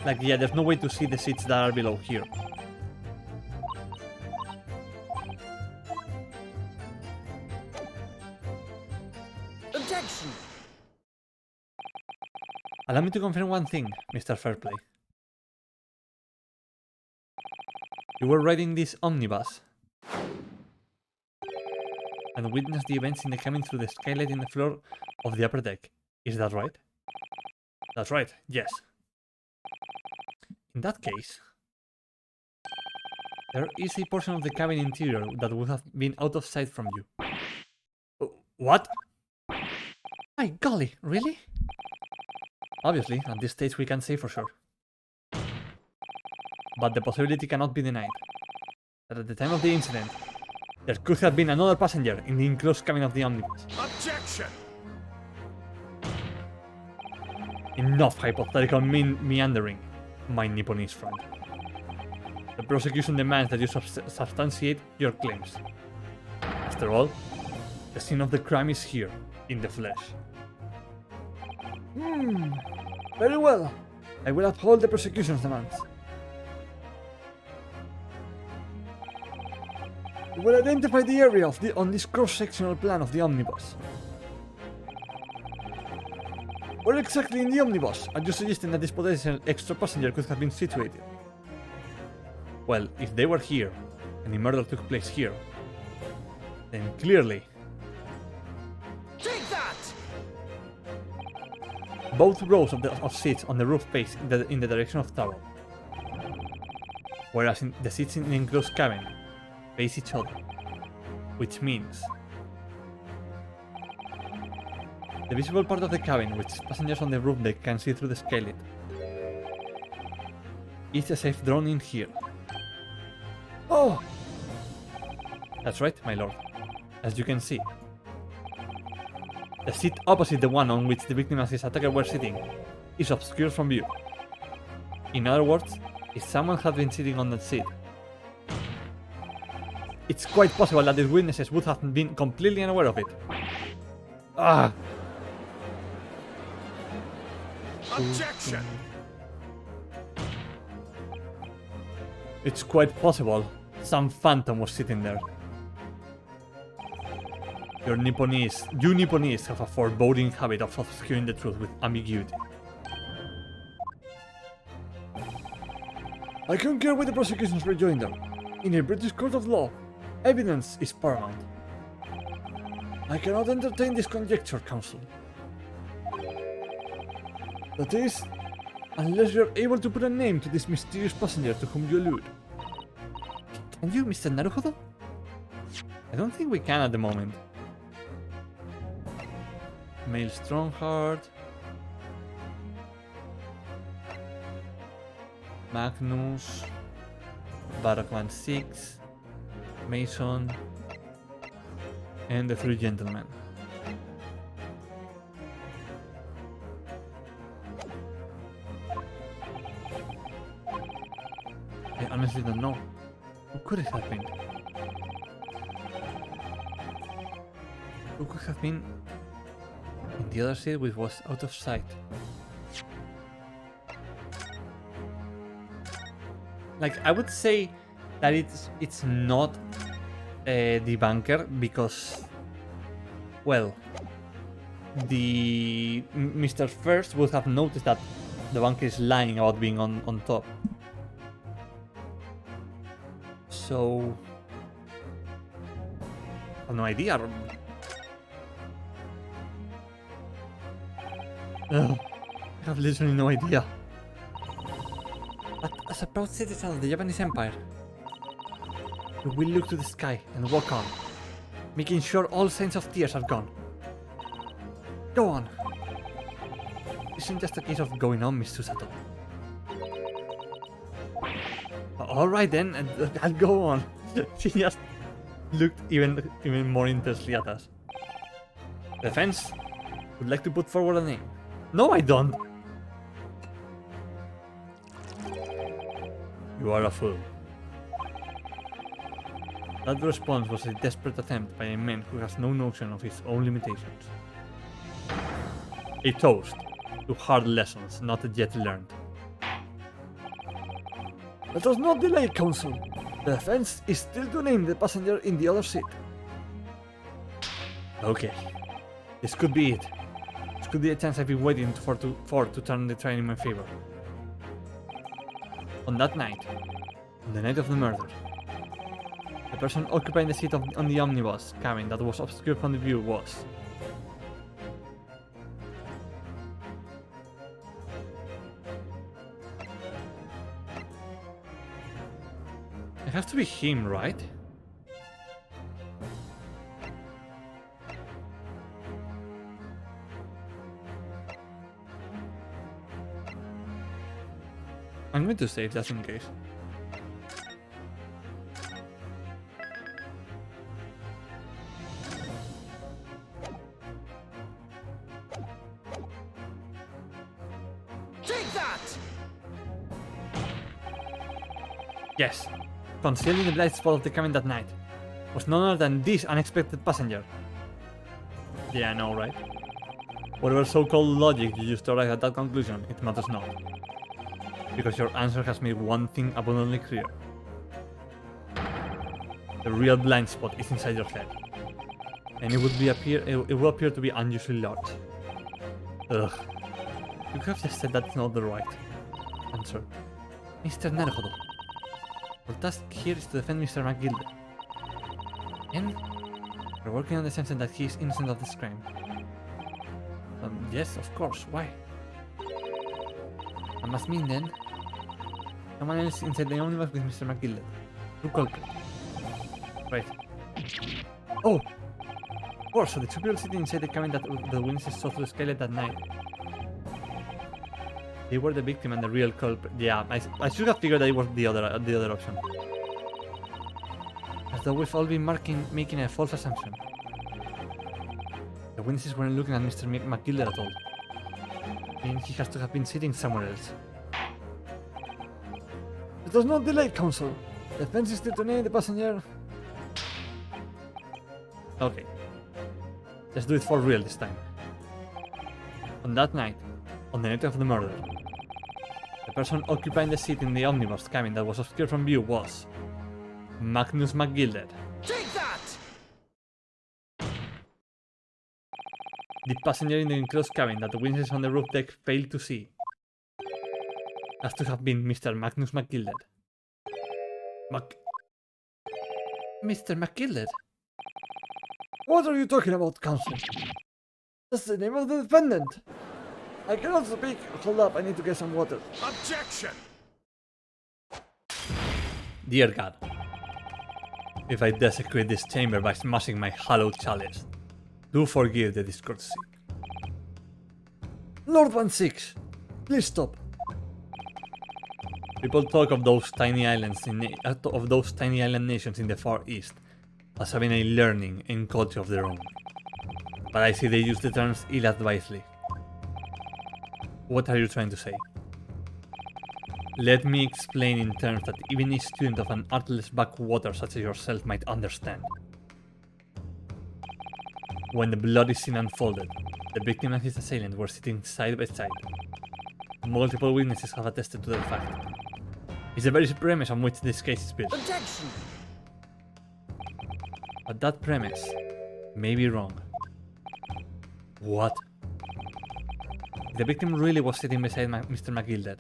Speaker 1: Like, yeah, there's no way to see the seats that are below here.
Speaker 3: Objection!
Speaker 1: Allow me to confirm one thing, Mr. Fairplay. You were riding this omnibus and witnessed the events in the cabin through the skylight in the floor of the upper deck. Is that right? That's right, yes. In that case, there is a portion of the cabin interior that would have been out of sight from you. What?
Speaker 7: My golly, really?
Speaker 1: Obviously, at this stage we can't say for sure. But the possibility cannot be denied that at the time of the incident, there could have been another passenger in the enclosed cabin of the omnibus.
Speaker 2: Objection!
Speaker 1: Enough hypothetical meandering, my Nipponese friend. The prosecution demands that you substantiate your claims. After all, the scene of the crime is here, in the flesh.
Speaker 8: Very well. I will uphold the prosecution's demands. We will identify the area on this cross-sectional plan of the omnibus. Where exactly in the omnibus are you suggesting that this potential extra passenger could have been situated?
Speaker 1: Well, if they were here, and the murder took place here, then clearly...
Speaker 3: Take that!
Speaker 1: Both rows of seats on the roof face in the direction of travel, whereas the seats in the enclosed cabin face each other, which means the visible part of the cabin, which passengers on the roof deck can see through the skylight, is a safe drawn in here.
Speaker 8: Oh!
Speaker 1: That's right, my lord. As you can see, the seat opposite the one on which the victim and his attacker were sitting is obscured from view. In other words, if someone had been sitting on that seat, it's quite possible that the witnesses would have been completely unaware of it. Ah!
Speaker 2: Objection!
Speaker 1: It's quite possible some phantom was sitting there. You Nipponese have a foreboding habit of obscuring the truth with ambiguity.
Speaker 8: I concur with the prosecution's rejoinder. In a British court of law, evidence is paramount. I cannot entertain this conjecture, counsel. That is, unless you're able to put a name to this mysterious passenger to whom you allude.
Speaker 1: Can you, Mr. Naruhodo? I don't think we can at the moment. Male Strongheart. Magnus. Barakman 6. Mason. And the three gentlemen. I honestly don't know. Who could it have been? Who could have been in the other seat which was out of sight? Like, I would say that it's not the banker because, well, the Mr. First would have noticed that the banker is lying about being on top. So, I have no idea. I have literally no idea. But as a proud citizen of the Japanese Empire, we will look to the sky and walk on, making sure all signs of tears are gone. Go on. This isn't just a case of going on, Miss Susato. Alright then, I'll go on. She just looked even more intensely at us. The defense would like to put forward a name. No, I don't. You are a fool. That response was a desperate attempt by a man who has no notion of his own limitations. A toast to hard lessons not yet learned.
Speaker 8: Let us not delay, counsel. The defense is still to name the passenger in the other seat.
Speaker 1: Okay. This could be it. This could be a chance I've been waiting for to turn the train in my favor. On that night, on the night of the murder, the person occupying the seat on the omnibus cabin that was obscured from the view was... It has to be him, right? I'm going to save just in case.
Speaker 5: Take that!
Speaker 1: Yes, concealed in the blind spot of the cabin that night was none other than this unexpected passenger. Yeah, I know, right? Whatever so-called logic you used to arrive at that conclusion, it matters not. Because your answer has made one thing abundantly clear. The real blind spot is inside your head. And it will appear to be unusually large. Ugh. You could have just said that's not the right answer. Mr. Naruhodo. Our task here is to defend Mr. McGilder. And we're working on the assumption that he is innocent of this crime. Yes, of course. Why?
Speaker 7: That must mean then someone else inside the omnibus with Mr. McGillet. True culprit. Right. Oh! Of course, so the two people sitting inside the cabin that the witnesses saw through the skylight that night. They were the victim and the real culprit. Yeah, I should have figured that it was the other option. As though we've all been making a false assumption. The witnesses weren't looking at Mr. McGilder at all. I mean, he has to have been sitting somewhere else.
Speaker 8: It does not delay, counsel. The fence is still to name the passenger.
Speaker 7: Okay. Let's do it for real this time. On that night, on the night of the murder, the person occupying the seat in the omnibus cabin that was obscured from view was Magnus McGilder.
Speaker 5: Take that!
Speaker 7: The passenger in the enclosed cabin that the witnesses on the roof deck failed to see has to have been Mr. Magnus McGilder.
Speaker 8: Mr. McGillet? What are you talking about, counsel? That's the name of the defendant. I cannot speak. Hold up, I need to get some water.
Speaker 5: Objection!
Speaker 7: Dear God, if I desecrate this chamber by smashing my hallowed chalice, do forgive the discourtesy.
Speaker 8: Lord 16, please stop.
Speaker 7: People talk of those tiny islands island nations in the Far East as having a learning and culture of their own. But I see they use the terms ill-advisedly. What are you trying to say? Let me explain in terms that even a student of an artless backwater such as yourself might understand. When the bloody scene unfolded, the victim and his assailant were sitting side by side. Multiple witnesses have attested to the fact. It's the very premise on which this case is built.
Speaker 5: Objection!
Speaker 7: But that premise may be wrong. What? The victim really was sitting beside Mr. McGilder.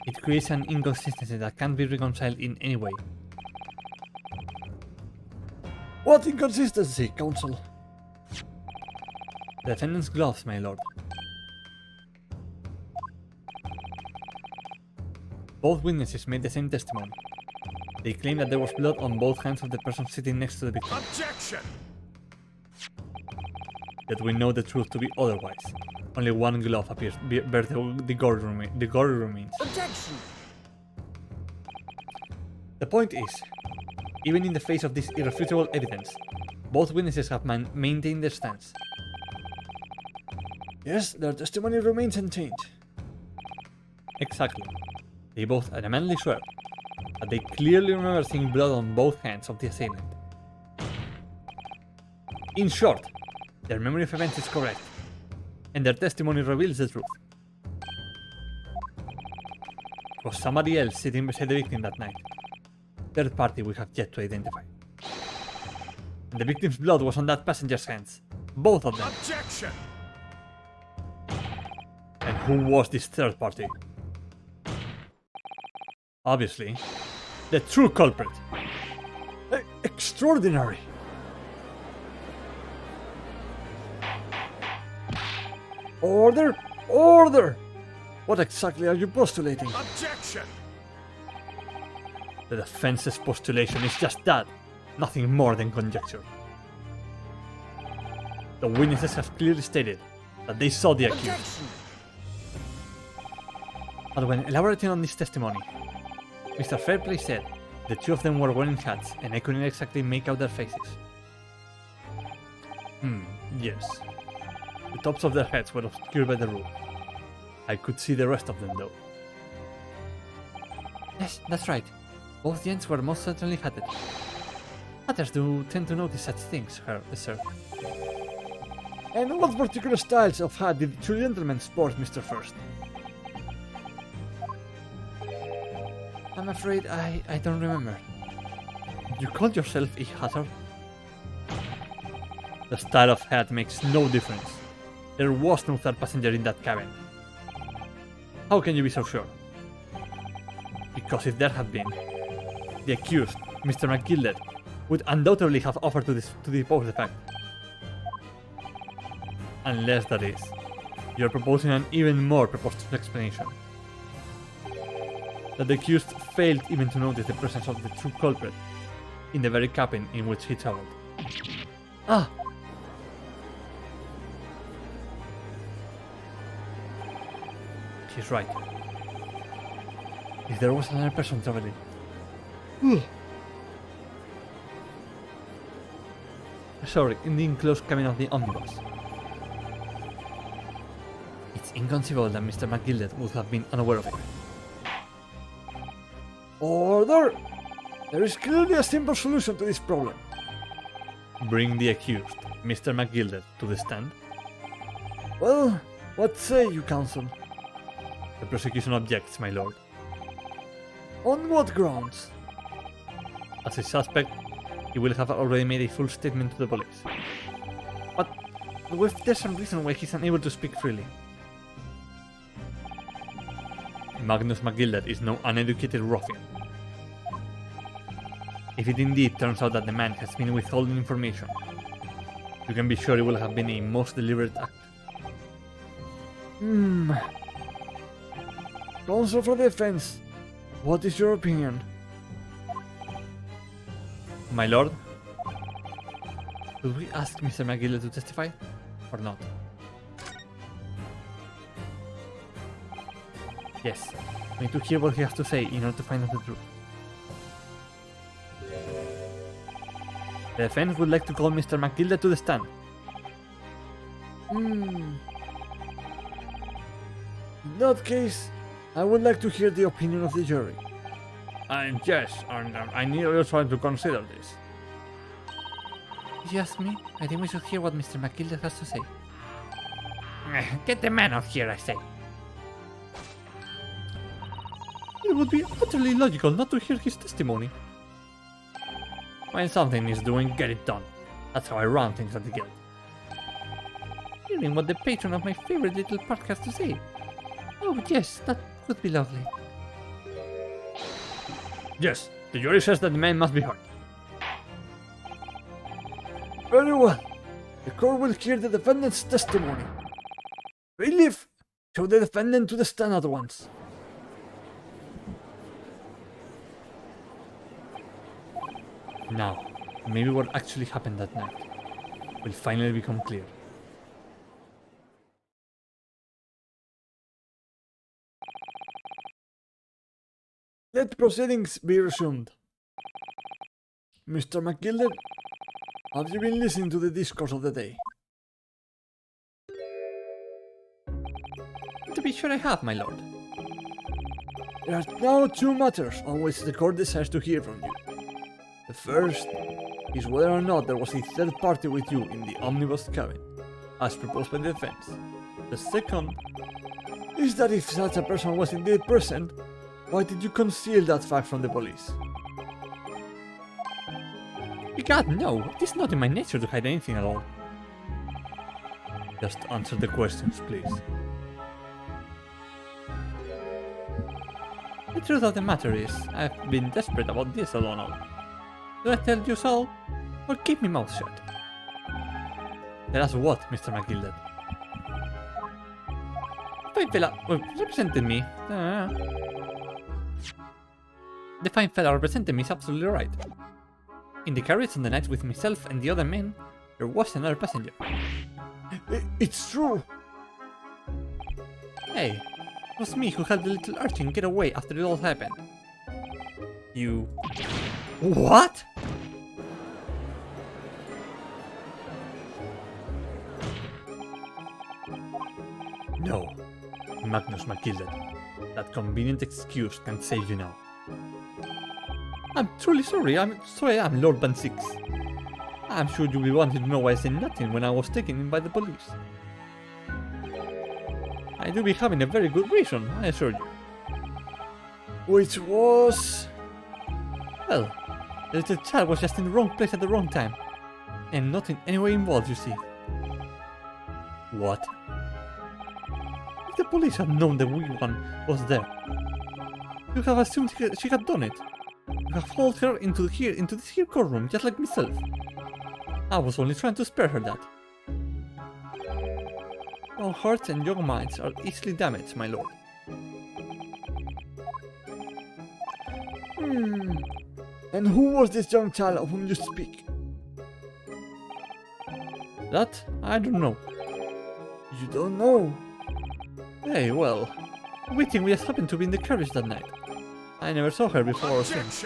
Speaker 7: It creates an inconsistency that can't be reconciled in any way.
Speaker 8: What inconsistency, counsel?
Speaker 7: The defendant's gloves, my lord. Both witnesses made the same testimony. They claim that there was blood on both hands of the person sitting next to the victim.
Speaker 5: Objection!
Speaker 7: Yet we know the truth to be otherwise. Only one glove appears bears the gory remains.
Speaker 5: Objection!
Speaker 7: The point is, even in the face of this irrefutable evidence, both witnesses have maintained their stance.
Speaker 8: Yes, their testimony remains unchanged.
Speaker 7: Exactly. They both adamantly swear that they clearly remember seeing blood on both hands of the assailant. In short, their memory of events is correct, and their testimony reveals the truth. It was somebody else sitting beside the victim that night. Third party we have yet to identify. And the victim's blood was on that passenger's hands. Both of them.
Speaker 5: Objection!
Speaker 7: And who was this third party? Obviously, the true culprit.
Speaker 8: Extraordinary! Order! Order! What exactly are you postulating?
Speaker 5: Objection!
Speaker 7: The defense's postulation is just that, nothing more than conjecture. The witnesses have clearly stated that they saw the accused.
Speaker 5: Objection!
Speaker 7: But when elaborating on this testimony, Mr. Fairplay said the two of them were wearing hats and I couldn't exactly make out their faces. Yes. The tops of their heads were obscured by the roof. I could see the rest of them though.
Speaker 8: Yes, that's right. Both gents were most certainly hatted. Hatters do tend to notice such things, sir. And what particular styles of hat did the two gentlemen sport, Mr. First? I'm afraid I don't remember.
Speaker 7: You called yourself a hatter? The style of hat makes no difference. There was no third passenger in that cabin. How can you be so sure? Because if there had been, the accused, Mr. McGilder, would undoubtedly have offered to depose the fact. Unless, that is,
Speaker 1: You're proposing an even more preposterous explanation. That the accused failed even to notice the presence of the true culprit in the very cabin in which he traveled. Ah! She's right. If there was another person traveling... Sorry, in the enclosed cabin of the omnibus. It's inconceivable that Mr. McGilded would have been unaware of it.
Speaker 8: Order! There is clearly a simple solution to this problem.
Speaker 1: Bring the accused, Mr. McGilded, to the stand.
Speaker 8: Well, what say you, counsel?
Speaker 1: The prosecution objects, my lord.
Speaker 8: On what grounds?
Speaker 1: As a suspect, he will have already made a full statement to the police. But if there's some reason why he's unable to speak freely. Magnus McGilded is no uneducated ruffian. If it indeed turns out that the man has been withholding information, you can be sure it will have been a most deliberate act.
Speaker 8: Counsel for the defense, what is your opinion?
Speaker 1: My lord, should we ask Mr. McGilded to testify, or not? Yes, we need to hear what he has to say in order to find out the truth. The defense would like to call Mr. McGilded to the stand.
Speaker 8: In that case, I would like to hear the opinion of the jury.
Speaker 1: Yes, and I need also to consider this.
Speaker 7: If you ask me, I think we should hear what Mr. McGilded has to say. Get the man out here, I say.
Speaker 1: It would be utterly illogical not to hear his testimony. When something is doing, get it done. That's how I run things at the guild.
Speaker 7: Hearing what the patron of my favorite little park has to say. Oh yes, that would be lovely.
Speaker 1: Yes, the jury says that the man must be heard.
Speaker 8: Very well. The court will hear the defendant's testimony. Bailiff, show the defendant to the stand at once.
Speaker 1: Now, maybe what actually happened that night will finally become clear.
Speaker 8: Let proceedings be resumed. Mr. McGilded, have you been listening to the discourse of the day?
Speaker 7: To be sure I have, my lord.
Speaker 8: There are now two matters on which the court desires to hear from you. The first is whether or not there was a third party with you in the omnibus cabin, as proposed by the defense. The second is that if such a person was indeed present, why did you conceal that fact from the police?
Speaker 1: Egad, no, it is not in my nature to hide anything at all. Just answer the questions, please.
Speaker 7: The truth of the matter is, I've been desperate about this all along. Do I tell you so, or keep my mouth shut?
Speaker 1: Tell us what, Mr. McGilded?
Speaker 7: The fine fella represented me. The fine fella represented me is absolutely right. In the carriage on the night with myself and the other men, there was another passenger.
Speaker 8: It's true!
Speaker 7: Hey, it was me who helped the little urchin get away after it all happened.
Speaker 1: You...
Speaker 7: What?
Speaker 1: No, Magnus McGilded. That convenient excuse can't save you now.
Speaker 7: I'm truly sorry, so I am, Lord Van Six. I'm sure you'll be wanting to know why I said nothing when I was taken in by the police. I do be having a very good reason, I assure you.
Speaker 8: Which was...
Speaker 7: Well, the little child was just in the wrong place at the wrong time. And not in any way involved, you see.
Speaker 1: What?
Speaker 7: If the police had known the wee one was there, you have assumed she had done it. You have hauled her into this here courtroom, just like myself. I was only trying to spare her that. Our hearts and young minds are easily damaged, my lord.
Speaker 8: And who was this young child of whom you speak?
Speaker 7: That I don't know.
Speaker 8: You don't know.
Speaker 7: Hey, well, we think we just happened to be in the carriage that night. I never saw her before or since.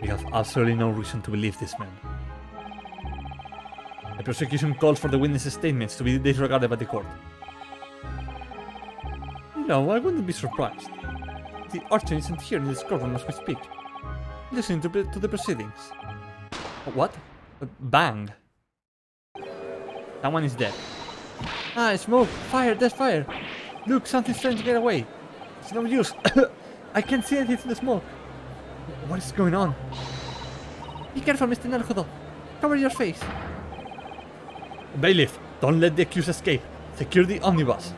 Speaker 1: We have absolutely no reason to believe this man. The prosecution calls for the witnesses' statements to be disregarded by the court.
Speaker 7: No, I wouldn't be surprised. The archer isn't here in this courtroom as we speak, listening to the proceedings.
Speaker 1: What?
Speaker 7: Bang!
Speaker 1: Someone is dead.
Speaker 7: Ah, smoke! Fire! There's fire! Look, something's trying to get away.
Speaker 8: It's no use.
Speaker 7: I can't see anything through the smoke.
Speaker 8: What is going on?
Speaker 7: Be careful, Mr. Naruhodo. Cover your face.
Speaker 1: Bailiff, don't let the accused escape. Secure the omnibus.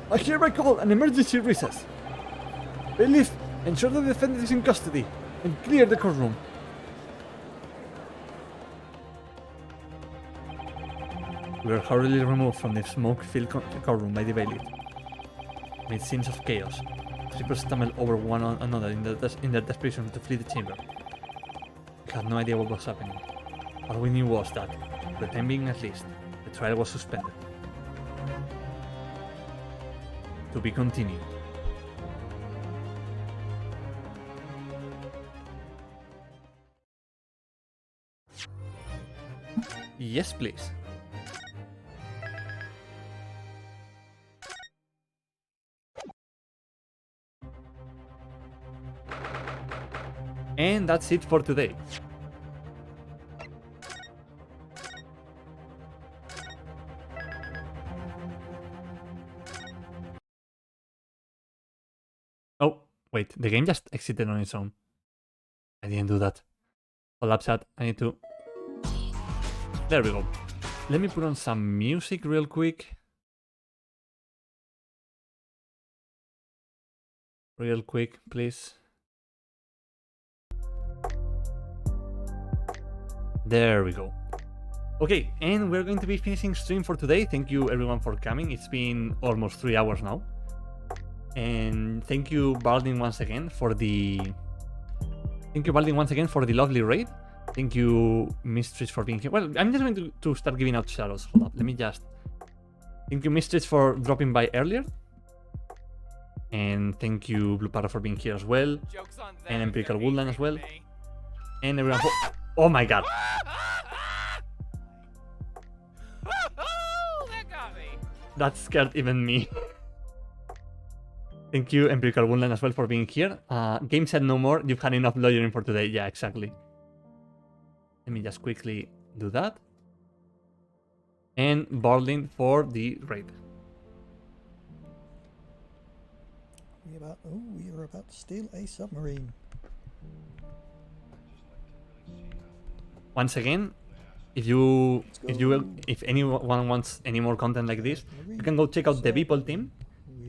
Speaker 8: I hereby call an emergency recess. Bailiff, ensure the defendant is in custody and clear the courtroom.
Speaker 1: We were hurriedly removed from the smoke-filled courtroom by the bailiff. Amid scenes of chaos, people stumbled over one another in their desperation to flee the chamber. We had no idea what was happening. All we knew was that, for the time being at least, the trial was suspended. To be continued.
Speaker 7: Yes, please.
Speaker 1: And that's it for today. Oh, wait, the game just exited on its own. I didn't do that. Collapse that, I need to... There we go. Let me put on some music real quick. Real quick, please. There we go. Okay, and we're going to be finishing stream for today. Thank you everyone for coming. It's been almost 3 hours now. And thank you, Baldin, once again for the... lovely raid. Thank you, Mistress, for being here. Well, I'm just going to start giving out shoutouts. Hold up, let me just... Thank you, Mistress, for dropping by earlier. And thank you, Blue Parrot, for being here as well. And Empirical Woodland as well. And everyone for... Oh my god.
Speaker 5: That got me.
Speaker 1: That scared even me. Thank you, Empirical Woodland, as well, for being here. Game said no more. You've had enough lawyering for today. Yeah, exactly. Let me just quickly do that. And Barlin for the raid.
Speaker 9: We are about to steal a submarine.
Speaker 1: Once again, if anyone wants any more content like this, you can go check out the People team,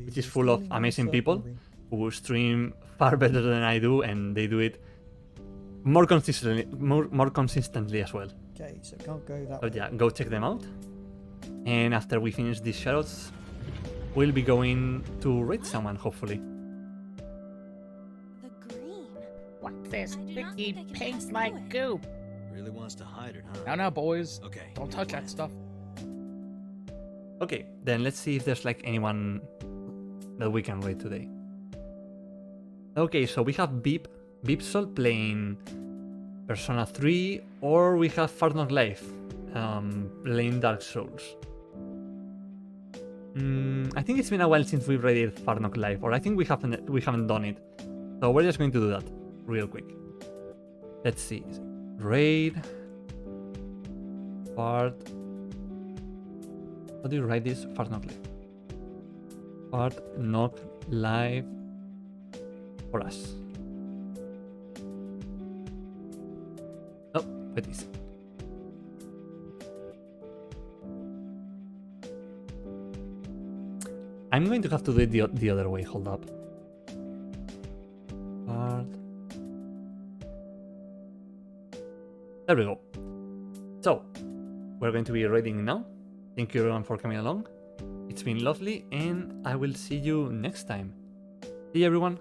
Speaker 1: which is full of amazing people who stream far better than I do, and they do it more consistently as well.
Speaker 9: Okay, so can't go that
Speaker 1: So
Speaker 9: way.
Speaker 1: yeah, go check them out. And after we finish these shoutouts, we'll be going to raid someone, hopefully.
Speaker 4: The green.
Speaker 10: What's this
Speaker 4: I do not
Speaker 10: sticky
Speaker 4: think I can
Speaker 10: pink
Speaker 4: trust
Speaker 10: like
Speaker 4: Noah.
Speaker 10: goop?
Speaker 2: Really wants to hide it, huh?
Speaker 6: No, no, boys.
Speaker 2: Okay.
Speaker 6: Don't touch that stuff.
Speaker 1: Okay, then let's see if there's like anyone that we can raid today. Okay, so we have Beepsol playing Persona 3, or we have Farnock Life playing Dark Souls. I think it's been a while since we've raided Farnock Life, or I think we haven't done it. So we're just going to do that real quick. Let's see. Raid. Part. How do you write this? Farnock Life. Farnock Life for us. Oh, it is. I'm going to have to do it the other way. Hold up. There we go. So, we're going to be raiding now. Thank you everyone for coming along. It's been lovely, and I will see you next time. See you everyone.